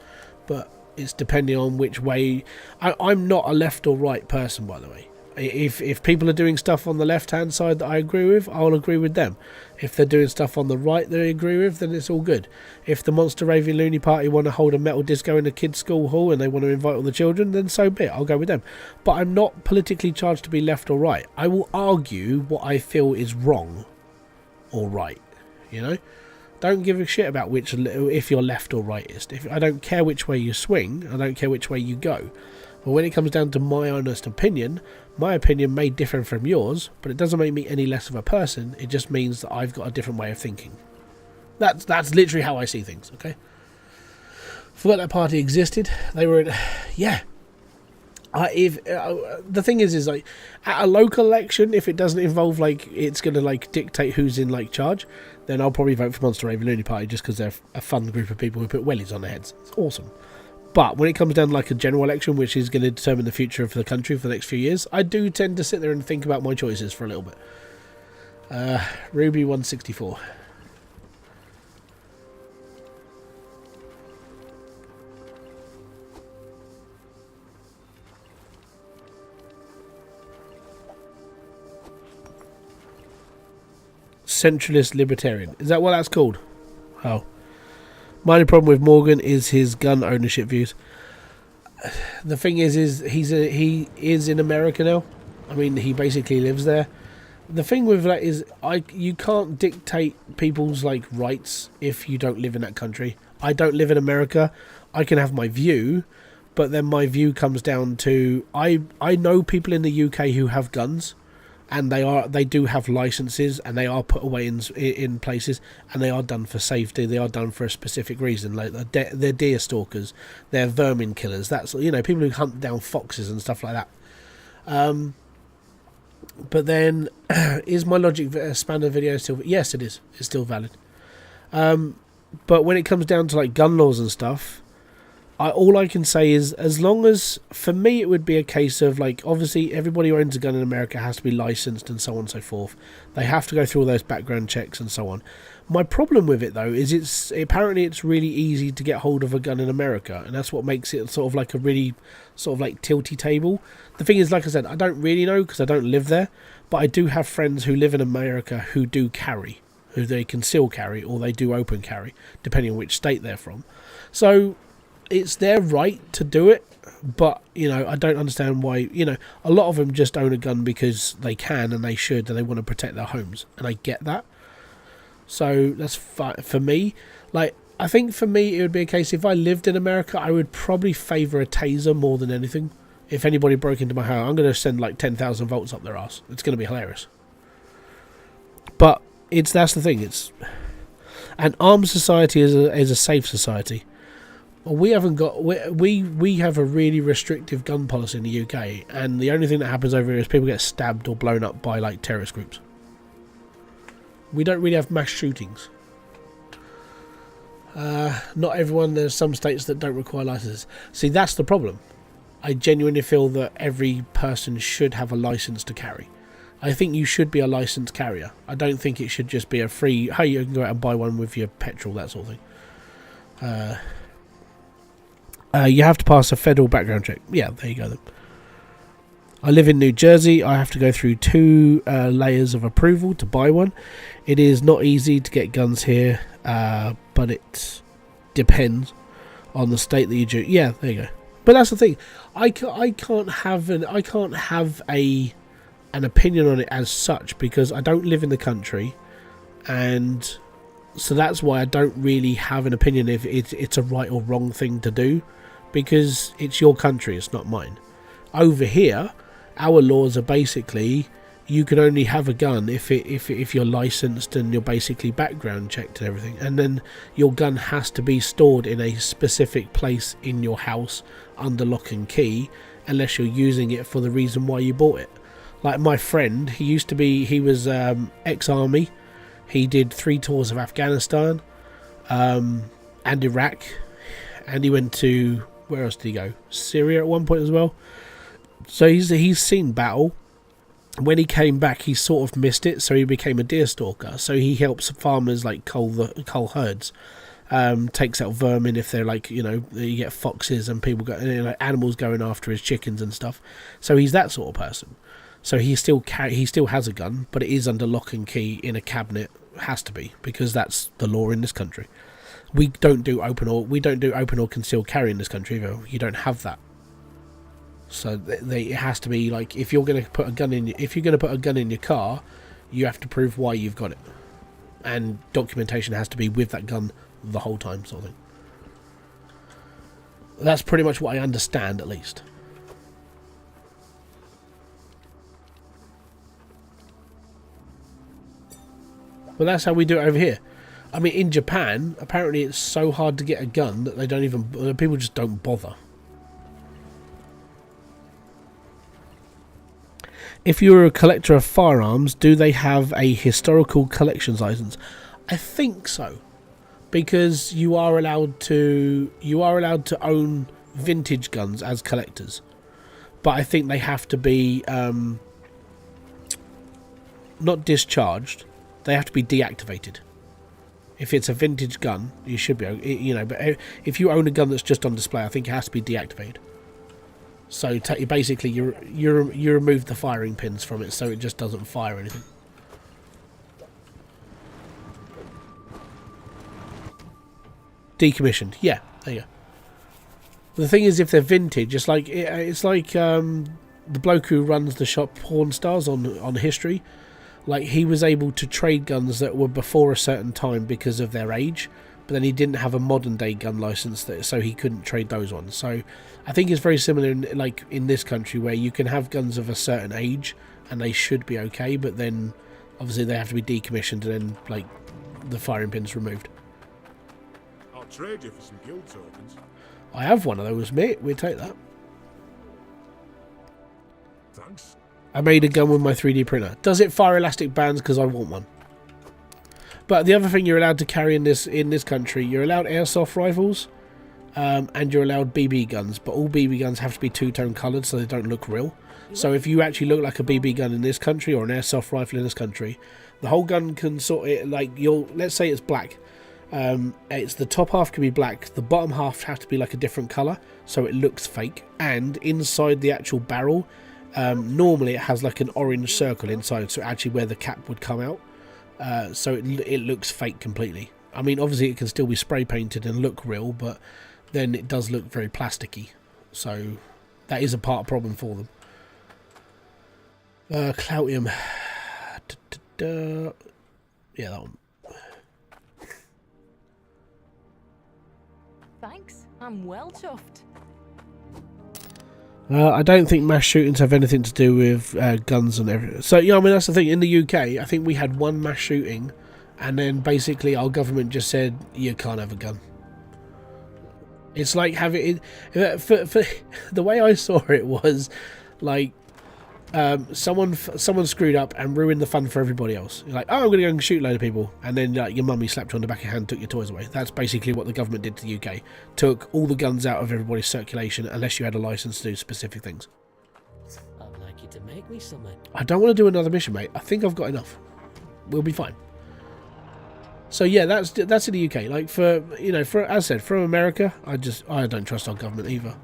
but it's depending on which way. I'm not a left or right person, by the way. If people are doing stuff on the left-hand side that I agree with, I'll agree with them. If they're doing stuff on the right that I agree with, then it's all good. If the Monster Raving Loony Party want to hold a metal disco in a kids' school hall and they want to invite all the children, then so be it. I'll go with them. But I'm not politically charged to be left or right. I will argue what I feel is wrong or right. You know? Don't give a shit about if you're left or rightist. I don't care which way you swing. I don't care which way you go. But when it comes down to my honest opinion, my opinion may differ from yours, but it doesn't make me any less of a person. It just means that I've got a different way of thinking. That's literally how I see things, okay? Forgot that party existed. They were in... Yeah. The thing is like, at a local election, if it doesn't involve, like, it's going to, like, dictate who's in, like, charge, then I'll probably vote for Monster Raving Loony Party just because they're a fun group of people who put wellies on their heads. It's awesome. But when it comes down to, like, a general election, which is going to determine the future of the country for the next few years, I do tend to sit there and think about my choices for a little bit. Ruby 164. Centralist Libertarian. Is that what that's called? Oh. My only problem with Morgan is his gun ownership views. The thing is he is in America now. I mean, he basically lives there. The thing with that is you can't dictate people's, like, rights if you don't live in that country. I don't live in America. I can have my view, but then my view comes down to I know people in the UK who have guns, and they do have licenses, and they are put away in places, and they are done for safety. They are done for a specific reason. Like they're deer stalkers, they're vermin killers. That's, you know, people who hunt down foxes and stuff like that. But then, is my logic spanner video still? Yes, it is. It's still valid. But when it comes down to, like, gun laws and stuff, all I can say is, as long as, for me, it would be a case of, like, obviously everybody who owns a gun in America has to be licensed and so on and so forth. They have to go through all those background checks and so on. My problem with it, though, is apparently it's really easy to get hold of a gun in America, and that's what makes it sort of like a really sort of like tilty table. The thing is, like I said, I don't really know because I don't live there, but I do have friends who live in America who do carry, who they conceal carry, or they do open carry, depending on which state they're from. So it's their right to do it, but, you know, I don't understand why. You know, a lot of them just own a gun because they can and they should, and they want to protect their homes, and I get that. So that's for me. Like, I think for me it would be a case, if I lived in America, I would probably favour a taser more than anything. If anybody broke into my house, I'm going to send like 10,000 volts up their ass. It's going to be hilarious. But that's the thing. It's an armed society is a safe society. We haven't got we have a really restrictive gun policy in the UK, and the only thing that happens over here is people get stabbed or blown up by, like, terrorist groups. We don't really have mass shootings. Not everyone. There's some states that don't require licenses. See, that's the problem. I genuinely feel that every person should have a license to carry. I think you should be a licensed carrier. I don't think it should just be a free, hey, you can go out and buy one with your petrol, that sort of thing. You have to pass a federal background check. Yeah, there you go then. I live in New Jersey. I have to go through 2 layers of approval to buy one. It is not easy to get guns here, but it depends on the state that you do. Yeah, there you go. But that's the thing. I can't have an opinion on it as such because I don't live in the country, and so that's why I don't really have an opinion if it's a right or wrong thing to do, because it's your country, it's not mine. Over here, our laws are basically you can only have a gun if you're licensed and you're basically background checked and everything, and then your gun has to be stored in a specific place in your house under lock and key unless you're using it for the reason why you bought it. Like my friend, he was ex-army. He did 3 tours of Afghanistan and Iraq, and he went to, where else did he go? Syria at one point as well. So he's seen battle. When he came back, he sort of missed it, so he became a deer stalker. So he helps farmers like cull herds, takes out vermin if they're like, you get foxes and people animals going after his chickens and stuff. So he's that sort of person. So he still has a gun, but it is under lock and key in a cabinet. Has to be, because that's the law in this country. We don't do open or concealed carry in this country either. You don't have that. So it has to be like, if you're going to put a gun in your car, you have to prove why you've got it, and documentation has to be with that gun the whole time, sort of thing. That's pretty much what I understand, at least. But that's how we do it over here. I mean, in Japan, apparently it's so hard to get a gun that people just don't bother. If you're a collector of firearms, do they have a historical collections license? I think so, because you are allowed to own vintage guns as collectors, but I think they have to be not discharged. They have to be deactivated. If it's a vintage gun, you should be, but if you own a gun that's just on display, I think it has to be deactivated. So basically, you remove the firing pins from it, so it just doesn't fire anything. Decommissioned, yeah, there you go. The thing is, if they're vintage, it's like the bloke who runs the shop Pawn Stars on History. Like, he was able to trade guns that were before a certain time because of their age, but then he didn't have a modern day gun license, so he couldn't trade those ones. So I think it's very similar in this country, where you can have guns of a certain age and they should be okay, but then obviously they have to be decommissioned and then the firing pins removed. I'll trade you for some guild tokens. I have one of those, mate. We'll take that. Thanks. I made a gun with my 3D printer. Does it fire elastic bands? Because I want one. But the other thing you're allowed to carry in this country, you're allowed airsoft rifles, and you're allowed BB guns. But all BB guns have to be two-tone coloured, so they don't look real. So if you actually look like a BB gun in this country, or an airsoft rifle in this country, the whole gun can let's say it's black. It's the top half can be black. The bottom half has to be like a different colour, so it looks fake. And inside the actual barrel, normally it has like an orange circle inside, so actually where the cap would come out, so it looks fake completely. I mean, obviously it can still be spray painted and look real, but then it does look very plasticky, so that is a part problem for them. Cloutium. Yeah, that one. Thanks, I'm well chuffed. I don't think mass shootings have anything to do with guns and everything. So, I mean, that's the thing. In the UK, I think we had one mass shooting, and then basically our government just said, you can't have a gun. It's like having it... For the way I saw it was, like, someone screwed up and ruined the fun for everybody else. You're like, oh, I'm going to go and shoot a load of people. And then your mummy slapped you on the back of your hand and took your toys away. That's basically what the government did to the UK. Took all the guns out of everybody's circulation unless you had a license to do specific things. I'd like you to make me something. I don't want to do another mission, mate. I think I've got enough. We'll be fine. So yeah, that's in the UK. Like, as I said, from America, I don't trust our government either.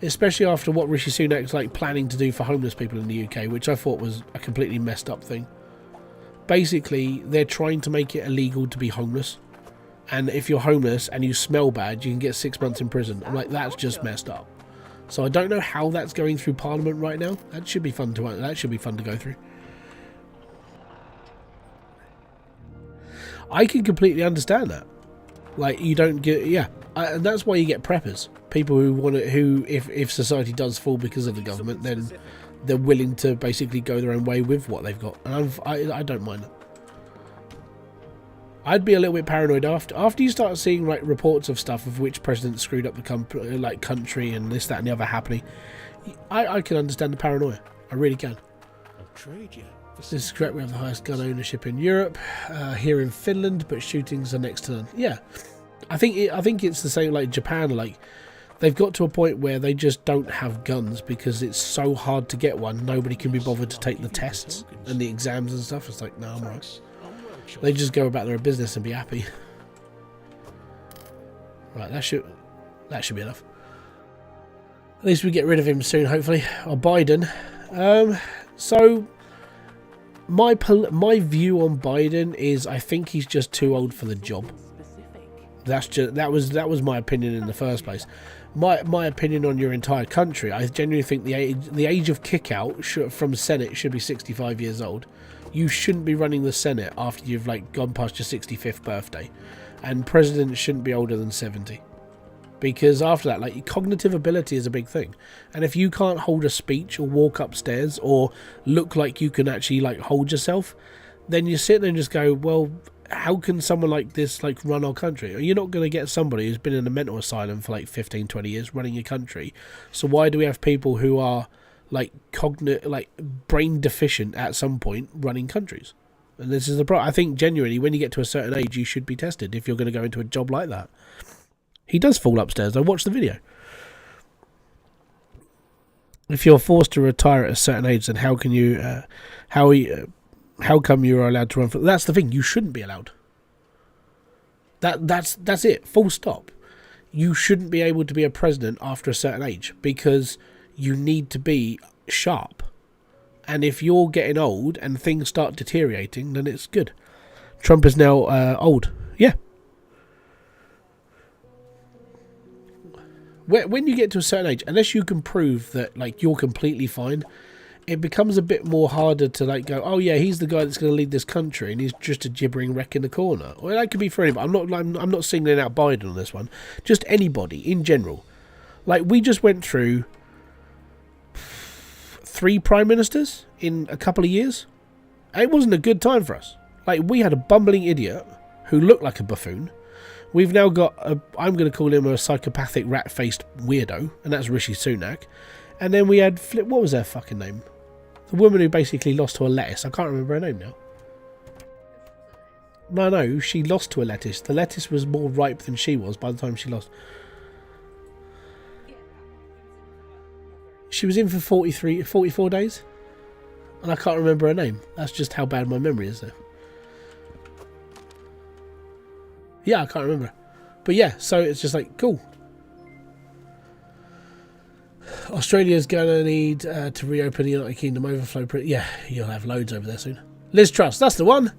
especially after what Rishi Sunak's like planning to do for homeless people in the UK, which I thought was a completely messed up thing. Basically, they're trying to make it illegal to be homeless, and if you're homeless and you smell bad, you can get 6 months in prison. I'm like, that's just messed up. So I don't know how that's going through Parliament right now. That should be fun to go through. I can completely understand that. Like, you don't get, and that's why you get preppers, people who want to, who if society does fall because of the government, then they're willing to basically go their own way with what they've got, and I don't mind that. I'd be a little bit paranoid after you start seeing like reports of stuff of which president screwed up the country and this, that, and the other happening. I can understand the paranoia. I really can. I'll trade you. This is correct. We have the highest gun ownership in Europe, here in Finland, but shootings are next to none. Yeah, I think it's the same like Japan. Like, they've got to a point where they just don't have guns because it's so hard to get one. Nobody can be bothered to take the tests and the exams and stuff. It's like, no, I'm right. They just go about their business and be happy. Right, that should be enough. At least we get rid of him soon, hopefully. Or Biden. So my view on Biden is I think he's just too old for the job. That was my opinion in the first place. My opinion on your entire country, I genuinely think the age of kick-out from Senate should be 65 years old. You shouldn't be running the Senate after you've like gone past your 65th birthday, and presidents shouldn't be older than 70, because after that, like, cognitive ability is a big thing, and if you can't hold a speech or walk upstairs or look like you can actually like hold yourself, then you sit there and just go, well, how can someone like this like run our country? You're not going to get somebody who's been in a mental asylum for like 15-20 years running your country. So why do we have people who are like brain deficient at some point running countries? And this is the problem. I think genuinely when you get to a certain age you should be tested if you're going to go into a job like that. He does fall upstairs. I watched the video. If you're forced to retire at a certain age, then how can you how come you are allowed to run for... That's the thing, you shouldn't be allowed. That's it, full stop. You shouldn't be able to be a president after a certain age because you need to be sharp. And if you're getting old and things start deteriorating, then it's good. Trump is now old. Yeah. When you get to a certain age, unless you can prove that like you're completely fine, it becomes a bit more harder to like go, oh yeah, he's the guy that's going to lead this country and he's just a gibbering wreck in the corner. Well, that could be for anybody. I'm not singling out Biden on this one. Just anybody in general. Like, we just went through 3 prime ministers in a couple of years. It wasn't a good time for us. Like, we had a bumbling idiot who looked like a buffoon. We've now got I'm going to call him a psychopathic rat-faced weirdo, and that's Rishi Sunak. And then we had what was her fucking name? The woman who basically lost to a lettuce. I can't remember her name now. No, she lost to a lettuce. The lettuce was more ripe than she was by the time she lost. She was in for 44 days. And I can't remember her name. That's just how bad my memory is, though. Yeah, I can't remember. But yeah, so it's just like, cool. Australia's going to need to reopen the United Kingdom overflow. Yeah, you'll have loads over there soon. Liz Truss, that's the one.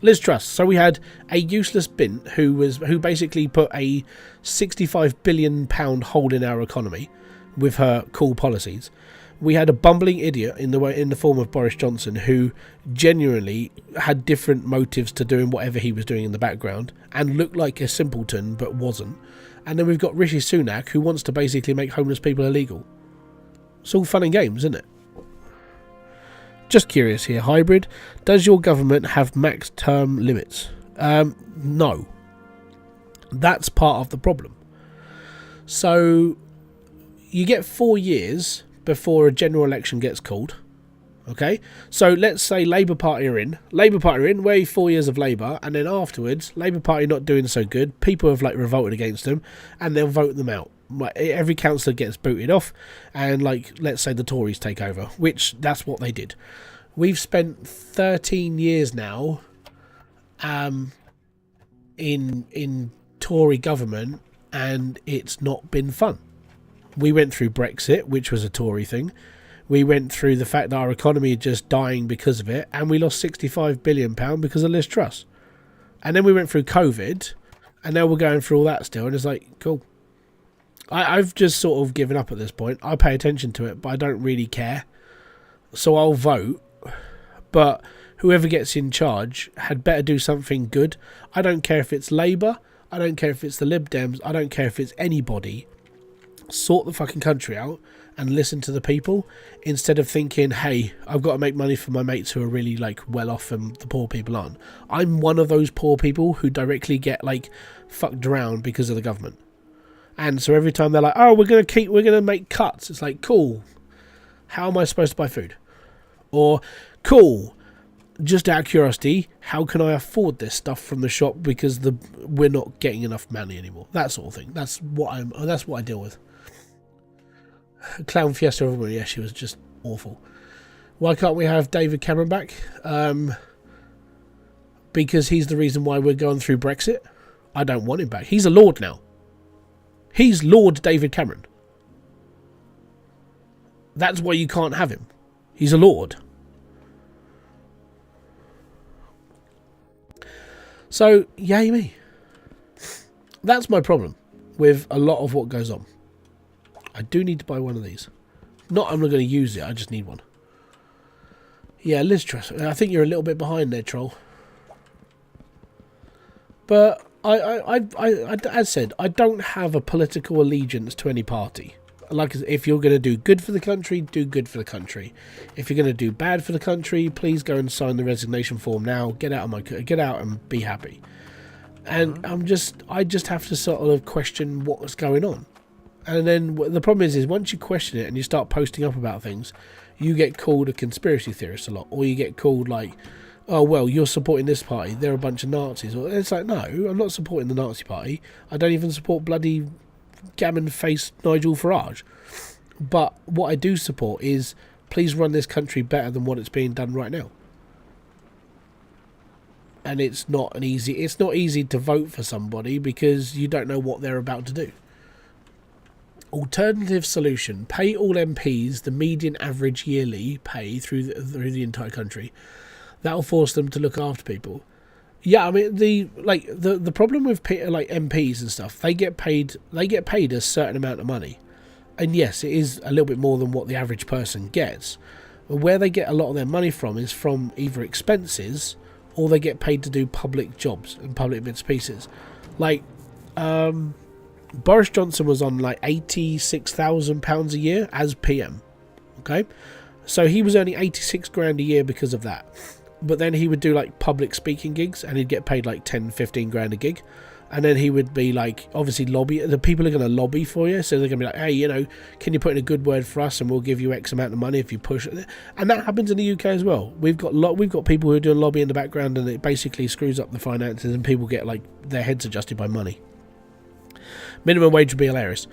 Liz Truss. So we had a useless bint who basically put a £65 billion hole in our economy with her cool policies. We had a bumbling idiot in the form of Boris Johnson who genuinely had different motives to doing whatever he was doing in the background and looked like a simpleton but wasn't. And then we've got Rishi Sunak who wants to basically make homeless people illegal. It's all fun and games, isn't it? Just curious here, Hybrid. Does your government have max term limits? No. That's part of the problem. So you get 4 years before a general election gets called. Okay, so let's say Labour Party are in, we're 4 years of Labour, and then afterwards, Labour Party not doing so good, people have like revolted against them, and they'll vote them out. Like, every councillor gets booted off, and like, let's say the Tories take over, which that's what they did. We've spent 13 years now in Tory government, and it's not been fun. We went through Brexit, which was a Tory thing. We went through the fact that our economy is just dying because of it, and we lost £65 billion because of Liz Truss. And then we went through COVID, and now we're going through all that still, and it's like, cool. I've just sort of given up at this point. I pay attention to it, but I don't really care. So I'll vote, but whoever gets in charge had better do something good. I don't care if it's Labour, I don't care if it's the Lib Dems, I don't care if it's anybody. Sort the fucking country out and listen to the people, instead of thinking, hey, I've got to make money for my mates who are really like well off and the poor people aren't. I'm one of those poor people who directly get like fucked around because of the government. And so every time they're like, oh, we're gonna make cuts, it's like, cool, how am I supposed to buy food? Or, cool, just out of curiosity, how can I afford this stuff from the shop because we're not getting enough money anymore? That sort of thing. That's what I deal with. Clown Fiesta, yeah, she was just awful. Why can't we have David Cameron back? Because he's the reason why we're going through Brexit. I don't want him back. He's a lord now. He's Lord David Cameron. That's why you can't have him. He's a lord. So, yay me. That's my problem with a lot of what goes on. I do need to buy one of these. Not I'm not going to use it, I just need one. Yeah, Liz Truss. I think you're a little bit behind there, Troll. But I as said, I don't have a political allegiance to any party. Like, if you're going to do good for the country, do good for the country. If you're going to do bad for the country, please go and sign the resignation form now. Get out and be happy. And I just have to sort of question what's going on. And then the problem is once you question it and you start posting up about things, you get called a conspiracy theorist a lot, or you get called like, oh, well, you're supporting this party, they're a bunch of Nazis. Or it's like, no, I'm not supporting the Nazi party. I don't even support bloody gammon-faced Nigel Farage. But what I do support is, please run this country better than what it's being done right now. And it's not easy to vote for somebody because you don't know what they're about to do. Alternative solution: pay all MPs the median average yearly pay through the entire country. That'll force them to look after people. Yeah, I mean the problem with like MPs and stuff, they get paid a certain amount of money, and yes, it is a little bit more than what the average person gets. But where they get a lot of their money from is from either expenses, or they get paid to do public jobs and public bits and pieces. Like, Boris Johnson was on like £86,000 a year as PM. Okay, so he was earning 86 grand a year because of that. But then he would do like public speaking gigs and he'd get paid like 10-15 grand a gig. And then he would be like, obviously the people are going to lobby for you, so they're going to be like, hey, you know, can you put in a good word for us and we'll give you X amount of money if you push it. And that happens in the UK as well. We've got people who are doing lobby in the background, and it basically screws up the finances and people get like their heads adjusted by money. Minimum wage would be hilarious.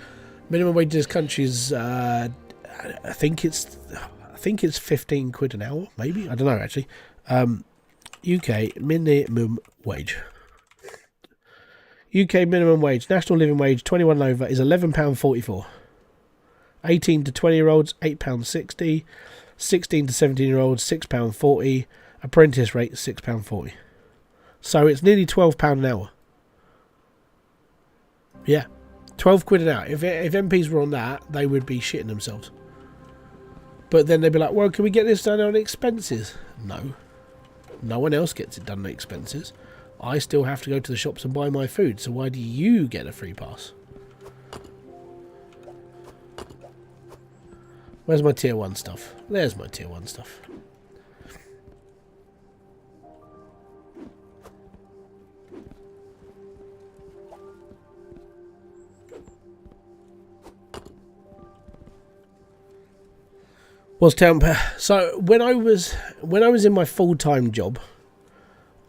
Minimum wage in this country is I think it's 15 quid an hour, maybe, I don't know actually. UK minimum wage. UK minimum wage, national living wage, 21 and over, is £11.44. 18 to 20 year olds, £8.60. 16 to 17 year olds, £6.40. Apprentice rate, £6.40. So it's nearly £12 an hour. Yeah, 12 quid an hour. If MPs were on that, they would be shitting themselves. But then they'd be like, well, can we get this done on expenses? No. No one else gets it done on expenses. I still have to go to the shops and buy my food, so why do you get a free pass? Where's my tier 1 stuff? There's my tier 1 stuff. Was so when I was in my full-time job,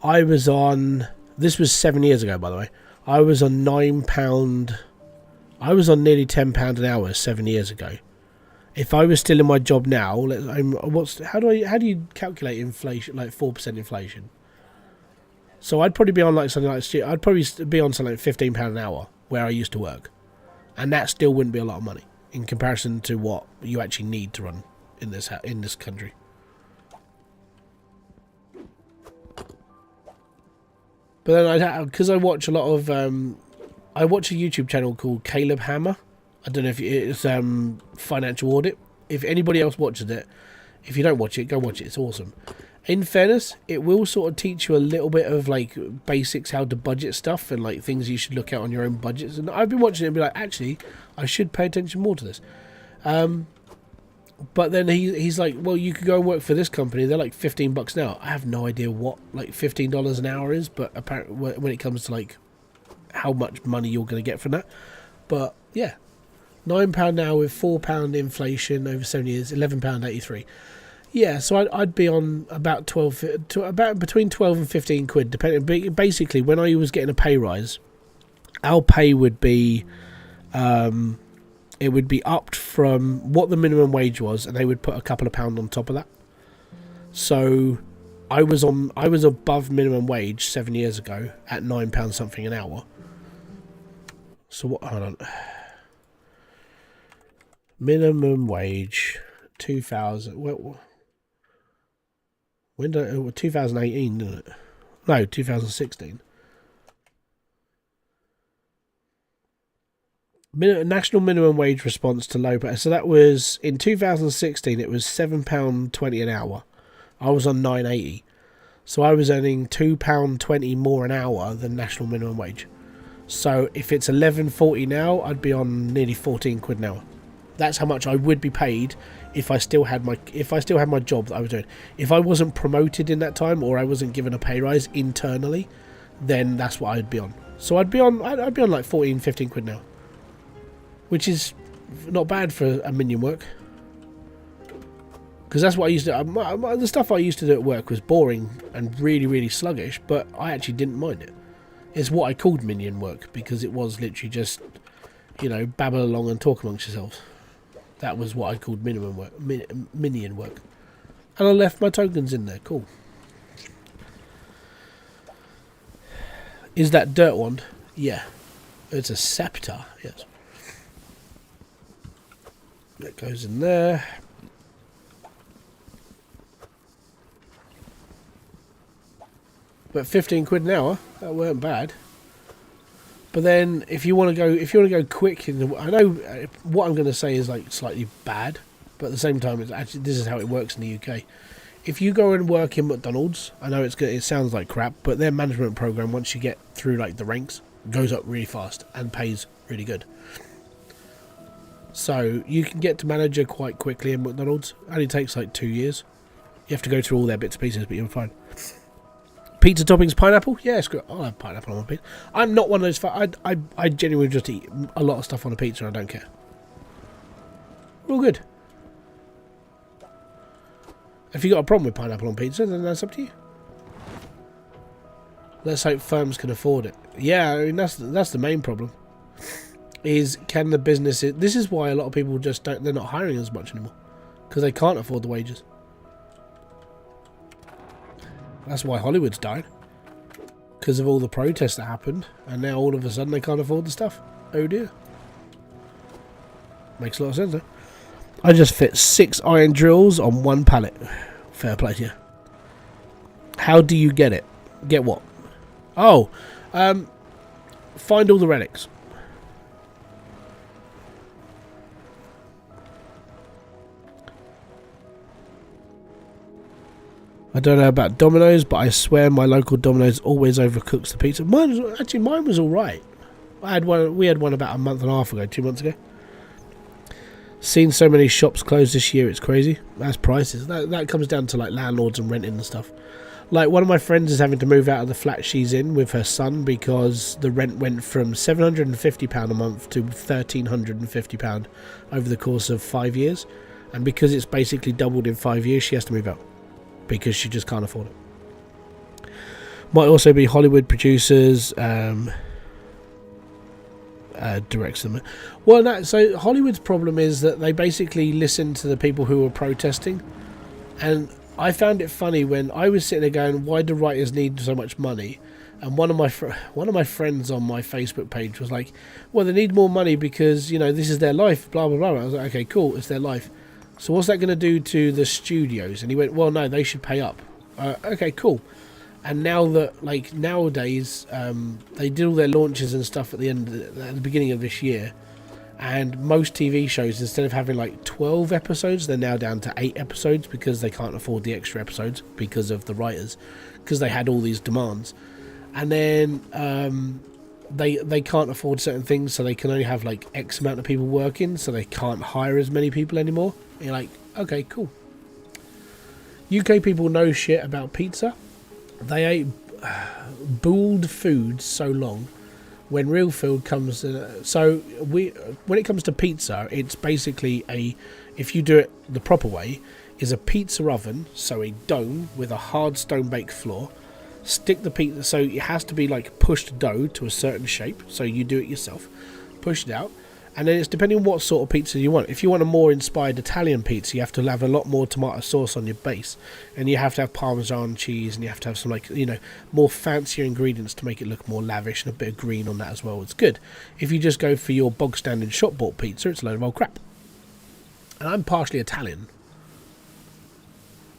I was on, this was 7 years ago by the way, I was on £9, I was on nearly £10 an hour 7 years ago. If I was still in my job now, how do you calculate inflation, like 4% inflation? So I'd probably be on like something like, I'd probably be on something like £15 an hour where I used to work, and that still wouldn't be a lot of money. in comparison to what you actually need to run in this country. But then because I watch a lot of I watch a YouTube channel called Caleb Hammer. I don't know if it's financial audit. If anybody else watches it, if you don't watch it, go watch it. It's awesome. In fairness, it will sort of teach you a little bit of like basics, how to budget stuff, and like things you should look at on your own budgets. And I've been watching it and be like, actually, I should pay attention more to this. But then he's like, well, you could go and work for this company. They're like $15 an hour. I have no idea what like $15 an hour is, but apparently when it comes to like how much money you're going to get from that. But yeah, £9 now with £4 inflation over 7 years, £11.83. Yeah, so I'd be on about between 12 and 15 quid, depending. Basically, when I was getting a pay rise, our pay would be, it would be upped from what the minimum wage was, and they would put a couple of pound on top of that. So I was above minimum wage 7 years ago at £9 something an hour. So what? Hold on. Minimum wage 2000. When did 2018, didn't it? No, 2016. National minimum wage response to low pay. So that was in 2016. It was £7.20 an hour. I was on £9.80, so I was earning £2.20 more an hour than national minimum wage. So if it's £11.40 now, I'd be on nearly 14 quid an hour. That's how much I would be paid if I still had my job that I was doing. If I wasn't promoted in that time, or I wasn't given a pay rise internally, then that's what I'd be on. So I'd be on like 14, 15 quid now, which is not bad for a minion work. Because that's what I used to do. The stuff I used to do at work was boring and really, really sluggish, but I actually didn't mind it. It's what I called minion work, because it was literally just, babble along and talk amongst yourselves. That was what I called minion work. And I left my tokens in there. Cool. Is that dirt wand? Yeah. It's a scepter. Yes. That goes in there. But 15 quid an hour, that weren't bad. But then, if you want to go quick, I know what I'm going to say is like slightly bad, but at the same time, it's actually, this is how it works in the UK. If you go and work in McDonald's, I know it sounds like crap, but their management program, once you get through like the ranks, goes up really fast and pays really good. So you can get to manager quite quickly in McDonald's. It only takes like 2 years. You have to go through all their bits and pieces, but you're fine. Pizza toppings, pineapple? Yeah, screw it. I'll have pineapple on my pizza. I'm not one of those. I genuinely just eat a lot of stuff on a pizza and I don't care. We're all good. If you got a problem with pineapple on pizza, then that's up to you. Let's hope firms can afford it. Yeah, I mean, that's the main problem. Is can the businesses... This is why a lot of people just don't... They're not hiring as much anymore. Because they can't afford the wages. That's why Hollywood's died. Because of all the protests that happened. And now all of a sudden they can't afford the stuff. Oh dear. Makes a lot of sense, though. I just fit 6 iron drills on 1 pallet. Fair play to you. How do you get it? Get what? Oh. Find all the relics. I don't know about Domino's, but I swear my local Domino's always overcooks the pizza. Mine was all right. We had one about a month and a half ago, 2 months ago. Seen so many shops closed this year, it's crazy. That's prices. That comes down to like landlords and renting and stuff. Like one of my friends is having to move out of the flat she's in with her son because the rent went from £750 a month to £1,350 over the course of 5 years. And because it's basically doubled in 5 years, she has to move out. Because she just can't afford it. Might also be Hollywood producers, directs them. Well, so Hollywood's problem is that they basically listen to the people who are protesting. And I found it funny when I was sitting there going, why do writers need so much money? And one of my friends on my Facebook page was like, "Well, they need more money because this is their life." Blah blah blah. I was like, "Okay, cool, it's their life. So what's that going to do to the studios?" And he went, "Well, no, they should pay up." Okay, cool. And now that nowadays they did all their launches and stuff at the beginning of this year, and most TV shows, instead of having 12 episodes, they're now down to 8 episodes because they can't afford the extra episodes because of the writers, because they had all these demands. And then they can't afford certain things, so they can only have X amount of people working, so they can't hire as many people anymore. And you're like, okay, cool. UK people know shit about pizza. They ate boiled food so long. When real food comes, when it comes to pizza, it's basically if you do it the proper way, is a pizza oven, so a dome with a hard stone baked floor. Stick the pizza, so it has to be pushed dough to a certain shape, so you do it yourself, push it out, and then it's depending on what sort of pizza you want. If you want a more inspired Italian pizza, you have to have a lot more tomato sauce on your base, and you have to have Parmesan cheese, and you have to have some more fancier ingredients to make it look more lavish, and a bit of green on that as well. It's good. If you just go for your bog standard shop bought pizza, it's a load of old crap. And I'm partially Italian,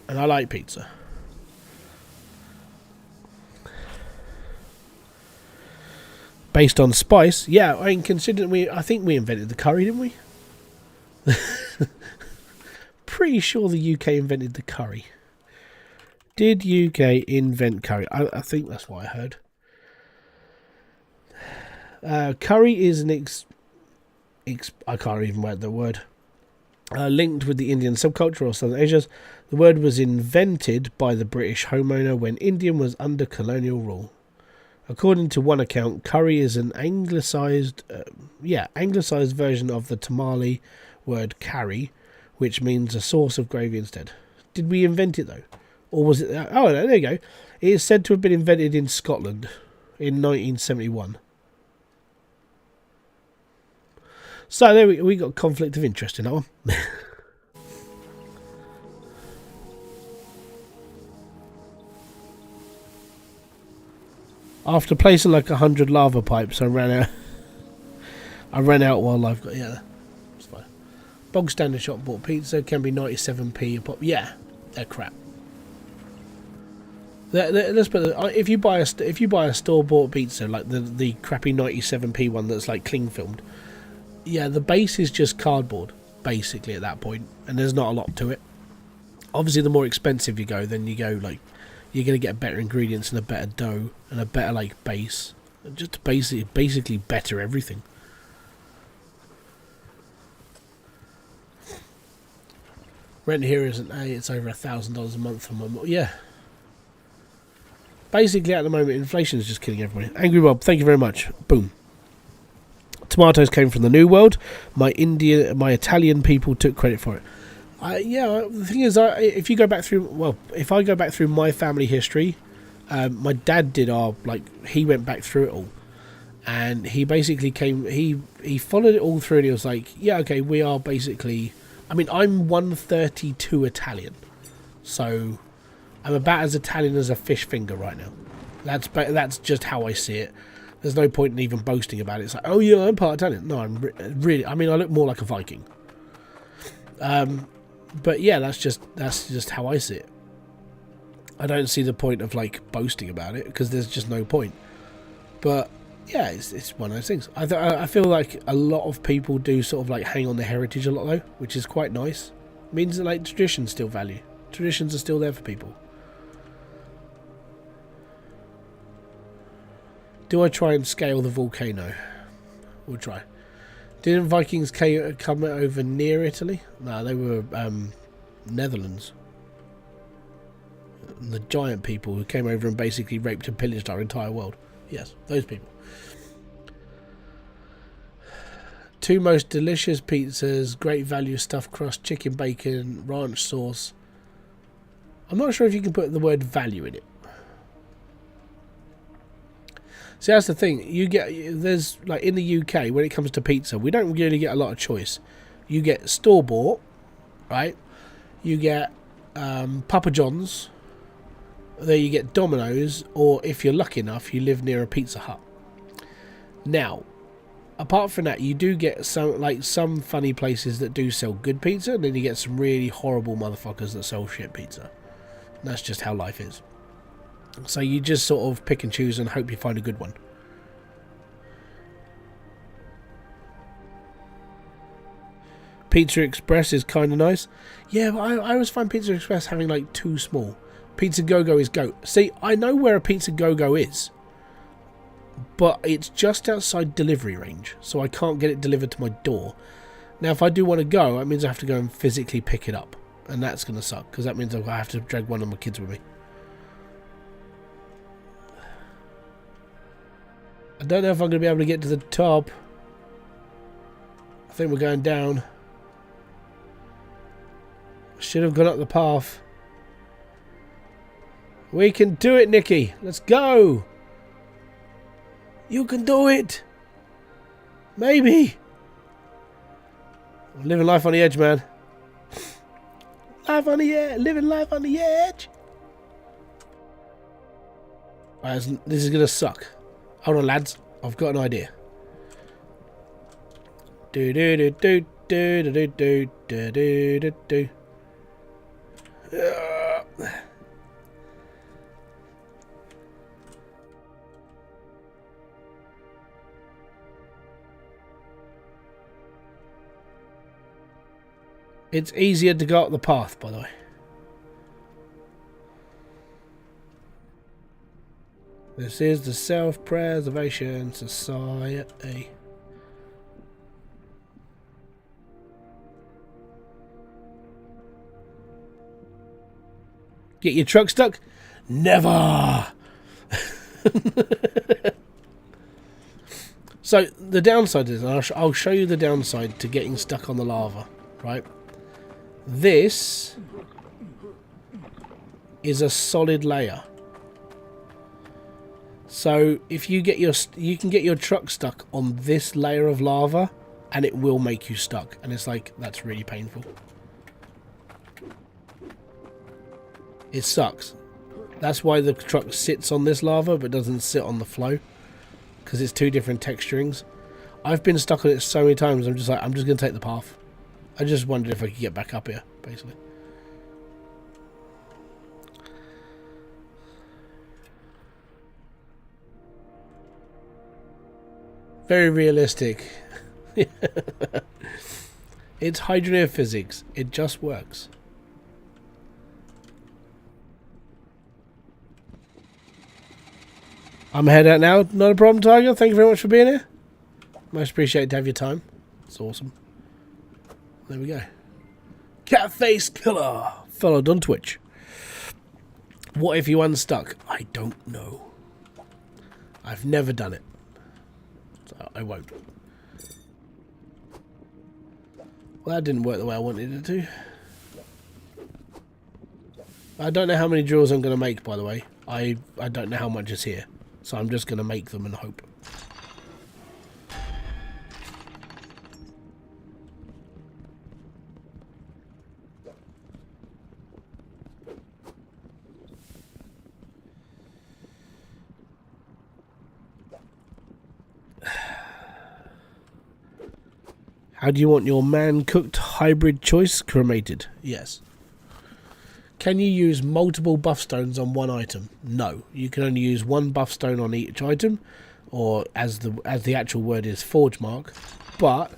and I like pizza. Based on spice, yeah. I mean, considering I think we invented the curry, didn't we? Pretty sure the UK invented the curry. Did UK invent curry? I think that's what I heard. Curry is an I can't even write the word. Linked with the Indian subculture or Southern Asia. The word was invented by the British homeowner when India was under colonial rule. According to one account, curry is an anglicised version of the Tamili word curry, which means a sauce of gravy instead. Did we invent it though? Or was it... Oh, there you go. It is said to have been invented in Scotland in 1971. So there we got conflict of interest in that one. After placing 100 lava pipes, I ran out while I've got... Yeah, it's fine. Bog standard shop bought pizza can be 97p a pop. Yeah, they're crap. Let's put if you buy a store bought pizza the crappy 97p one that's cling filmed, yeah, the base is just cardboard basically at that point, and there's not a lot to it. Obviously, the more expensive you go, then you go you're going to get better ingredients and a better dough and a better base, just basically better everything. Rent here isn't it's over $1,000 a month for my yeah. Basically, at the moment, inflation is just killing everybody. Angry Bob, thank you very much. Boom. Tomatoes came from the New World. My Italian people took credit for it. Yeah, the thing is, if I go back through my family history, my dad did he went back through it all, and he basically he followed it all through, and he was like, yeah, okay, we are basically, I'm 132 Italian, so I'm about as Italian as a fish finger right now. That's just how I see it. There's no point in even boasting about it. It's like, oh yeah, I'm part Italian. No, I'm really, I look more like a Viking. But yeah, that's just how I see it. I don't see the point of boasting about it because there's just no point. But yeah, it's one of those things. I feel like a lot of people do sort of hang on their heritage a lot though, which is quite nice. It means that traditions still value. Traditions are still there for people. Do I try and scale the volcano? We'll try. Didn't Vikings come over near Italy? No, they were Netherlands. The giant people who came over and basically raped and pillaged our entire world. Yes, those people. 2 most delicious pizzas, great value stuffed crust, chicken bacon, ranch sauce. I'm not sure if you can put the word value in it. See, that's the thing. There's in the UK, when it comes to pizza, we don't really get a lot of choice. You get store bought, right? You get Papa John's, there you get Domino's, or if you're lucky enough, you live near a Pizza Hut. Now, apart from that, you do get some funny places that do sell good pizza, and then you get some really horrible motherfuckers that sell shit pizza. And that's just how life is. So you just sort of pick and choose and hope you find a good one. Pizza Express is kind of nice. Yeah, but I always find Pizza Express having like too small. Pizza Go-Go is goat. See, I know where a Pizza Go-Go is, but it's just outside delivery range, so I can't get it delivered to my door. Now, if I do want to go, that means I have to go and physically pick it up, and that's going to suck, because that means I have to drag one of my kids with me. I don't know if I'm going to be able to get to the top. I think we're going down. Should have gone up the path. We can do it, Nikki. Let's go. You can do it. Maybe. I'm living life on the edge, man. Life on the edge. Living life on the edge. Right, this is going to suck. Hold on, lads. I've got an idea. Do do do do do do do do do do do. It's easier to go up the path, by the way. This is the Self-Preservation Society. Get your truck stuck? Never! So, the downside is, and I'll show you the downside to getting stuck on the lava, right? This is a solid layer. So, if you get you can get your truck stuck on this layer of lava, and it will make you stuck. And it's like, that's really painful. It sucks. That's why the truck sits on this lava but doesn't sit on the flow, because it's two different texturings. I've been stuck on it so many times. I'm just like, I'm just going to take the path. I just wondered if I could get back up here, basically. Very realistic. It's Hydroneer physics. It just works. I'm headed out now. Not a problem, Tiger. Thank you very much for being here. Most appreciated to have your time. It's awesome. There we go. Catface Killer. Followed on Twitch. What if you unstuck? I don't know. I've never done it. So I won't. Well, that didn't work the way I wanted it to. I don't know how many drills I'm going to make, by the way. I don't know how much is here. So I'm just going to make them and hope. How do you want your man-cooked hybrid choice cremated? Yes. Can you use multiple buff stones on one item? No. You can only use one buff stone on each item, or as the actual word is, forge mark. But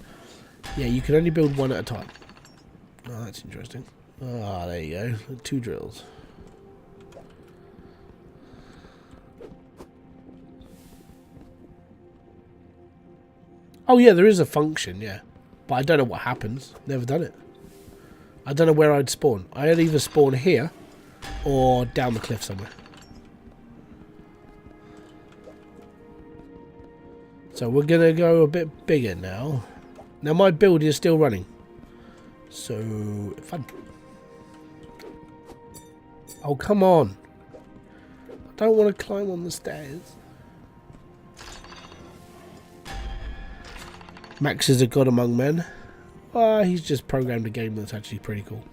yeah, you can only build one at a time. Oh, that's interesting. Ah, there you go. 2 drills. Oh yeah, there is a function, yeah. But I don't know what happens. Never done it. I don't know where I'd spawn. I'd either spawn here or down the cliff somewhere. So we're going to go a bit bigger now. Now my build is still running. So, fun. Oh, come on. I don't want to climb on the stairs. Max is a god among men. He's just programmed a game that's actually pretty cool.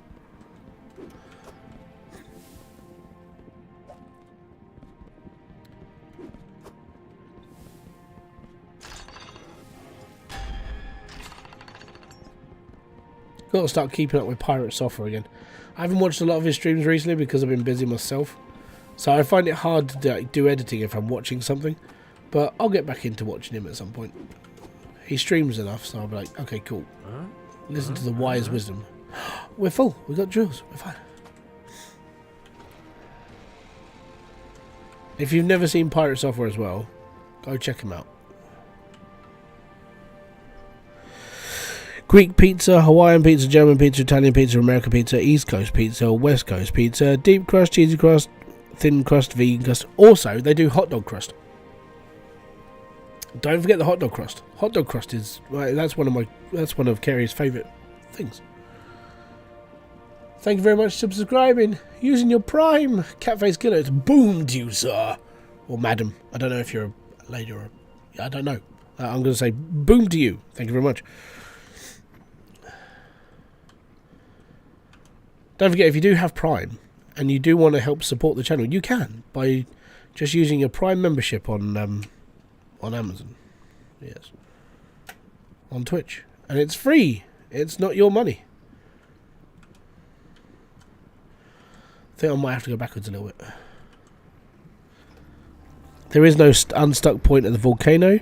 got to start keeping up with Pirate Software again. I haven't watched a lot of his streams recently because I've been busy myself. So I find it hard to do editing if I'm watching something. But I'll get back into watching him at some point. He streams enough, so I'll be like, okay, cool. Listen to the wise wisdom. We're full. We got jewels. We're fine. If you've never seen Pirate Software as well, go check him out. Greek pizza, Hawaiian pizza, German pizza, Italian pizza, American pizza, East Coast pizza, West Coast pizza, deep crust, cheesy crust, thin crust, vegan crust. Also, they do hot dog crust. Don't forget the hot dog crust. Hot dog crust is that's one of Kerry's favourite things. Thank you very much for subscribing. Using your Prime. Catface Killer. It's boom to you, sir. Or madam. I don't know if you're a lady or a... I don't know. I'm going to say boom to you. Thank you very much. Don't forget, if you do have Prime and you do want to help support the channel, you can by just using your Prime membership on Amazon. Yes. On Twitch. And it's free. It's not your money. I think I might have to go backwards a little bit. There is no unstuck point at the volcano.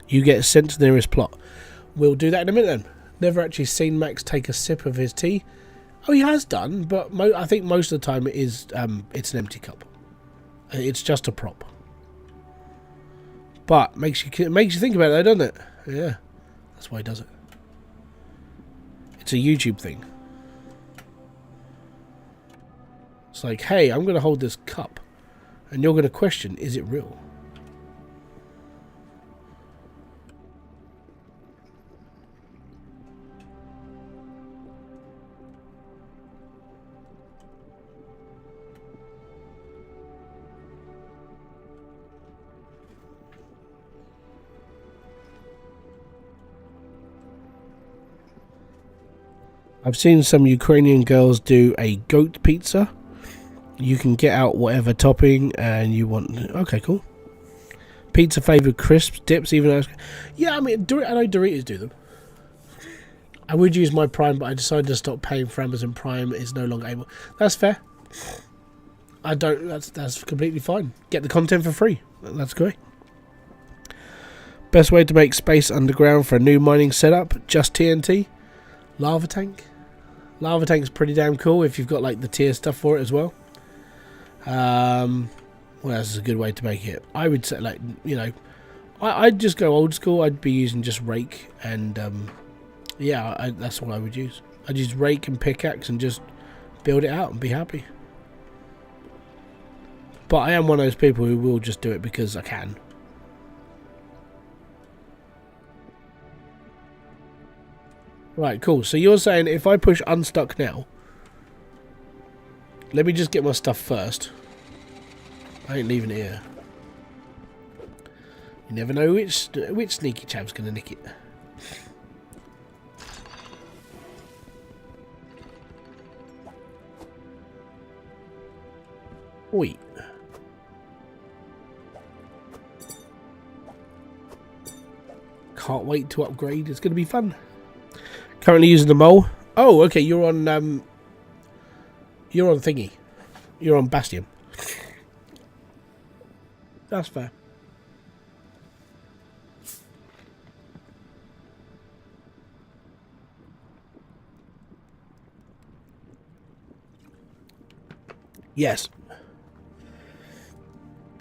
You get sent to the nearest plot. We'll do that in a minute then. Never actually seen Max take a sip of his tea. Oh, he has done, but I think most of the time it is it's an empty cup. It's just a prop. But makes you think about it, though, doesn't it? Yeah, that's why he does it. It's a YouTube thing. It's like, hey, I'm going to hold this cup, and you're going to question, is it real? I've seen some Ukrainian girls do a goat pizza. You can get out whatever topping and you want. Okay, cool. Pizza flavoured crisps, dips, even. Yeah, I mean, I know Doritos do them. I would use my Prime, but I decided to stop paying for Amazon Prime. It's no longer able. That's fair. I don't. That's completely fine. Get the content for free. That's great. Best way to make space underground for a new mining setup: just TNT. Lava tank. Lava tank's pretty damn cool if you've got like the tier stuff for it as well. Well, that's a good way to make it. I would say, like, you know, I'd just go old school. I'd be using just rake and yeah, that's what I would use. I'd use rake and pickaxe and just build it out and be happy. But I am one of those people who will just do it because I can. Right, cool. So you're saying if I push unstuck now, let me just get my stuff first. I ain't leaving it here. You never know which sneaky chap's gonna nick it. Oi. Can't wait to upgrade. It's gonna be fun. Currently using the mole. Oh, okay. You're on thingy. You're on Bastion. That's fair. Yes.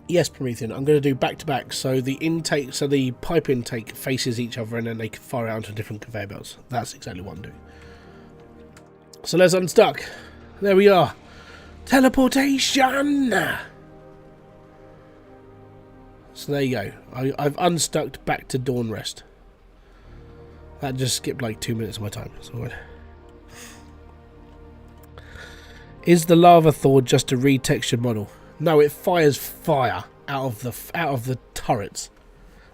Yes, Promethean. I'm going to do back-to-back, so the pipe intake faces each other and then they can fire out onto different conveyor belts. That's exactly what I'm doing. So let's unstuck. There we are. Teleportation! So there you go. I've unstuck back to dawn rest. That just skipped like 2 minutes of my time. So good. Is the lava Thor just a retextured model? No, it fires fire out of the turrets,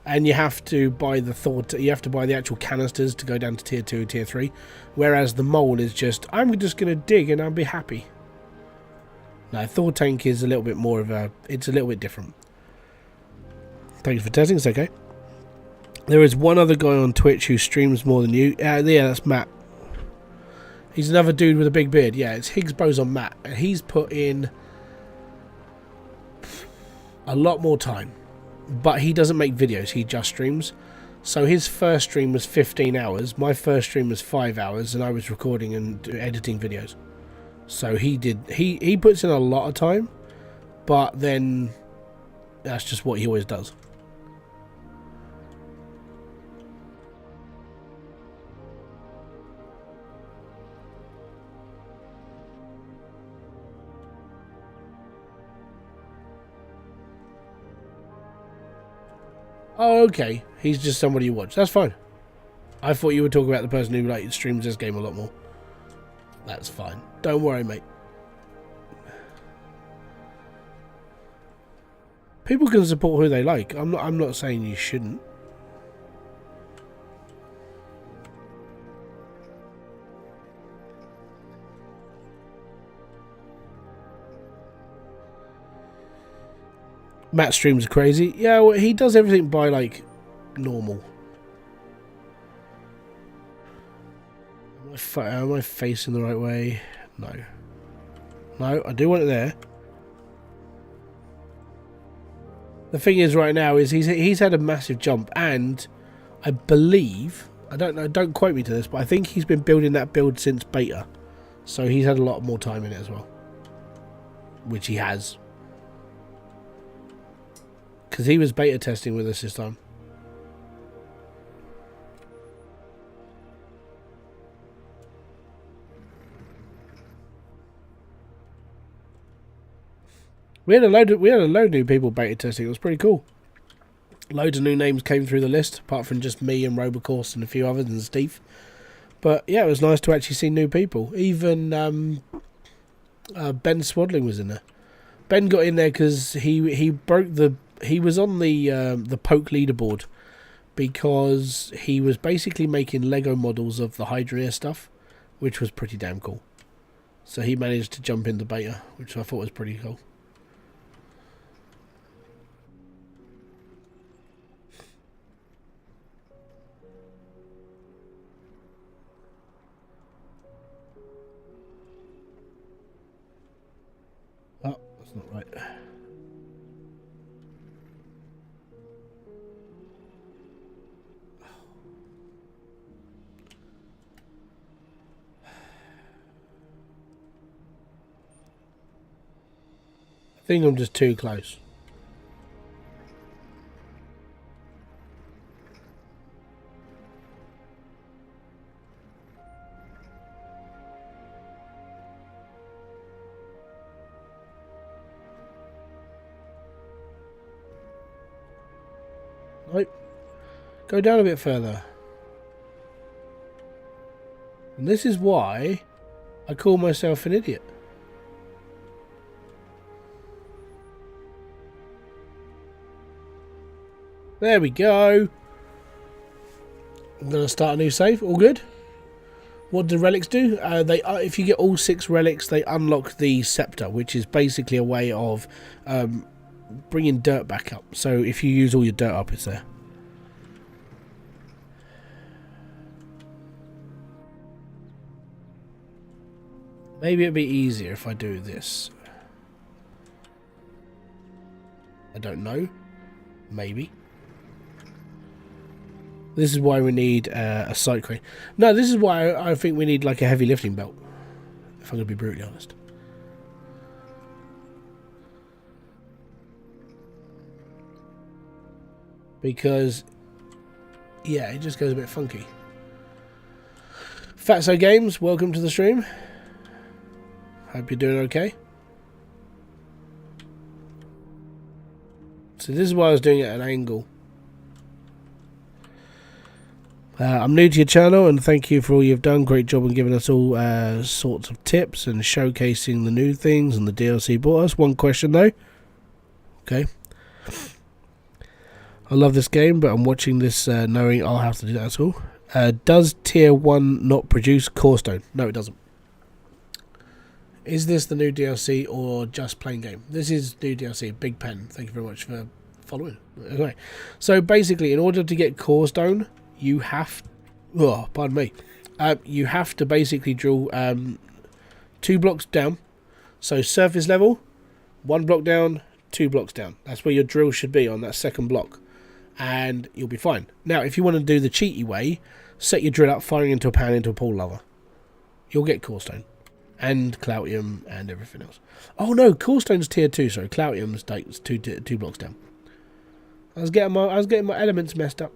and you have to buy the Thor. You have to buy the actual canisters to go down to tier 2, tier 3. Whereas the mole is just, I'm just going to dig and I'll be happy. No, Thor tank is a little bit more of a. It's a little bit different. Thank you for testing. It's okay. There is one other guy on Twitch who streams more than you. Yeah, that's Matt. He's another dude with a big beard. Yeah, it's Higgs Boson Matt. And he's put in a lot more time. But he doesn't make videos. He just streams. So his first stream was 15 hours. My first stream was 5 hours. And I was recording and editing videos. So he puts in a lot of time. But then that's just what he always does. Oh, okay. He's just somebody you watch. That's fine. I thought you were talking about the person who like streams this game a lot more. That's fine. Don't worry, mate. People can support who they like. I'm not saying you shouldn't. Matt streams are crazy. Yeah, well, he does everything by, like, normal. Am I facing the right way? No. No, I do want it there. The thing is right now is he's had a massive jump, and I believe, I don't know, don't quote me to this, but I think he's been building that build since beta. So he's had a lot more time in it as well. Which he has. Because he was beta testing with us this time. We had a load of new people beta testing. It was pretty cool. Loads of new names came through the list, apart from just me and Robocourse and a few others and Steve. But yeah, it was nice to actually see new people. Even Ben Swadling was in there. Ben got in there because he was on the poke leaderboard because he was basically making Lego models of the Hydroneer stuff, which was pretty damn cool. So he managed to jump into beta, which I thought was pretty cool. Oh, that's not right. I think I'm just too close. Nope. Go down a bit further. And this is why I call myself an idiot. There we go. I'm going to start a new save. All good. What do relics do? If you get all 6 relics, they unlock the scepter, which is basically a way of bringing dirt back up. So if you use all your dirt up, it's there. Maybe it'd be easier if I do this. I don't know. Maybe. This is why we need a site crane. No, this is why I think we need like a heavy lifting belt. If I'm going to be brutally honest. Because, yeah, it just goes a bit funky. Fatso Games, welcome to the stream. Hope you're doing okay. So this is why I was doing it at an angle. I'm new to your channel and thank you for all you've done. Great job on giving us all sorts of tips and showcasing the new things and the DLC bought us. One question though. Okay. I love this game, but I'm watching this knowing I'll have to do that at all. Does Tier 1 not produce Corestone? No, it doesn't. Is this the new DLC or just plain game? This is new DLC. Big Pen. Thank you very much for following. Okay. So basically, in order to get Corestone, you have... Oh, pardon me. you have to basically drill 2 blocks down. So surface level, 1 block down, 2 blocks down. That's where your drill should be on that second block. And you'll be fine. Now, if you want to do the cheaty way, set your drill up, firing into a pan into a pool lava. You'll get corestone. And Cloutium and everything else. Oh no, corestone's tier 2, sorry. Cloutium's two blocks down. I was getting my elements messed up.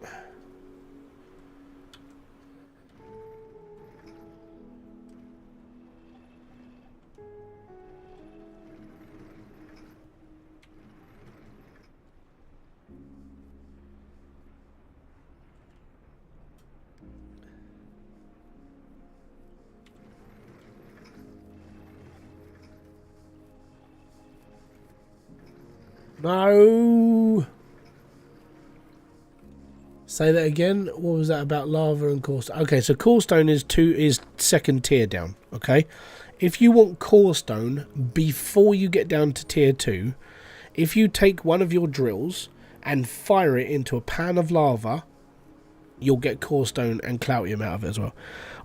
No. Say that again. What was that about lava and corestone? Okay, so corestone is second tier down. Okay, if you want corestone before you get down to tier 2, if you take one of your drills and fire it into a pan of lava, you'll get corestone and Cloutium out of it as well.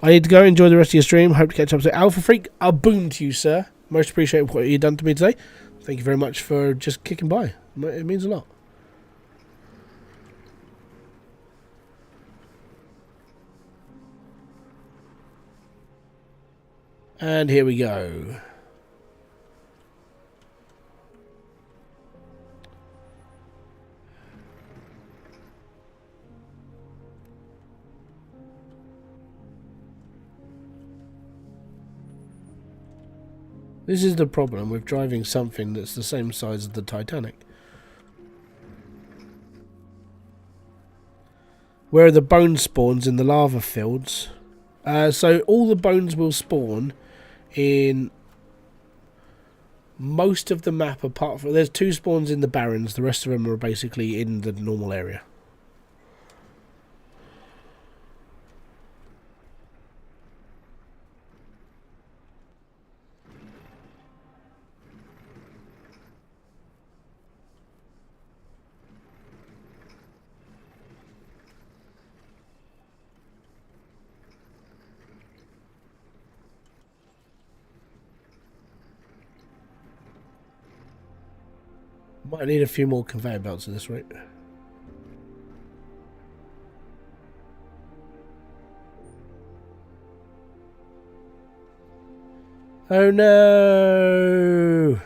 I need to go. Enjoy the rest of your stream. Hope to catch up soon. Alpha Freak, a boon to you, sir. Most appreciate what you've done to me today. Thank you very much for just kicking by. It means a lot. And here we go. This is the problem with driving something that's the same size as the Titanic. Where are the bone spawns in the lava fields? So all the bones will spawn in most of the map apart from... There's 2 spawns in the barrens. The rest of them are basically in the normal area. Might need a few more conveyor belts at this rate. Oh no!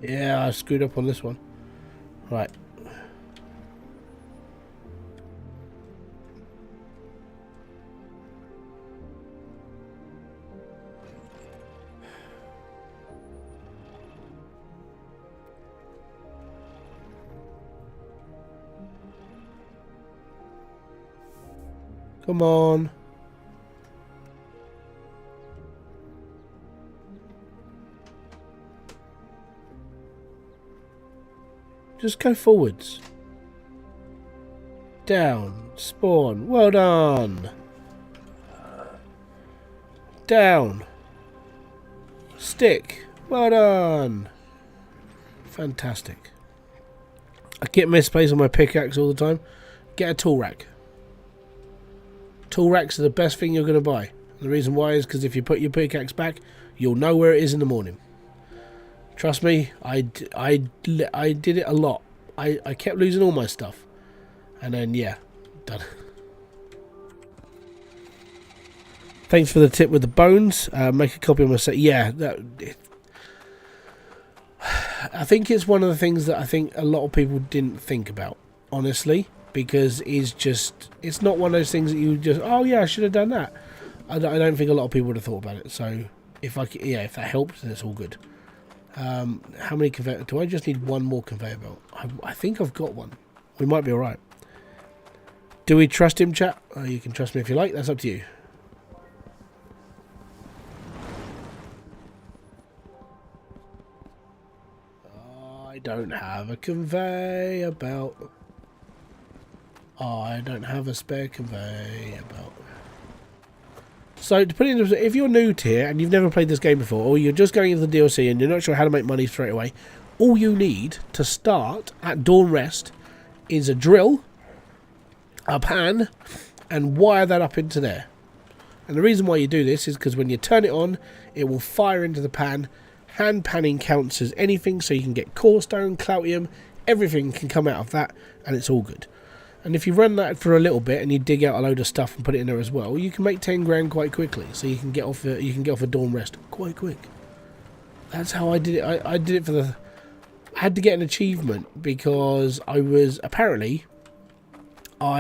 Yeah, I screwed up on this one. Right. Come on. Just go forwards. Down. Spawn. Well done. Down. Stick. Well done. Fantastic. I get misplaced on my pickaxe all the time. Get a tool rack. Tool racks are the best thing you're going to buy. The reason why is because if you put your pickaxe back, you'll know where it is in the morning. Trust me, I did it a lot. I kept losing all my stuff. And then, yeah, done. Thanks for the tip with the bones. Make a copy of my set. Yeah, I think it's one of the things that I think a lot of people didn't think about, honestly. Because it's not one of those things that you just, oh yeah, I should have done that. I don't think a lot of people would have thought about it. So, if that helps, then it's all good. How many conveyor... Do I just need one more conveyor belt? I think I've got one. We might be alright. Do we trust him, chat? You can trust me if you like. That's up to you. I don't have a conveyor belt. I don't have a spare conveyor belt. So to put it in, if you're new to here and you've never played this game before, or you're just going into the DLC and you're not sure how to make money straight away, all you need to start at dawn rest is a drill, a pan, and wire that up into there. And the reason why you do this is because when you turn it on, it will fire into the pan. Hand panning counts as anything, so you can get corestone, cloutium, everything can come out of that, and it's all good. And if you run that for a little bit and you dig out a load of stuff and put it in there as well, you can make 10 grand quite quickly. So you can get off a dawn rest quite quick. That's how I did it. I did it for the. I had to get an achievement because I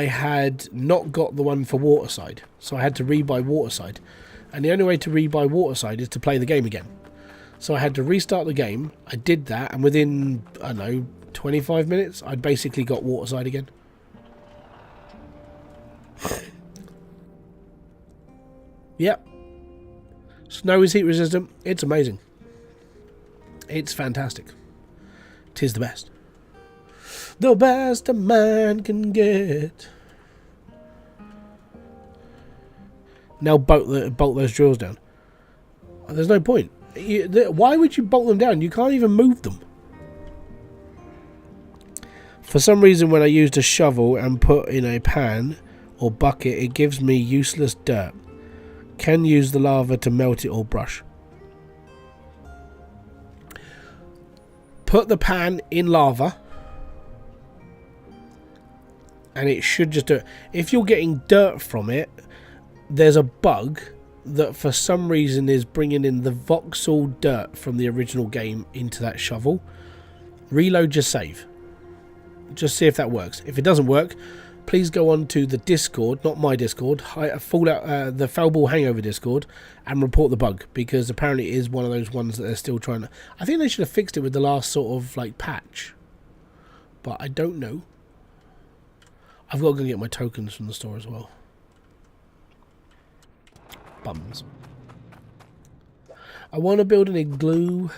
had not got the one for Waterside, so I had to rebuy Waterside, and the only way to rebuy Waterside is to play the game again. So I had to restart the game. I did that, and within, I don't know, 25 minutes, I'd basically got Waterside again. Yep. Snow is heat resistant. It's amazing. It's fantastic. 'Tis the best. The best a man can get. Now bolt those drills down. There's no point. Why would you bolt them down? You can't even move them. For some reason, when I used a shovel and put in a pan or bucket, it gives me useless dirt. Can use the lava to melt it or brush. Put the pan in lava and it should just do it. If you're getting dirt from it, there's a bug that for some reason is bringing in the voxel dirt from the original game into that shovel. Reload your save. Just see if that works. If it doesn't work, please go on to the Discord, not my Discord, the Foulball Hangover Discord, and report the bug, because apparently it is one of those ones that they're still trying to. I think they should have fixed it with the last sort of like patch, but I don't know. I've got to go get my tokens from the store as well. Bums. I want to build an igloo.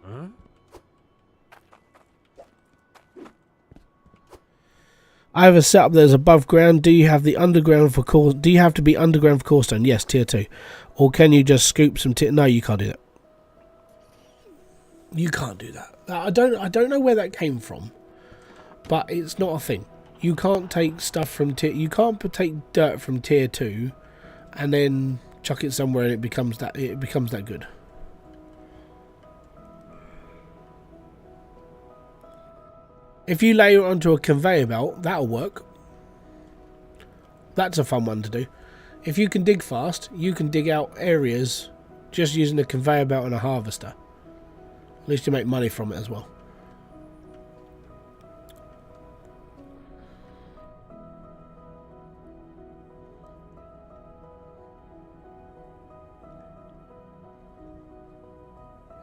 Huh? I have a setup that is above ground. Do you have the underground for core? Do you have to be underground for corestone? Yes, tier 2. Or can you just scoop some tier? No, you can't do that. You can't do that. I don't know where that came from, but it's not a thing. You can't take stuff from tier. You can't take dirt from tier 2, and then chuck it somewhere and it becomes that. It becomes that good. If you lay it onto a conveyor belt, that'll work. That's a fun one to do. If you can dig fast, you can dig out areas just using a conveyor belt and a harvester. At least you make money from it as well.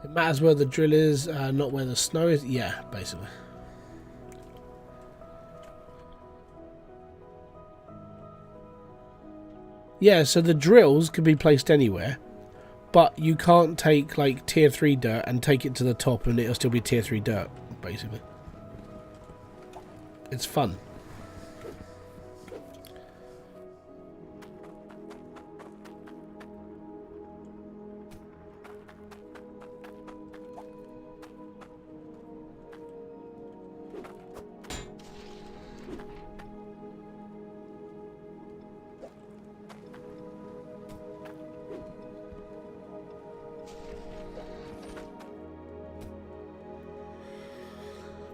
It matters where the drill is, not where the snow is. Yeah, basically. Yeah, so the drills can be placed anywhere, but you can't take like tier 3 dirt and take it to the top and it'll still be tier 3 dirt, basically. It's fun.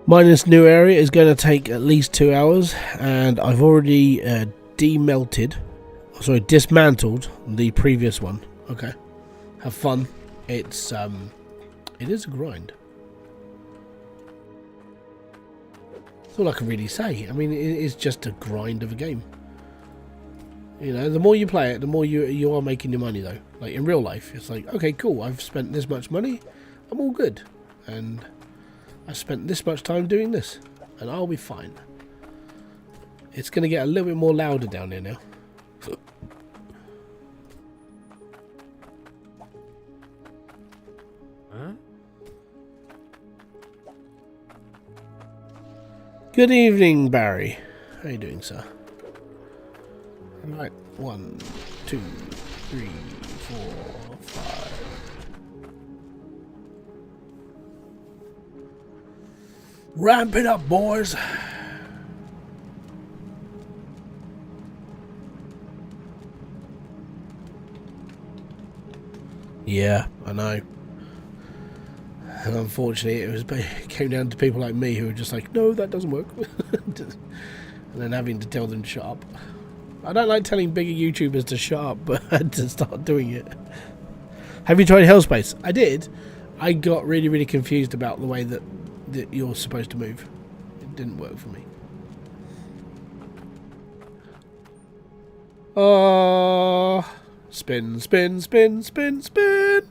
Mining this new area is going to take at least 2 hours, and I've already dismantled the previous one. Okay, have fun. It is a grind. That's all I can really say. I mean, it is just a grind of a game. You know, the more you play it, the more you are making your money, though. Like in real life, it's like, okay, cool, I've spent this much money, I'm all good, and I spent this much time doing this, and I'll be fine. It's going to get a little bit more louder down here now. Good evening, Barry. How you doing, sir? Right, 1, 2, 3, 4, 5. Ramp it up, boys. Yeah, I know. And unfortunately, it came down to people like me who were just like, no, that doesn't work. And then having to tell them to shut up. I don't like telling bigger YouTubers to shut up, but I had to start doing it. Have you tried Hellspace? I did. I got really, really confused about the way that you're supposed to move. It didn't work for me. Spin, spin, spin, spin, spin.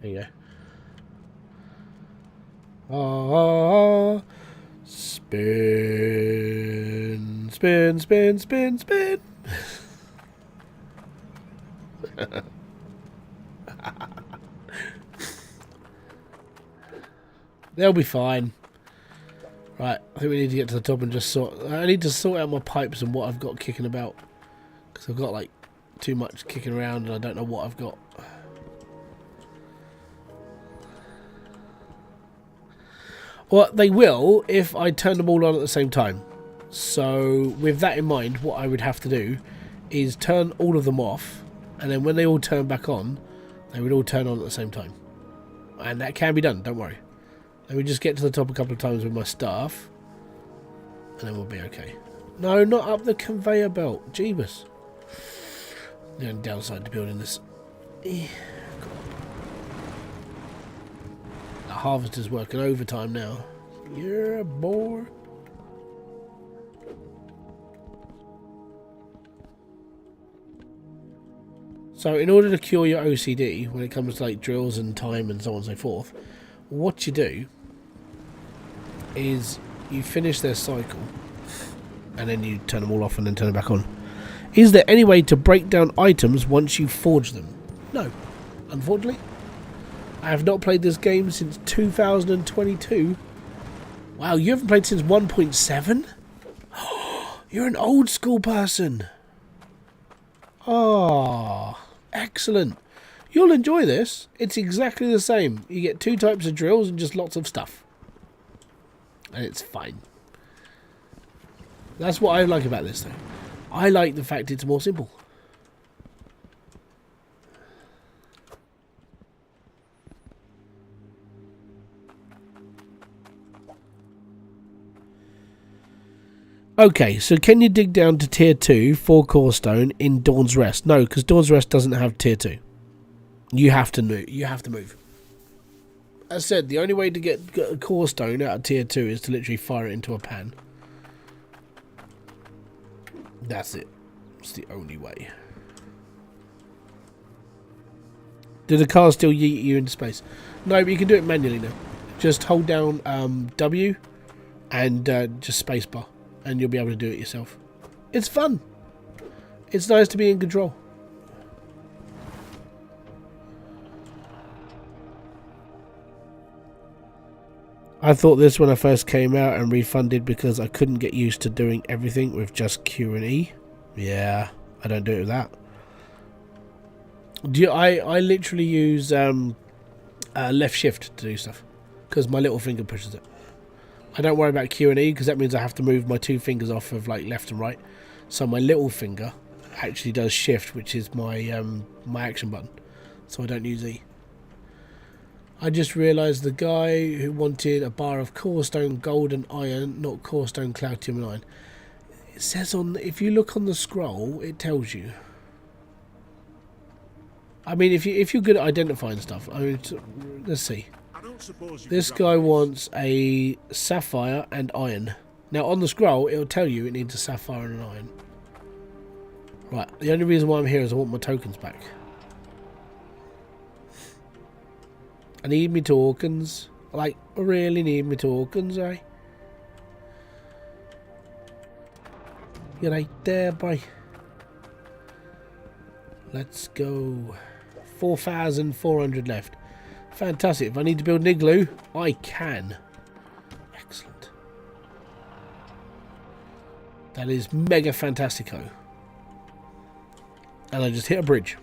There you go. Spin, spin, spin, spin, spin. They'll be fine. Right, I think we need to get to the top and just I need to sort out my pipes and what I've got kicking about. Because I've got like too much kicking around and I don't know what I've got. Well, they will if I turn them all on at the same time. So with that in mind, what I would have to do is turn all of them off. And then when they all turn back on, they would all turn on at the same time. And that can be done, don't worry. Let me just get to the top a couple of times with my staff. And then we'll be okay. No, not up the conveyor belt. Jeebus. The only downside to building this. The harvester's working overtime now. Yeah, boy. So in order to cure your OCD, when it comes to like drills and time and so on and so forth, what you do is you finish their cycle and then you turn them all off and then turn them back on. Is there any way to break down items once you forge them? No, unfortunately. I have not played this game since 2022. Wow, you haven't played since 1.7? You're an old school person. Oh, excellent. You'll enjoy this. It's exactly the same. You get 2 types of drills and just lots of stuff. And it's fine. That's what I like about this, though. I like the fact it's more simple. Okay, so can you dig down to tier 2 for core stone in Dawn's Rest? No, because Dawn's Rest doesn't have tier 2. You have to move. You have to move. As I said, the only way to get a core stone out of tier 2 is to literally fire it into a pan. That's it. It's the only way. Do the cars still yeet you into space? No, but you can do it manually now. Just hold down W and just spacebar, and you'll be able to do it yourself. It's fun. It's nice to be in control. I thought this when I first came out and refunded because I couldn't get used to doing everything with just Q and E. Yeah, I don't do it with that. I literally use left shift to do stuff because my little finger pushes it. I don't worry about Q and E because that means I have to move my 2 fingers off of like left and right. So my little finger actually does shift, which is my my action button. So I don't use E. I just realised the guy who wanted a bar of core stone, gold and iron, not core stone, platinum and iron. It says on, if you look on the scroll, it tells you. I mean, if you're good at identifying stuff, I mean, let's see. This guy wants a sapphire and iron. Now on the scroll, it'll tell you it needs a sapphire and an iron. Right. The only reason why I'm here is I want my tokens back. I need me tokens. Like, I really need me tokens, eh? You're right there, boy. Let's go. 4,400 left. Fantastic. If I need to build an igloo, I can. Excellent. That is mega fantastico. And I just hit a bridge.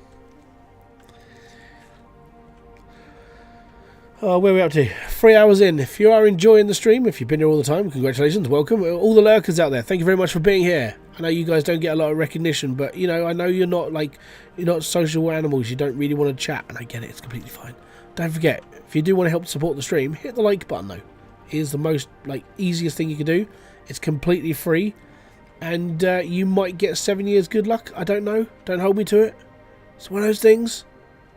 Oh, where are we up to? 3 hours in. If you are enjoying the stream, if you've been here all the time, congratulations, welcome. All the lurkers out there, thank you very much for being here. I know you guys don't get a lot of recognition, but you know, I know you're not social animals. You don't really want to chat, and I get it. It's completely fine. Don't forget, if you do want to help support the stream, hit the like button though. It is the most easiest thing you can do. It's completely free, and you might get 7 years good luck. I don't know. Don't hold me to it. It's one of those things.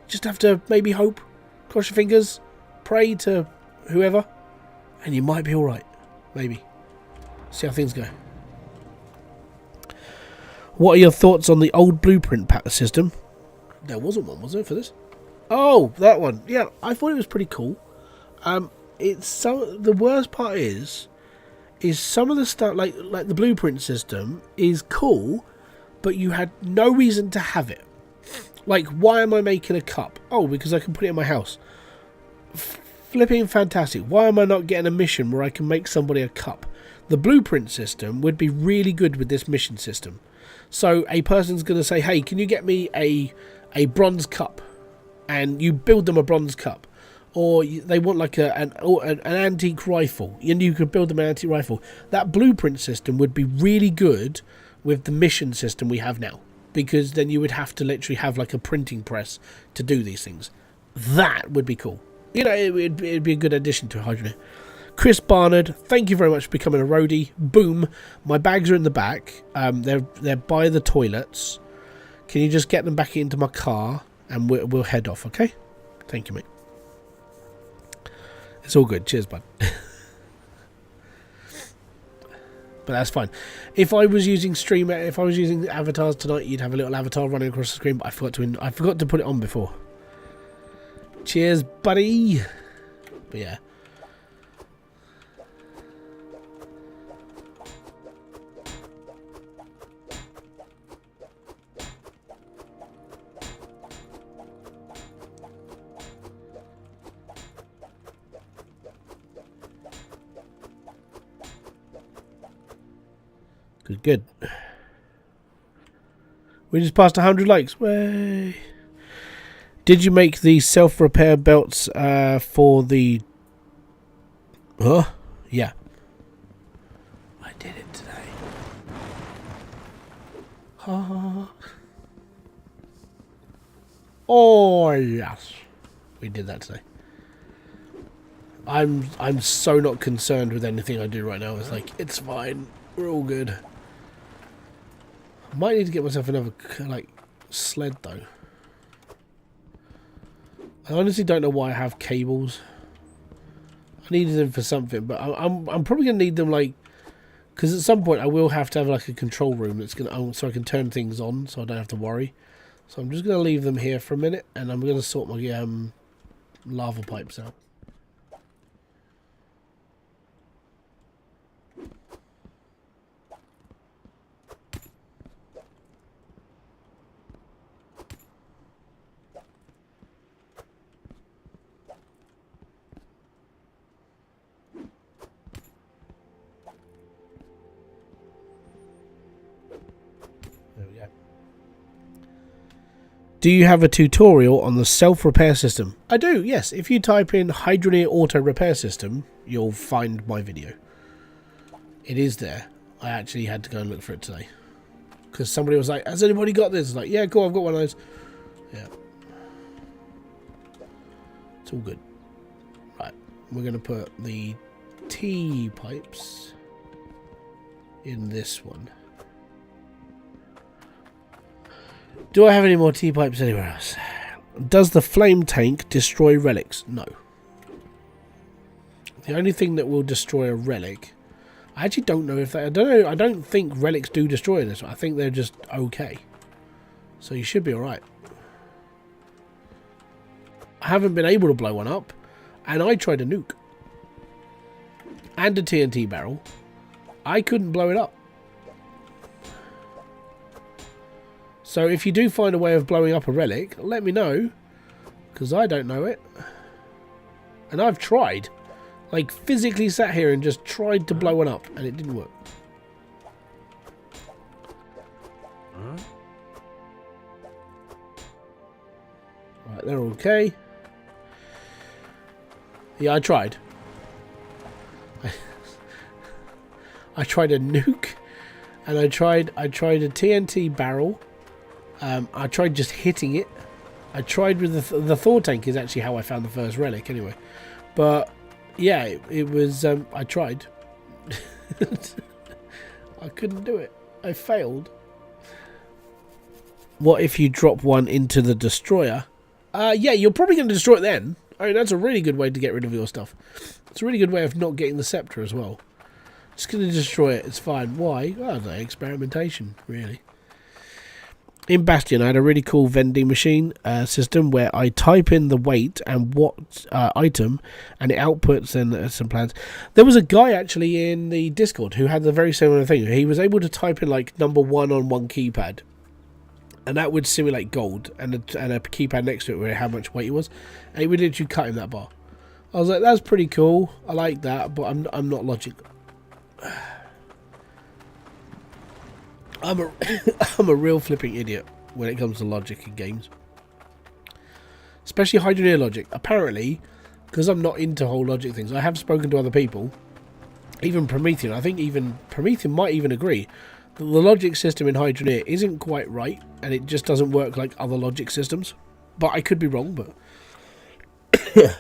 Just have to maybe hope, cross your fingers. Pray to whoever, and you might be alright. Maybe. See how things go. What are your thoughts on the old blueprint pattern system? There wasn't one, was there, for this? Oh, that one. Yeah, I thought it was pretty cool. The worst part is some of the stuff, like the blueprint system, is cool, but you had no reason to have it. Like, why am I making a cup? Oh, because I can put it in my house. Flipping fantastic. Why am I not getting a mission where I can make somebody a cup? The blueprint system would be really good with this mission system. So a person's going to say, hey, can you get me a bronze cup? And you build them a bronze cup. Or they want like an antique rifle, and you could build them an antique rifle. That blueprint system would be really good with the mission system we have now, because then you would have to literally have like a printing press to do these things. That would be cool. You know, it'd be a good addition to Hydroneer. Chris Barnard, thank you very much for becoming a roadie. Boom. My bags are in the back. They're by the toilets. Can you just get them back into my car, and we'll head off, okay? Thank you, mate. It's all good. Cheers, bud. But that's fine. If I was using avatars tonight, you'd have a little avatar running across the screen. But I forgot to put it on before. Cheers, buddy. But yeah. Good. We just passed 100 likes. Way. Did you make the self-repair belts for the... Huh? Yeah. I did it today. Oh, yes. We did that today. I'm so not concerned with anything I do right now. It's like, it's fine. We're all good. I might need to get myself another, sled, though. I honestly don't know why I have cables. I needed them for something, but I'm probably going to need them, because at some point I will have to have, a control room that's going so I can turn things on, so I don't have to worry. So I'm just going to leave them here for a minute, and I'm going to sort my lava pipes out. Do you have a tutorial on the self-repair system? I do, yes. If you type in Hydroneer Auto Repair System, you'll find my video. It is there. I actually had to go and look for it today. Because somebody was like, has anybody got this? Like, yeah, cool, I've got one of those. Yeah. It's all good. Right, we're going to put the T-pipes in this one. Do I have any more T-pipes anywhere else? Does the flame tank destroy relics? No. The only thing that will destroy a relic... I actually don't know if that... I don't know. I don't think relics do destroy this. I think they're just okay. So you should be alright. I haven't been able to blow one up. And I tried a nuke. And a TNT barrel. I couldn't blow it up. So if you do find a way of blowing up a relic, let me know, because I don't know it. And I've tried. Like, physically sat here and just tried to blow one up, and it didn't work. Right, they're okay. Yeah, I tried. I tried a nuke, and I tried a TNT barrel. I tried just hitting it. I tried with the Thor tank is actually how I found the first relic anyway. But yeah, it was I tried. I couldn't do it. I failed. What if you drop one into the destroyer? Yeah, you're probably going to destroy it then. I mean, that's a really good way to get rid of your stuff. It's a really good way of not getting the scepter as well. Just going to destroy it. It's fine. Why? Well, no, experimentation, really. In Bastion, I had a really cool vending machine system where I type in the weight and what item, and it outputs and some plans. There was a guy actually in the Discord who had the very similar thing. He was able to type in like number 1 on one keypad, and that would simulate gold, and a keypad next to it where how much weight it was, and it would literally cut him that bar. I was like, that's pretty cool. I like that, but I'm not logic. I'm a real flipping idiot when it comes to logic in games, especially Hydroneer logic. Apparently, because I'm not into whole logic things, I have spoken to other people, even Promethean. I think even Promethean might even agree that the logic system in Hydroneer isn't quite right, and it just doesn't work like other logic systems. But I could be wrong. But yeah.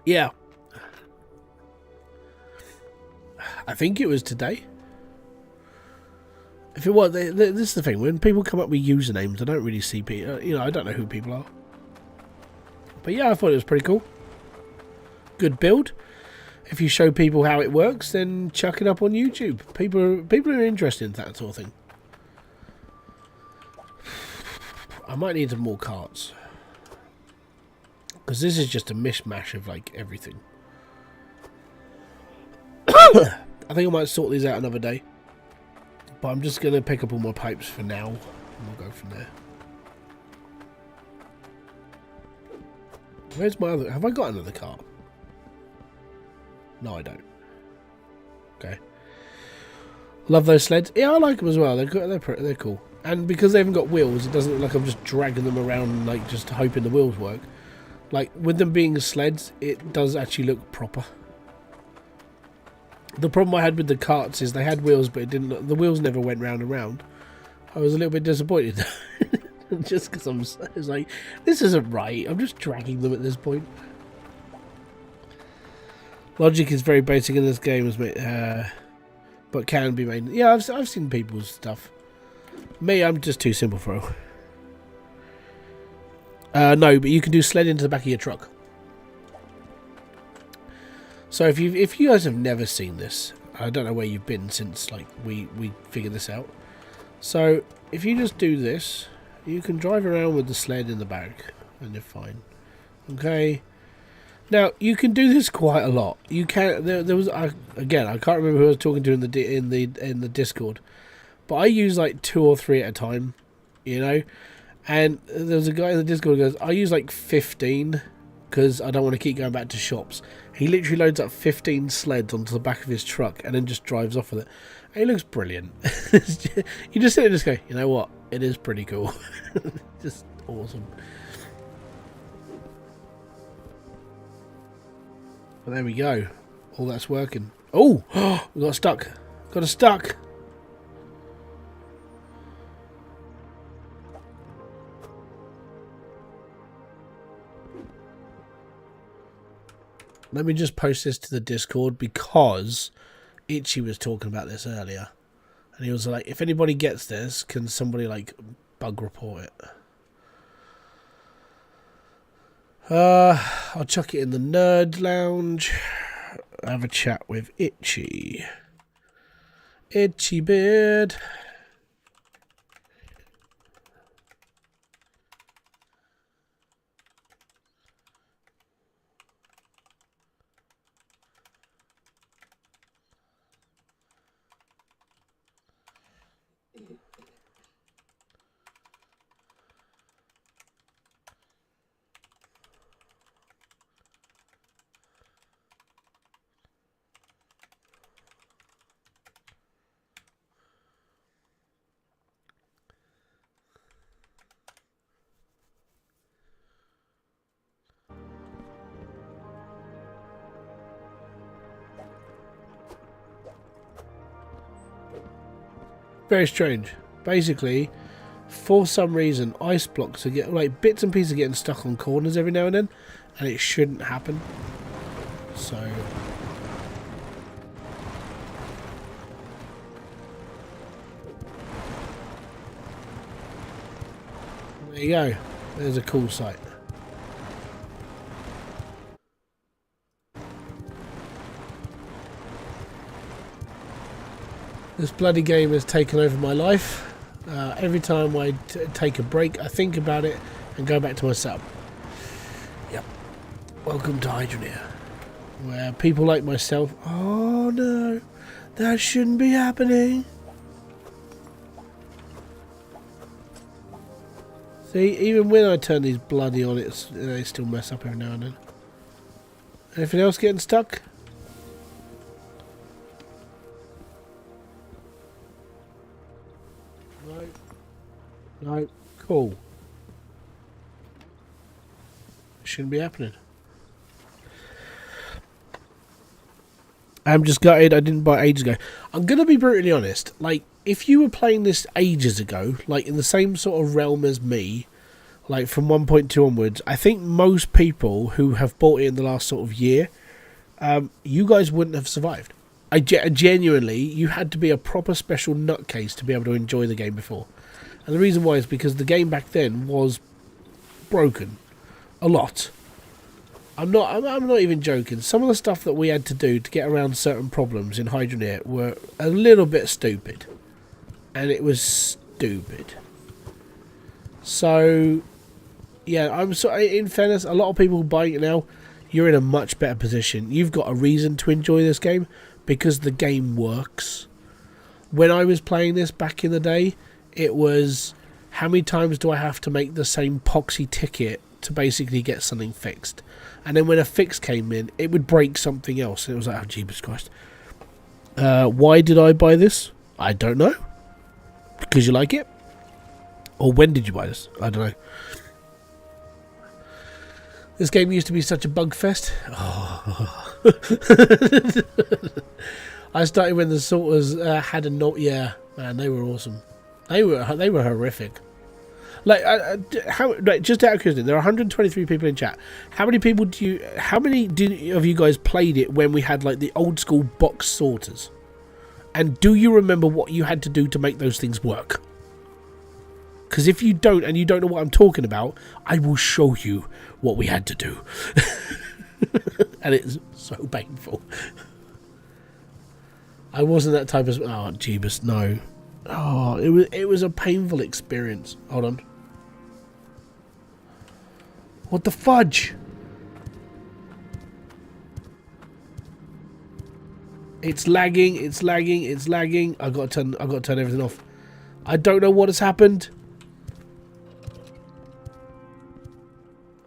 Yeah. I think it was today. If it was, this is the thing. When people come up with usernames, I don't really see people. You know, I don't know who people are. But yeah, I thought it was pretty cool. Good build. If you show people how it works, then chuck it up on YouTube. People are interested in that sort of thing. I might need some more carts. Because this is just a mishmash of, like, everything. I think I might sort these out another day. But I'm just going to pick up all my pipes for now. And we'll go from there. Where's my other... Have I got another cart? No, I don't. Okay. Love those sleds. Yeah, I like them as well. They're cool. And because they haven't got wheels, it doesn't look like I'm just dragging them around, like, just hoping the wheels work. Like, with them being sleds, it does actually look proper. The problem I had with the carts is they had wheels, but it didn't. The wheels never went round and round. I was a little bit disappointed. Just because I was like, this isn't right. I'm just dragging them at this point. Logic is very basic in this game, but can be made. Yeah, I've seen people's stuff. Me, I'm just too simple for it. No, but you can do sled into the back of your truck. So if you guys have never seen this, I don't know where you've been since like we figured this out. So if you just do this, you can drive around with the sled in the back, and you're fine. Okay. Now you can do this quite a lot. You can. There was again, I can't remember who I was talking to in the Discord, but I use like 2 or 3 at a time. You know. And there was a guy in the Discord who goes, I use like 15 because I don't want to keep going back to shops. He literally loads up 15 sleds onto the back of his truck and then just drives off with it. And it looks brilliant. You just sit there and just go, you know what? It is pretty cool. Just awesome. But there we go. All that's working. Oh! We got stuck. Got us stuck. Let me just post this to the Discord because Itchy was talking about this earlier. And he was like, if anybody gets this, can somebody like bug report it? I'll chuck it in the Nerd Lounge. Have a chat with Itchy. Itchy Beard. Very strange. Basically, for some reason, ice blocks are getting, like, bits and pieces are getting stuck on corners every now and then, and it shouldn't happen. So there you go. There's a cool sight. This bloody game has taken over my life. Every time I take a break, I think about it and go back to my setup. Yep. Welcome to Hydroneer, where people like myself, oh no, that shouldn't be happening. See, even when I turn these bloody on, they still mess up every now and then. Anything else getting stuck? No, cool. Shouldn't be happening. I'm just gutted I didn't buy it ages ago. I'm going to be brutally honest. Like, if you were playing this ages ago, like in the same sort of realm as me, like from 1.2 onwards, I think most people who have bought it in the last sort of year, you guys wouldn't have survived. Genuinely, you had to be a proper special nutcase to be able to enjoy the game before. And the reason why is because the game back then was broken. A lot. I'm not even joking. Some of the stuff that we had to do to get around certain problems in Hydroneer were a little bit stupid. And it was stupid. So, yeah, I'm sorry. In fairness, a lot of people buying it now, you're in a much better position. You've got a reason to enjoy this game because the game works. When I was playing this back in the day, it was, how many times do I have to make the same poxy ticket to basically get something fixed? And then when a fix came in, it would break something else. And it was like, oh, Jesus Christ. Why did I buy this? I don't know. Because you like it? Or when did you buy this? I don't know. This game used to be such a bug fest. Oh. I started when the sorters had a note. Yeah, man, they were awesome. They were horrific. Like, just out of curiosity, there are 123 people in chat. How many of you guys played it when we had like the old school box sorters? And do you remember what you had to do to make those things work? Because if you don't, and you don't know what I'm talking about, I will show you what we had to do. And it's so painful. I wasn't that type of... Oh, Jeebus, no. Oh, it was a painful experience. Hold on. What the fudge? It's lagging, it's lagging, it's lagging. I've got to turn everything off. I don't know what has happened.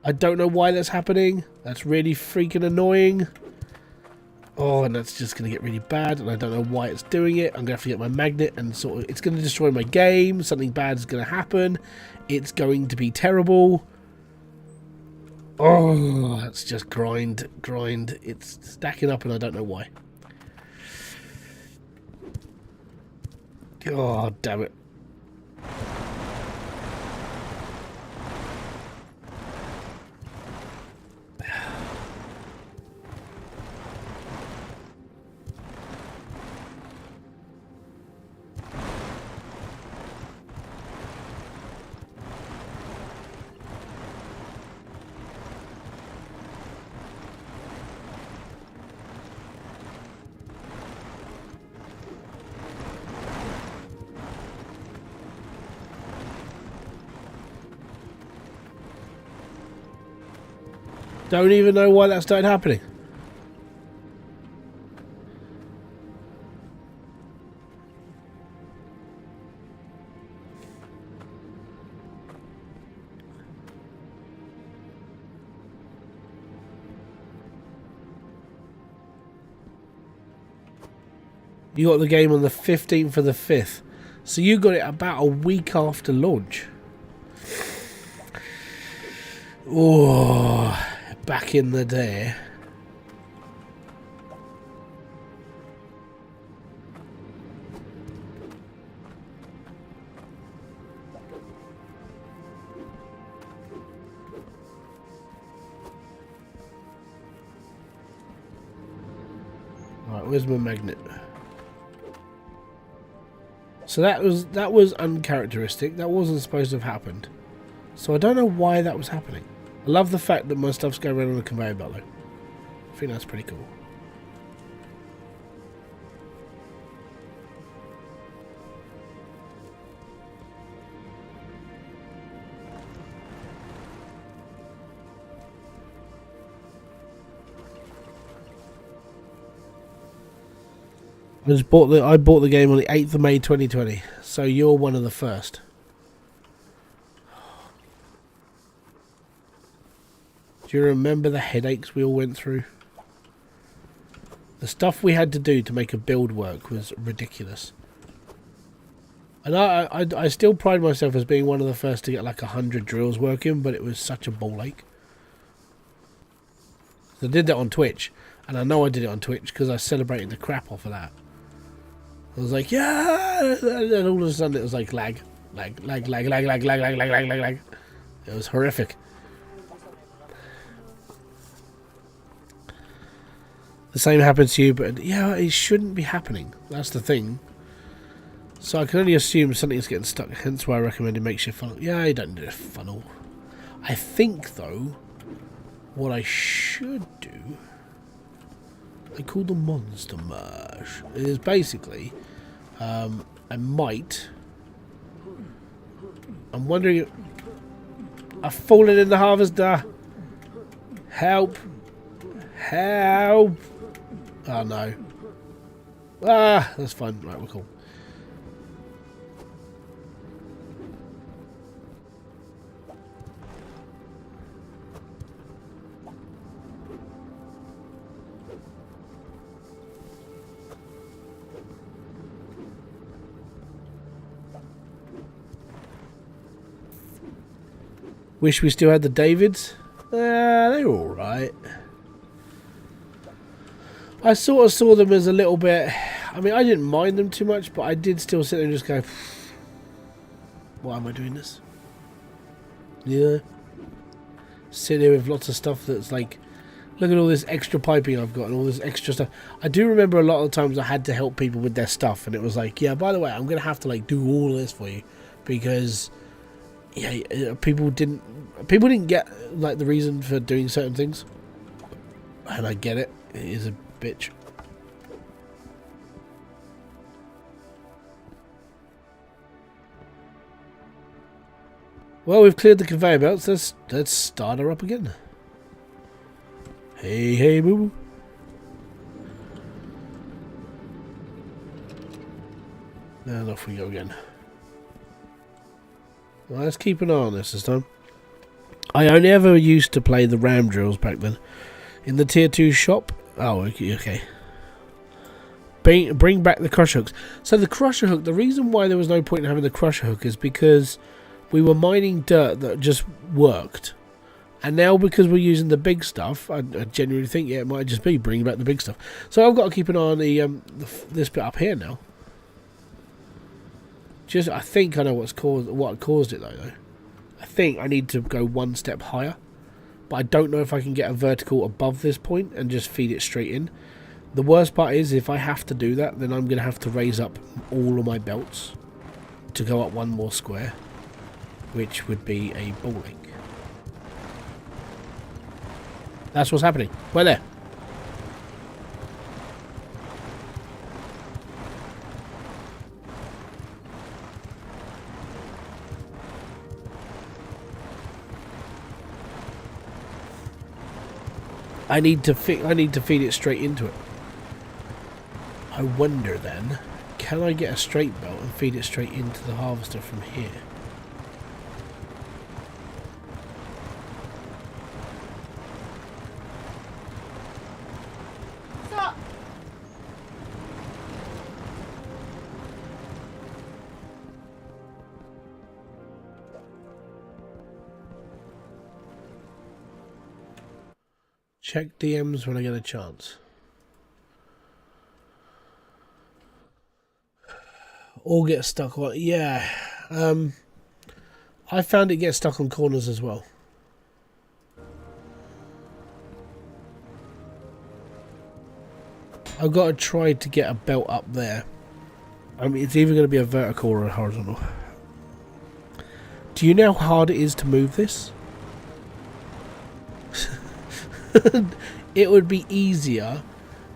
I don't know why that's happening. That's really freaking annoying. Oh, and that's just going to get really bad, and I don't know why it's doing it. I'm going to have to get my magnet, and sort of, it's going to destroy my game. Something bad is going to happen. It's going to be terrible. Oh, it's just grind. It's stacking up, and I don't know why. Oh, damn it. Don't even know why that started happening. You got the game on the 15th of the 5th. So you got it about a week after launch. Oh, back in the day. Right, where's my magnet? So that was uncharacteristic. That wasn't supposed to have happened. So I don't know why that was happening. I love the fact that my stuff's going around on a conveyor belt though. I think that's pretty cool. I bought the game on the 8th of May 2020, so you're one of the first. Do you remember the headaches we all went through? The stuff we had to do to make a build work was ridiculous. And I still pride myself as being one of the first to get like 100 drills working, but it was such a ball ache. I did that on Twitch, and I know I did it on Twitch because I celebrated the crap off of that. I was like, yeah, and then all of a sudden it was like lag. It was horrific. The same happens to you, but yeah, it shouldn't be happening. That's the thing. So I can only assume something's getting stuck, hence why I recommended makeshift funnel. Yeah, I don't do a funnel. I think, though, what I should do, I call the monster merge. It is basically, I'm wondering, I've fallen in the harvester. Help. Help. Oh no. Ah, that's fine. Right, we're cool. Wish we still had the Davids. They're alright. I sort of saw them as a little bit... I mean, I didn't mind them too much, but I did still sit there and just go... Why am I doing this? Yeah. Sit there with lots of stuff that's like... Look at all this extra piping I've got and all this extra stuff. I do remember a lot of the times I had to help people with their stuff, and it was like, yeah, by the way, I'm going to have to like do all this for you. Because... yeah, people didn't get like the reason for doing certain things, and I get it. It is a bitch. Well, we've cleared the conveyor belts. Let's start her up again. Hey, boo boo. And off we go again. Well, let's keep an eye on this time. I only ever used to play the ram drills back then. In the tier 2 shop. Oh, okay. Bring back the crusher hooks. So the crusher hook, the reason why there was no point in having the crusher hook is because we were mining dirt that just worked. And now because we're using the big stuff, I genuinely think, yeah, it might just be bringing back the big stuff. So I've got to keep an eye on this bit up here now. I think I know what caused it though. I think I need to go one step higher, but I don't know if I can get a vertical above this point and just feed it straight in. The worst part is if I have to do that, then I'm going to have to raise up all of my belts to go up one more square, which would be a ball ache. That's what's happening. We're there. I need to feed it straight into it. I wonder then, can I get a straight belt and feed it straight into the harvester from here? Stop! Check DMs when I get a chance. Or get stuck on... Yeah. I found it gets stuck on corners as well. I've got to try to get a belt up there. I mean, it's either going to be a vertical or a horizontal. Do you know how hard it is to move this? It would be easier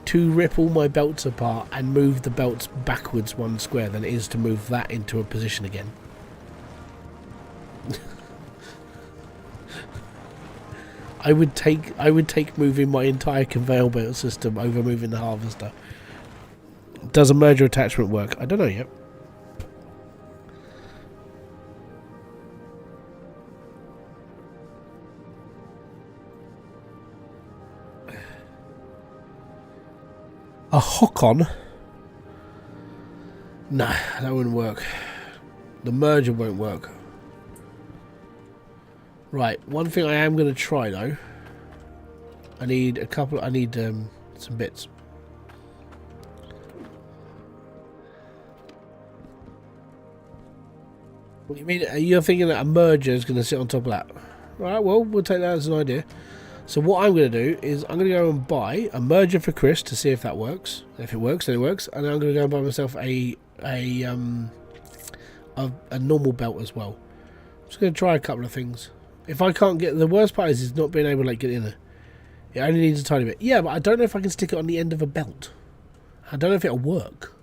to rip all my belts apart and move the belts backwards 1 square than it is to move that into a position again. I would take moving my entire conveyor belt system over moving the harvester. Does a merger attachment work? I don't know yet. A hook-on? Nah, that wouldn't work. The merger won't work. Right, one thing I am going to try though. I need some bits. What do you mean? You're thinking that a merger is going to sit on top of that? Right, well, we'll take that as an idea. So what I'm going to do is I'm going to go and buy a merger for Chris to see if that works. If it works, then it works. And then I'm going to go and buy myself a normal belt as well. I'm just going to try a couple of things. If I can't get... The worst part is not being able to get in there. It only needs a tiny bit. Yeah, but I don't know if I can stick it on the end of a belt. I don't know if it'll work.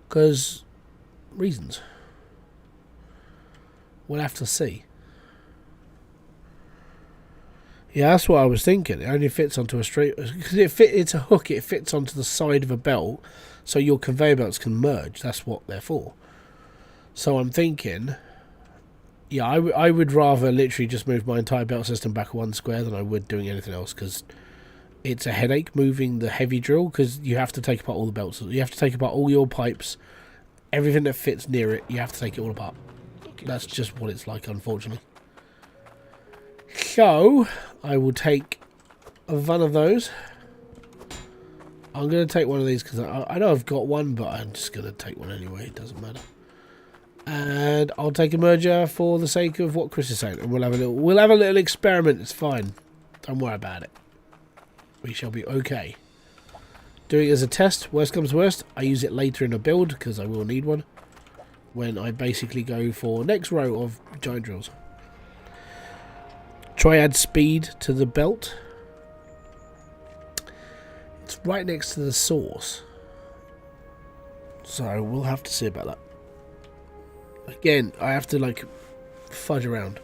Because... reasons. We'll have to see. Yeah, that's what I was thinking. It only fits onto a straight... Because it's a hook, it fits onto the side of a belt, so your conveyor belts can merge. That's what they're for. So I'm thinking... Yeah, I would rather literally just move my entire belt system back 1 square than I would doing anything else, because it's a headache moving the heavy drill, because you have to take apart all the belts. You have to take apart all your pipes, everything that fits near it, you have to take it all apart. That's just what it's like, unfortunately. So, I will take one of those. I'm going to take one of these because I know I've got one, but I'm just going to take one anyway. It doesn't matter. And I'll take a merger for the sake of what Chris is saying, and we'll have a little experiment. It's fine. Don't worry about it. We shall be okay. Doing it as a test. Worst comes to worst, I use it later in a build because I will need one. When I basically go for next row of giant drills. Try add speed to the belt. It's right next to the source, so we'll have to see about that. Again, I have to like fudge around.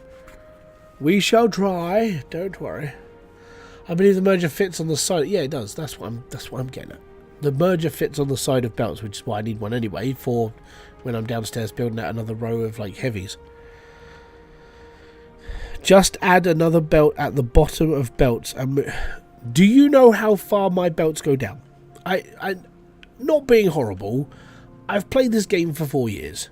We shall try. Don't worry. I believe the merger fits on the side. Yeah, it does. That's what I'm getting at. The merger fits on the side of belts, which is why I need one anyway for when I'm downstairs building out another row of like heavies. Just add another belt at the bottom of belts. And do you know how far my belts go down? I not being horrible, I've played this game for 4 years.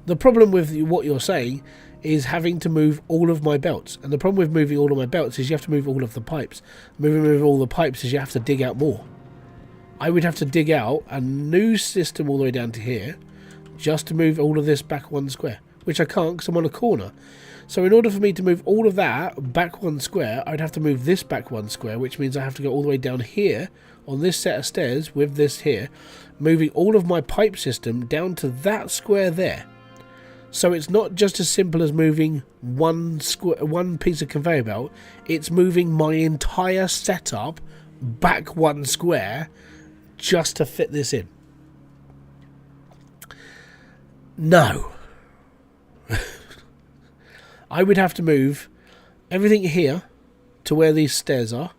The problem with what you're saying is having to move all of my belts. And the problem with moving all of my belts is you have to move all of the pipes. Moving all the pipes is you have to dig out more. I would have to dig out a new system all the way down to here just to move all of this back 1 square. Which I can't because I'm on a corner. So in order for me to move all of that back 1 square, I'd have to move this back 1 square, which means I have to go all the way down here on this set of stairs with this here, moving all of my pipe system down to that square there. So it's not just as simple as moving one piece of conveyor belt, it's moving my entire setup back 1 square just to fit this in. No. I would have to move everything here to where these stairs are,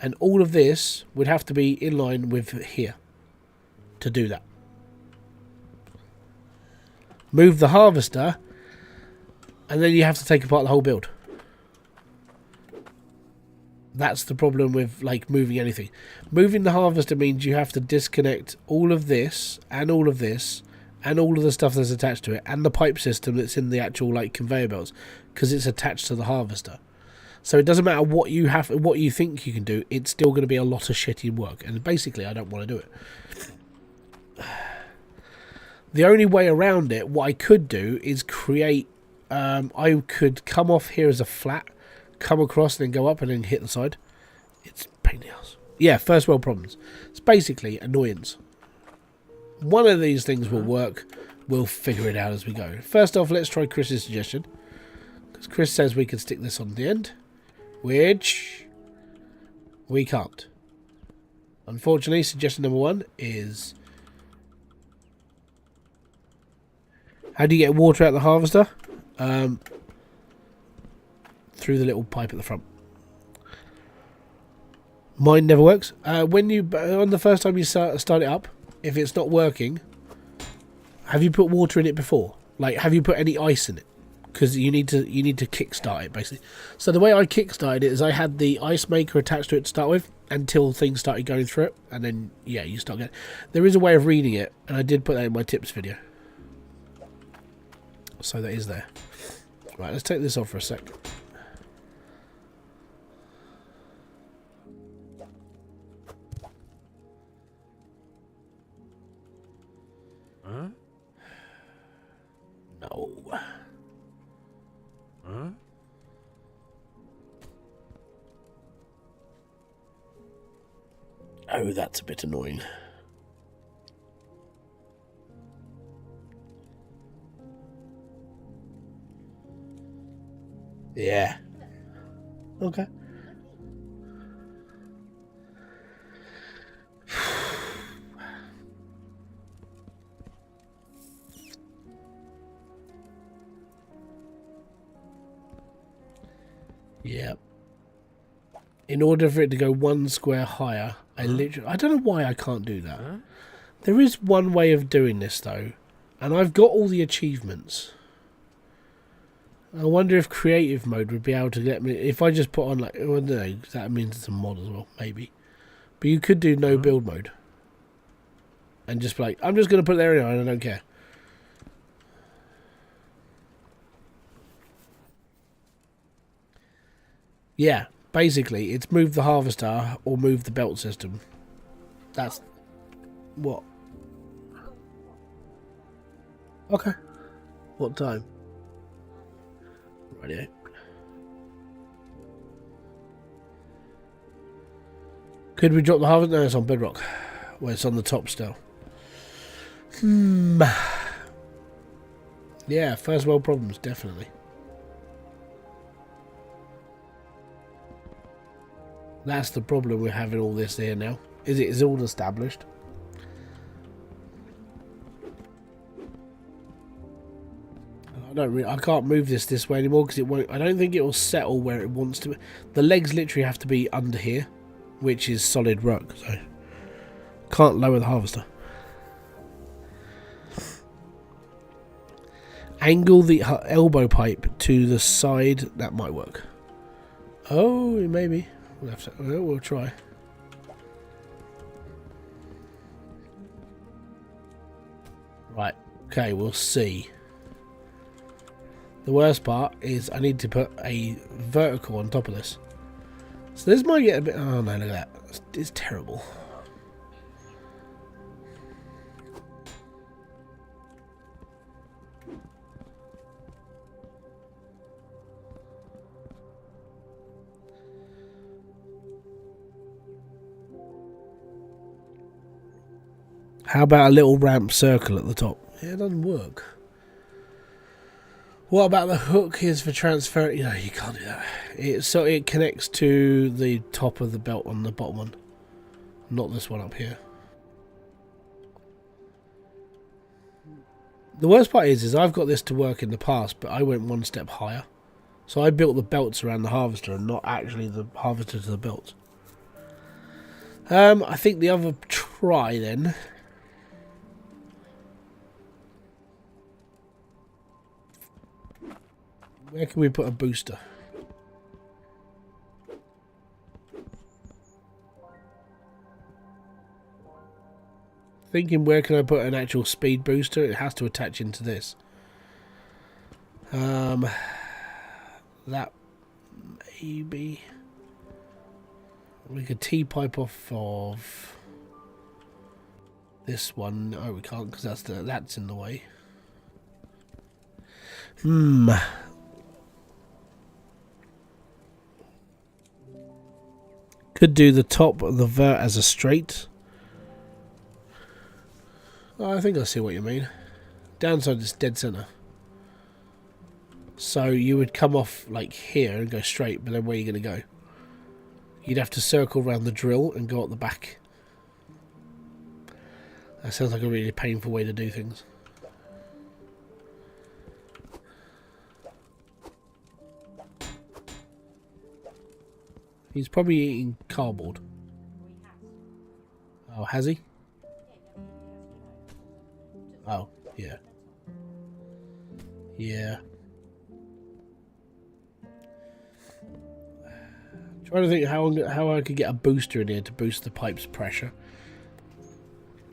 and all of this would have to be in line with here to do that. Move the harvester, and then you have to take apart the whole build. That's the problem with like moving anything. Moving the harvester means you have to disconnect all of this and all of this and all of the stuff that's attached to it, and the pipe system that's in the actual like conveyor belts, because it's attached to the harvester. So it doesn't matter what you think you can do, it's still going to be a lot of shitty work, and basically I don't want to do it. The only way around it, what I could do is create, I could come off here as a flat, come across and then go up and then hit the side. It's a pain in the ass. Yeah, first world problems. It's basically annoyance. One of these things will work. We'll figure it out as we go. First off, let's try Chris's suggestion. Because Chris says we can stick this on the end. Which we can't. Unfortunately, suggestion number 1 is... How do you get water out of the harvester? Through the little pipe at the front. Mine never works. When you on the first time you start it up, if it's not working, have you put water in it before? Like, have you put any ice in it? Because you need to kickstart it basically. So the way I kickstarted it is I had the ice maker attached to it to start with until things started going through it, and then yeah, you start getting. There is a way of reading it, and I did put that in my tips video. So that is there. Right, let's take this off for a sec. Huh? No. Huh? Oh, that's a bit annoying. Yeah. Okay. Yeah. In order for it to go 1 square higher, I don't know why I can't do that. There is one way of doing this though, and I've got all the achievements. I wonder if creative mode would be able to get me, if I just put on like, well, no, that means it's a mod as well, maybe. But you could do no build mode. And just be like, I'm just going to put it there anyway, and I don't care. Yeah, basically, it's move the harvester or move the belt system. That's what. Okay. What time? Radio. Could we drop the harvester? No, it's on bedrock. Well, it's on the top still. Yeah, first world problems, definitely. That's the problem with having all this here now. Is it is all established. I can't move this way anymore because it won't. I don't think it will settle where it wants to be. The legs literally have to be under here, which is solid rock. So can't lower the harvester. Angle the elbow pipe to the side. That might work. Oh, maybe. We'll try. Right. Okay, we'll see. The worst part is I need to put a vertical on top of this. So this might get a bit... Oh no, look at that. It's terrible. How about a little ramp circle at the top? Yeah, it doesn't work. What about the hook is for transfer? You can't do that. So it connects to the top of the belt on the bottom one. Not this one up here. The worst part is I've got this to work in the past, but I went one step higher. So I built the belts around the harvester and not actually the harvester to the belts. I think the other try then... Where can we put a booster? Thinking where can I put an actual speed booster? It has to attach into this. That maybe we could T-pipe off of this one. No, we can't because that's in the way. Could do the top of the vert as a straight. Oh, I think I see what you mean. Downside is dead center. So you would come off like here and go straight, but then where are you going to go? You'd have to circle around the drill and go up the back. That sounds like a really painful way to do things. He's probably eating cardboard. Oh, has he? Oh, yeah. Yeah. Trying to think how I could get a booster in here to boost the pipe's pressure.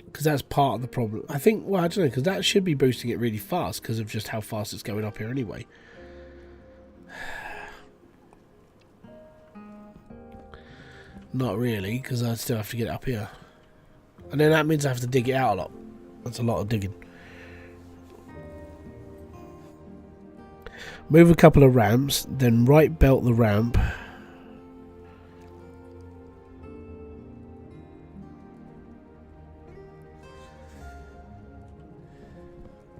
Because that's part of the problem. I think, well, I don't know, because that should be boosting it really fast because of just how fast it's going up here anyway. Not really, because I still have to get it up here. And then that means I have to dig it out a lot. That's a lot of digging. Move a couple of ramps, then right belt the ramp.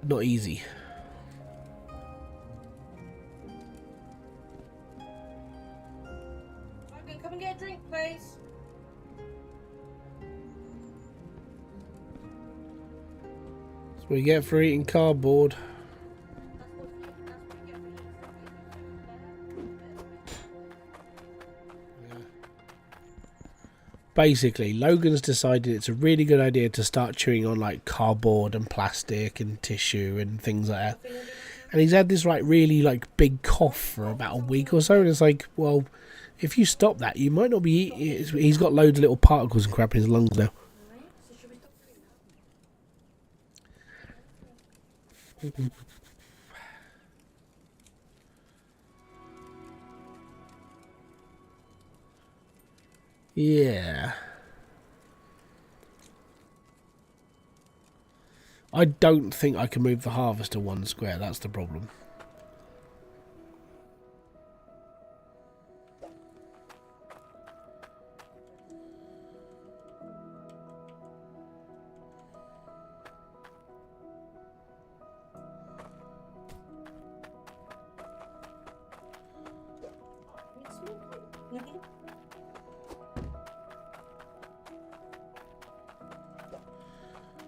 Not easy. Okay, come and get a drink, please. That's what you get for eating cardboard. Basically, Logan's decided it's a really good idea to start chewing on like cardboard and plastic and tissue and things like that. And he's had this like really like big cough for about a week or so, and it's like, well, if you stop that, you might not be eating. He's got loads of little particles and crap in his lungs now. Yeah. I don't think I can move the harvester one square, that's the problem.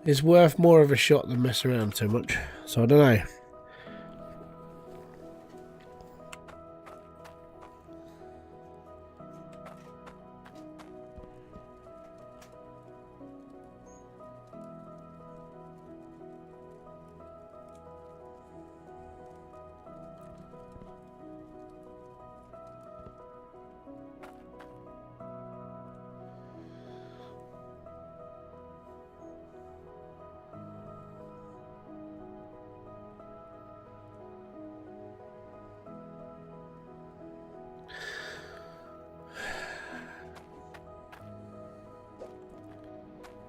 It's worth more of a shot than mess around too much, so I don't know.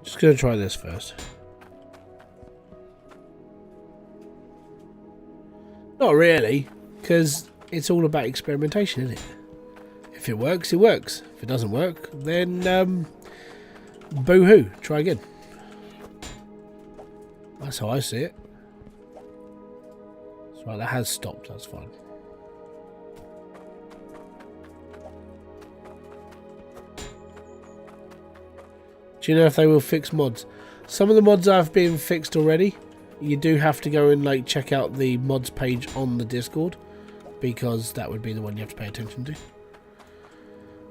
Just gonna try this first. Not really, because it's all about experimentation, isn't it? If it works, it works. If it doesn't work, then boo-hoo, try again. That's how I see it. That's right, that has stopped, that's fine. Do you know if they will fix mods? Some of the mods have been fixed already. You do have to go and like check out the mods page on the Discord, because that would be the one you have to pay attention to.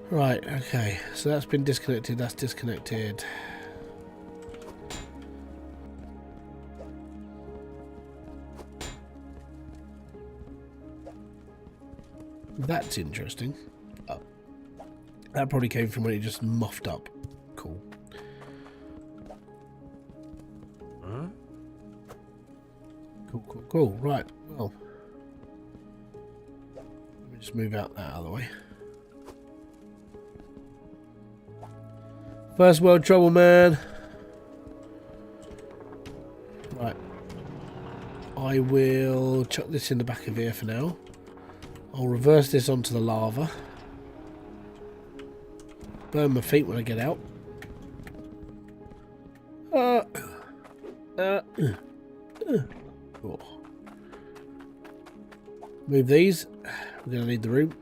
Right, okay, so that's been disconnected, that's disconnected. That's interesting. Oh, that probably came from when it just muffed up. Cool. Cool. Right. Well, let me just move out that other way. First world trouble, man. Right. I will chuck this in the back of here for now. I'll reverse this onto the lava. burn my feet when I get out. Oh. Move these. We're going to need the room.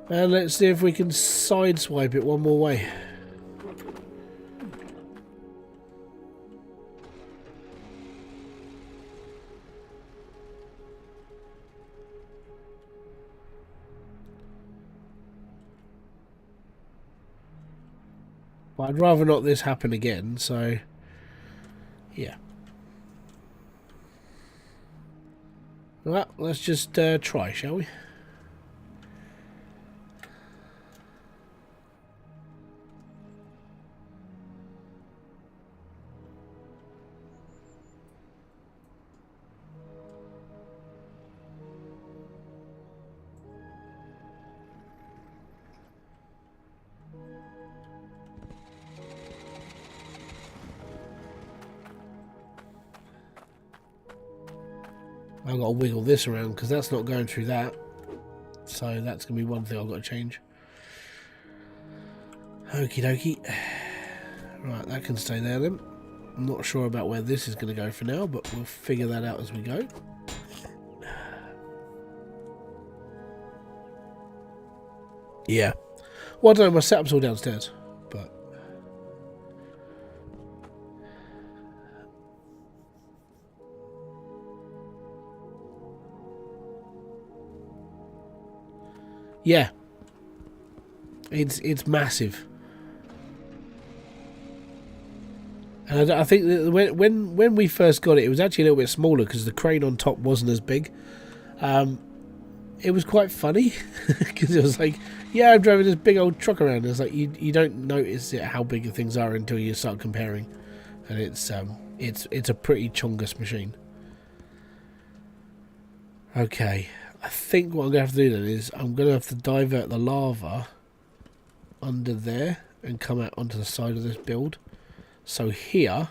And let's see if we can sideswipe it one more way. But I'd rather not this happen again, so yeah. Well, let's just try, shall we? I've got to wiggle this around because that's not going through that. So that's going to be one thing I've got to change. Okie dokie. Right, that can stay there then. I'm not sure about where this is going to go for now, but we'll figure that out as we go. Yeah. Well, I don't know, my setup's all downstairs, but... yeah. It's massive. And I think that when we first got it, it was actually a little bit smaller because the crane on top wasn't as big. It was quite funny because it was like, yeah, I'm driving this big old truck around. It's like you don't notice how big the things are until you start comparing, and it's a pretty chongus machine. Okay, I think what I'm gonna have to do then is I'm gonna have to divert the lava under there and come out onto the side of this build. So here.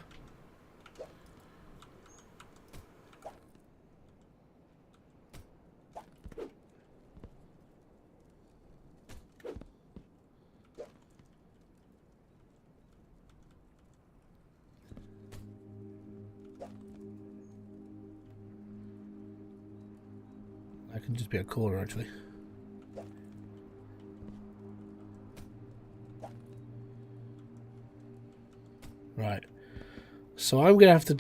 That can just be a corner actually. Right, so I'm gonna have to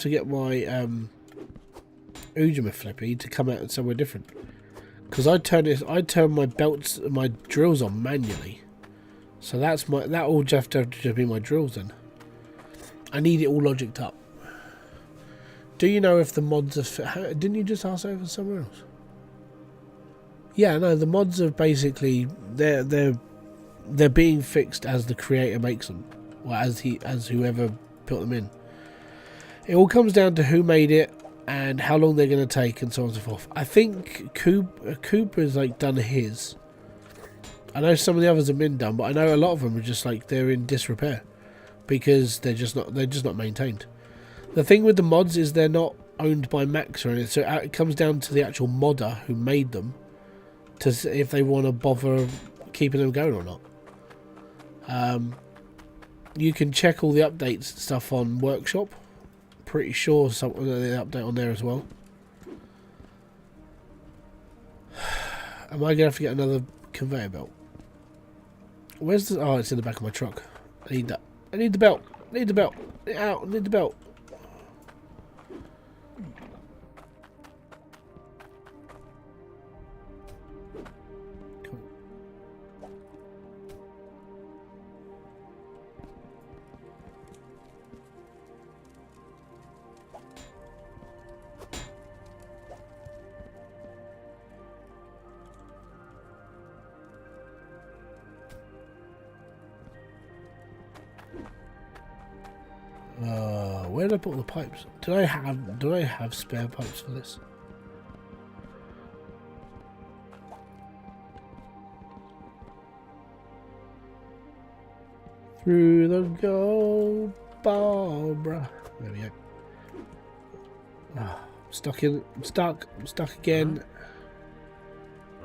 get my Ujima flippy to come out somewhere different because I turn my belts, my drills on manually, so that will just have to be my drills then. I need it all logicked up. Do you know if the mods are? Didn't you just ask over somewhere else? Yeah, no, the mods are basically they're being fixed as the creator makes them. Well, as whoever put them in. It all comes down to who made it and how long they're going to take and so on and so forth. I think Cooper's like done his. I know some of the others have been done, but I know a lot of them are just like they're in disrepair because they're just not maintained. The thing with the mods is they're not owned by Max or anything, so it comes down to the actual modder who made them to see if they want to bother keeping them going or not. You can check all the updates and stuff on Workshop. Pretty sure some of the update on there as well. Am I going to have to get another conveyor belt? Where's the... oh, it's in the back of my truck. I need that. I need the belt. I need the belt. Out. I need the belt. Where did I put all the pipes? Do I have spare pipes for this? Through the gold Barbara. There we go. Oh, I'm stuck again.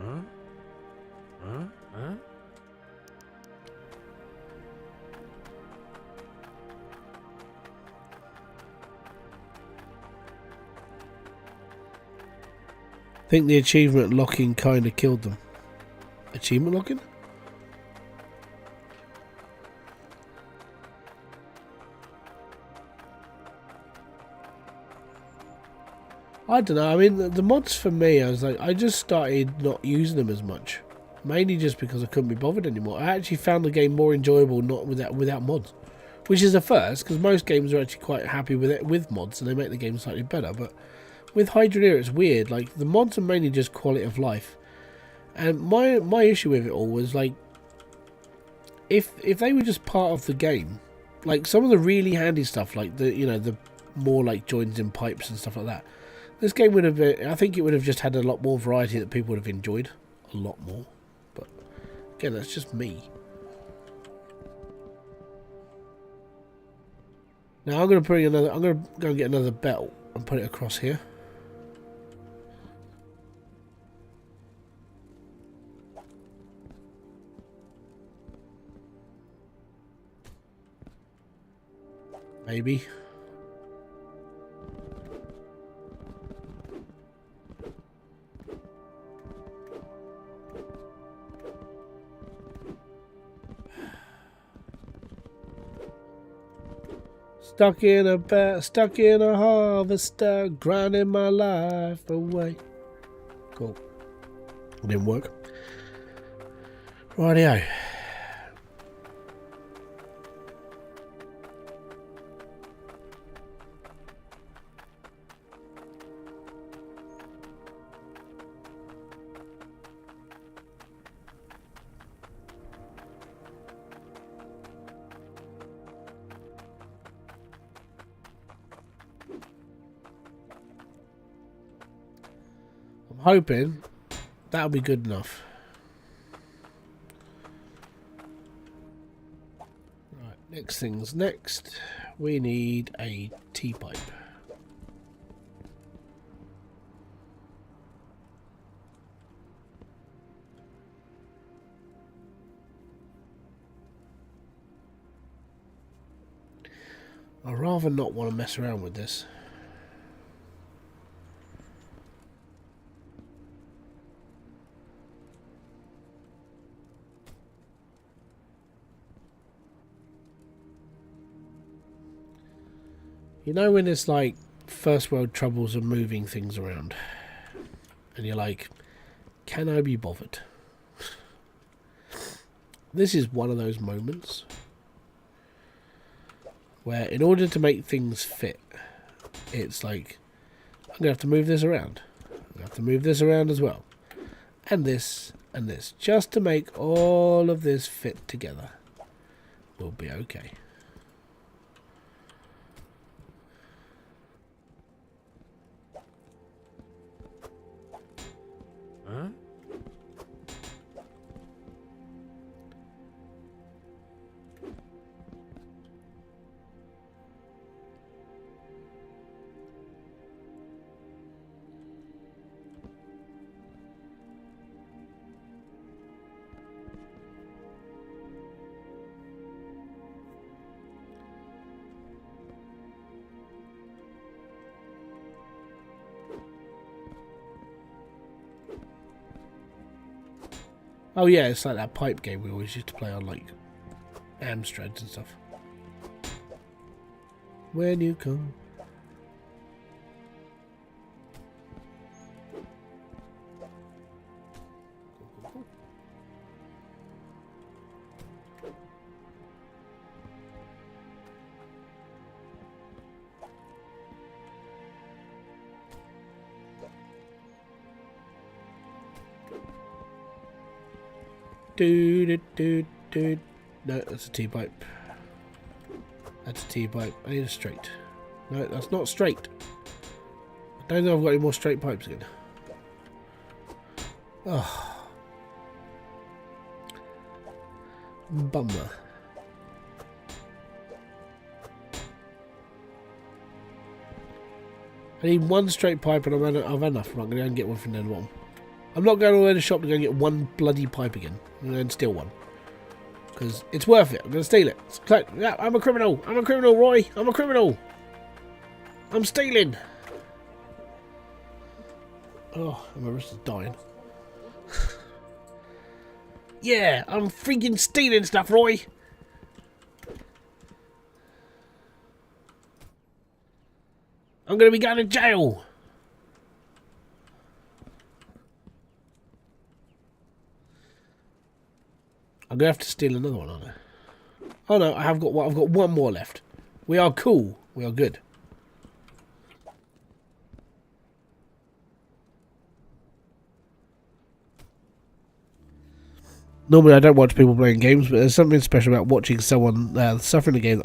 Huh? Huh? Huh? I think the achievement locking kind of killed them. Achievement locking? I don't know. I mean, the mods for me, I just started not using them as much, mainly just because I couldn't be bothered anymore. I actually found the game more enjoyable not without mods, which is a first because most games are actually quite happy with it with mods and they make the game slightly better. But with Hydroneer, it's weird. Like the mods are mainly just quality of life, and my issue with it all was like, if they were just part of the game, like some of the really handy stuff, like the more like joins in pipes and stuff like that. This game would have been, I think it would have just had a lot more variety that people would have enjoyed. A lot more. But, again, that's just me. Now, I'm going to I'm going to go and get another belt and put it across here. Maybe. Stuck in a harvester, grinding my life away. Cool. It didn't work. Rightio. Hoping that'll be good enough. Right, next things next. We need a T-pipe. I'd rather not want to mess around with this. You know when it's like first world troubles of moving things around and you're like, can I be bothered? This is one of those moments where in order to make things fit, it's like, I'm going to have to move this around. I'm going to have to move this around as well. And this, just to make all of this fit together. We'll be okay. Huh? Oh yeah, it's like that pipe game we always used to play on like Amstrads and stuff. When you come. Do. No, that's a T-pipe. That's a T-pipe. I need a straight. No, that's not straight. I don't know if I've got any more straight pipes again. Oh. Bummer. I need one straight pipe and I've had enough. I'm not going to go and get one from down the bottom. I'm not going all the way to the shop to go and get one bloody pipe again. I'm going to steal one. Because it's worth it. I'm going to steal it. Yeah, I'm a criminal. I'm a criminal, Roy. I'm a criminal. I'm stealing. Oh, my wrist is dying. Yeah, I'm freaking stealing stuff, Roy. I'm going to be going to jail. I'm going to have to steal another one, aren't I? Oh no, I've got one more left. We are cool. We are good. Normally I don't watch people playing games, but there's something special about watching someone suffering a game.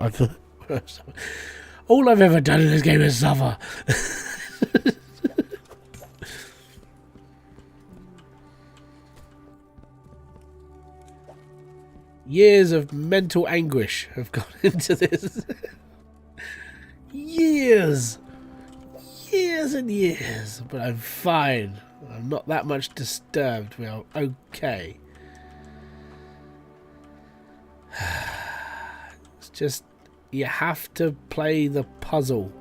All I've ever done in this game is suffer. Years of mental anguish have gone into this. Years and years. But I'm fine. I'm not that much disturbed. We are okay. It's just, you have to play the puzzle.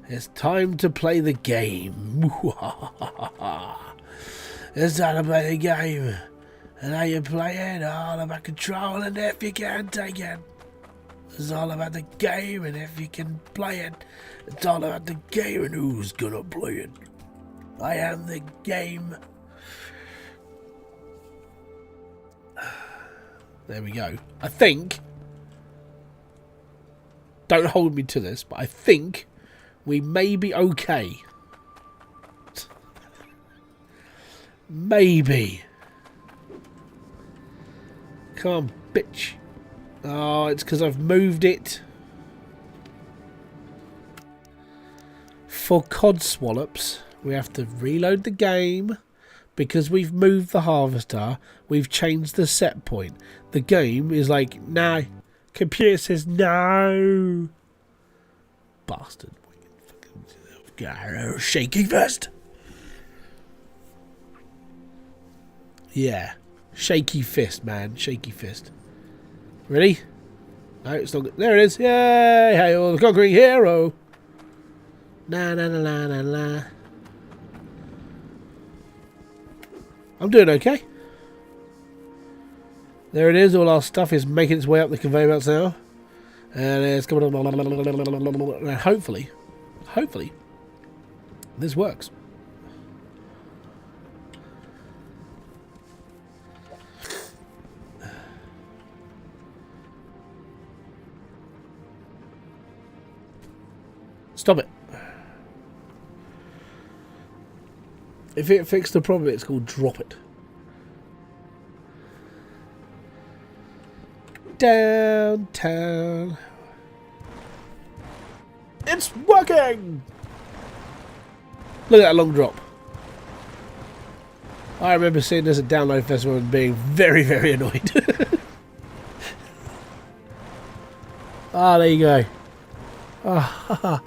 It's time to play the game. It's time to play the game. And how you play it, all about control and if you can take it. It's all about the game and if you can play it. It's all about the game and who's gonna play it. I am the game. There we go. I think, don't hold me to this, but I think we may be okay. Maybe. Come on, bitch. Oh, it's because I've moved it. For codswallops, we have to reload the game. Because we've moved the harvester, we've changed the set point. The game is like, no. Computer says no. Bastard. Shaky fist. Yeah. Shaky fist, man. Shaky fist. Ready? No, it's not good. There it is. Yay! Hail the conquering hero. Na na na na na na. I'm doing okay. There it is. All our stuff is making its way up the conveyor belts now. And it's coming up. And hopefully, this works. Stop it. If it fixed the problem, it's called drop it. Downtown. It's working! Look at that long drop. I remember seeing this at Download Festival and being very, very annoyed. Ah, there you go. Ah,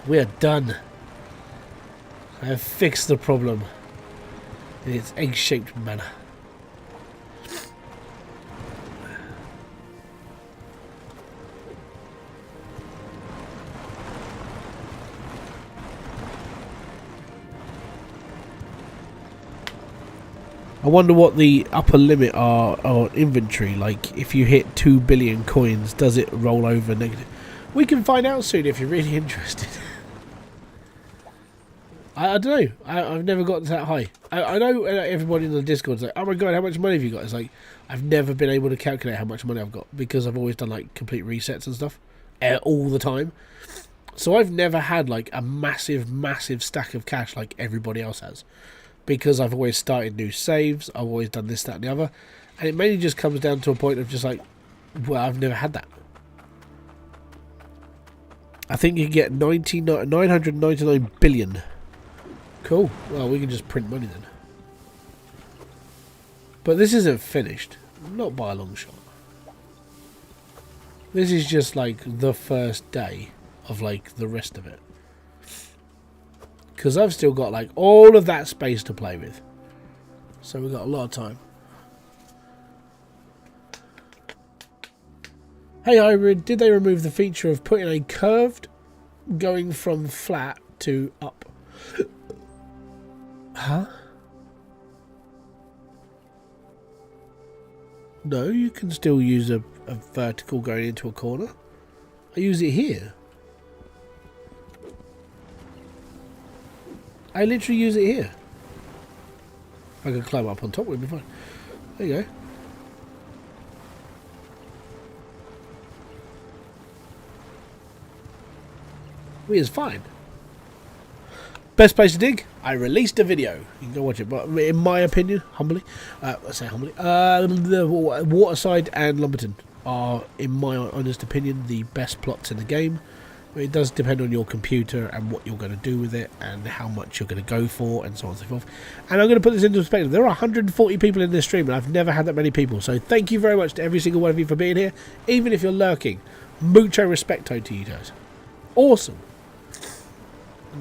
we are done. I have fixed the problem in its egg-shaped manner. I wonder what the upper limit are on inventory. Like, if you hit 2 billion coins, does it roll over negative? We can find out soon if you're really interested. I don't know. I've never got that high. I know everybody in the Discord is like, oh my god, how much money have you got? It's like, I've never been able to calculate how much money I've got because I've always done like complete resets and stuff all the time. So I've never had like a massive, massive stack of cash like everybody else has. Because I've always started new saves, I've always done this, that and the other. And it mainly just comes down to a point of just like, well, I've never had that. I think you get 999 billion. Cool. Well, we can just print money then. But this isn't finished. Not by a long shot. This is just like the first day of like the rest of it. Because I've still got like all of that space to play with. So we've got a lot of time. Hey Hybrid, did they remove the feature of putting a curved going from flat to up? Huh? No, you can still use a vertical going into a corner. I use it here. I literally use it here. I can climb up on top, we'll be fine. There you go. It's fine. Best place to dig? I released a video. You can go watch it. But in my opinion, humbly, I say humbly, the Waterside and Lumberton are, in my honest opinion, the best plots in the game. It does depend on your computer and what you're going to do with it and how much you're going to go for and so on and so forth. And I'm going to put this into perspective. There are 140 people in this stream and I've never had that many people. So thank you very much to every single one of you for being here. Even if you're lurking. Mucho respecto to you guys. Awesome.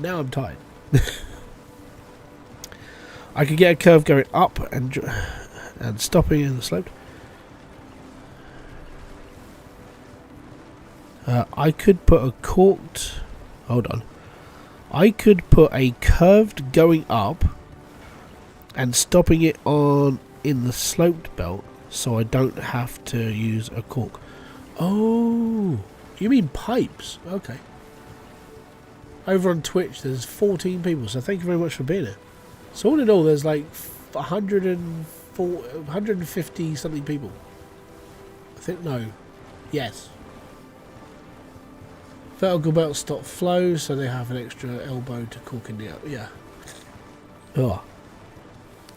Now I'm tired. I could get a curve going up and stopping in the slope. I could put a corked... Hold on. I could put a curved going up and stopping it on in the sloped belt so I don't have to use a cork. Oh, you mean pipes? Okay. Over on Twitch, there's 14 people, so thank you very much for being here. So all in all, there's like 150 something people. I think, no. Yes. Vertical belts stop flow, so they have an extra elbow to cork in the out. Yeah. Oh.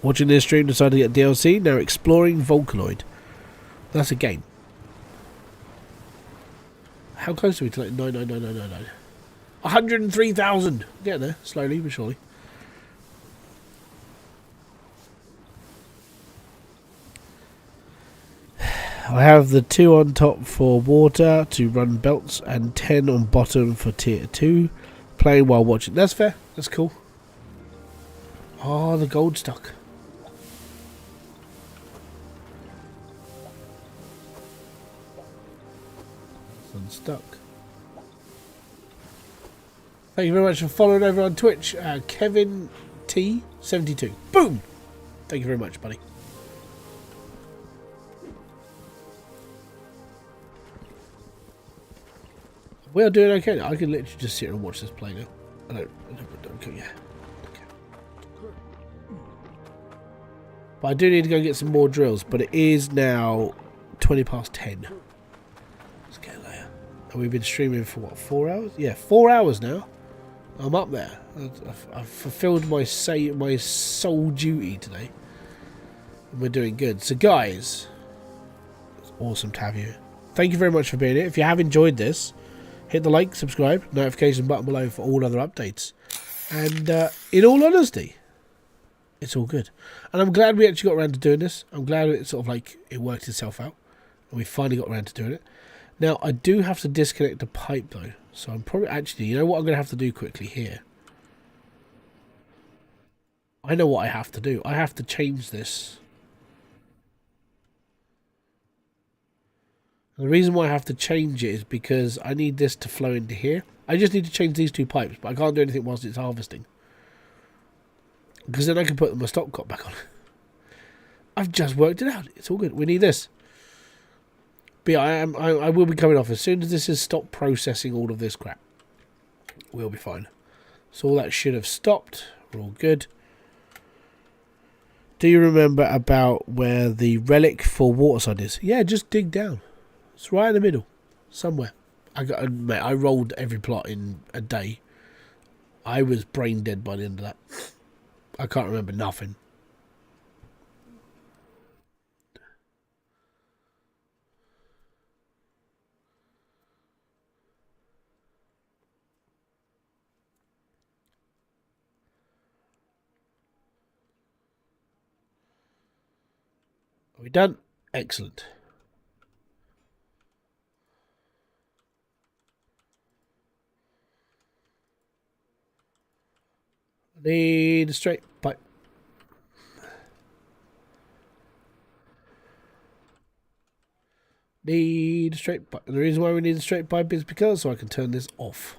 Watching this stream, decided to get DLC, now exploring Volcalidus. That's a game. How close are we to like 99999? 103,000. Getting there, slowly but surely. I have the 2 on top for water to run belts and 10 on bottom for tier 2. Playing while watching. That's fair. That's cool. Oh, the gold stuck. It's unstuck. Thank you very much for following over on Twitch. Kevin T72. Boom! Thank you very much, buddy. We are doing okay now. I can literally just sit here and watch this play now. I don't care. Yeah. Okay. But I do need to go get some more drills. But it is now 20 past 10. Let's get later. And we've been streaming for what, 4 hours? Yeah, 4 hours now. I'm up there. I've fulfilled my sole duty today. And we're doing good. So guys, it's awesome to have you. Thank you very much for being here. If you have enjoyed this, hit the like, subscribe, notification button below for all other updates. And in all honesty, it's all good. And I'm glad we actually got around to doing this. I'm glad it sort of like it worked itself out. And we finally got around to doing it. Now, I do have to disconnect the pipe though. So I'm probably actually, you know what I'm going to have to do quickly here? I know what I have to do. I have to change this. And the reason why I have to change it is because I need this to flow into here. I just need to change these 2 pipes, but I can't do anything whilst it's harvesting. Because then I can put my stopcock back on. I've just worked it out. It's all good. We need this. But yeah, I will be coming off as soon as this has stopped processing all of this crap. We'll be fine. So all that should have stopped. We're all good. Do you remember about where the relic for Waterside is? Yeah, just dig down. It's right in the middle. Somewhere. I rolled every plot in a day. I was brain dead by the end of that. I can't remember nothing. Are we done? Excellent. Need a straight pipe. Need a straight pipe. The reason why we need a straight pipe is because so I can turn this off.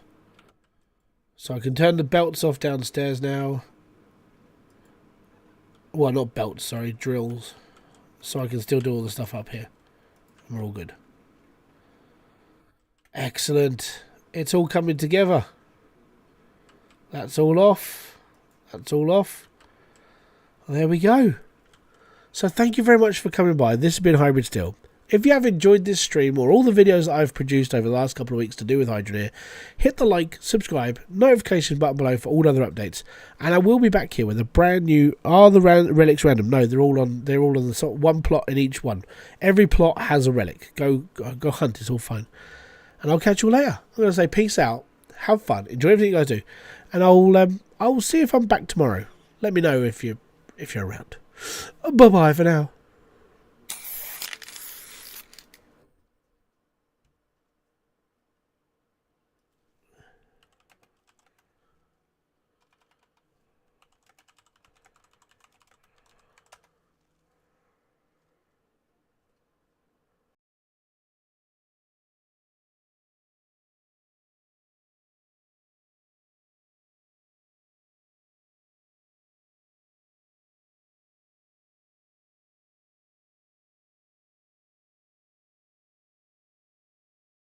So I can turn the belts off downstairs now. Well, not belts, sorry, drills. So I can still do all the stuff up here. And we're all good. Excellent. It's all coming together. That's all off. That's all off. Well, there we go. So thank you very much for coming by. This has been Hybridsteel. If you have enjoyed this stream or all the videos that I've produced over the last couple of weeks to do with Hydroneer, hit the like, subscribe, notification button below for all other updates. And I will be back here with a brand new. Are the relics random? No, they're all on. They're all on the one plot in each one. Every plot has a relic. Go hunt. It's all fine. And I'll catch you later. I'm going to say peace out. Have fun. Enjoy everything you guys do. And I'll see if I'm back tomorrow. Let me know if you're around. Bye bye for now.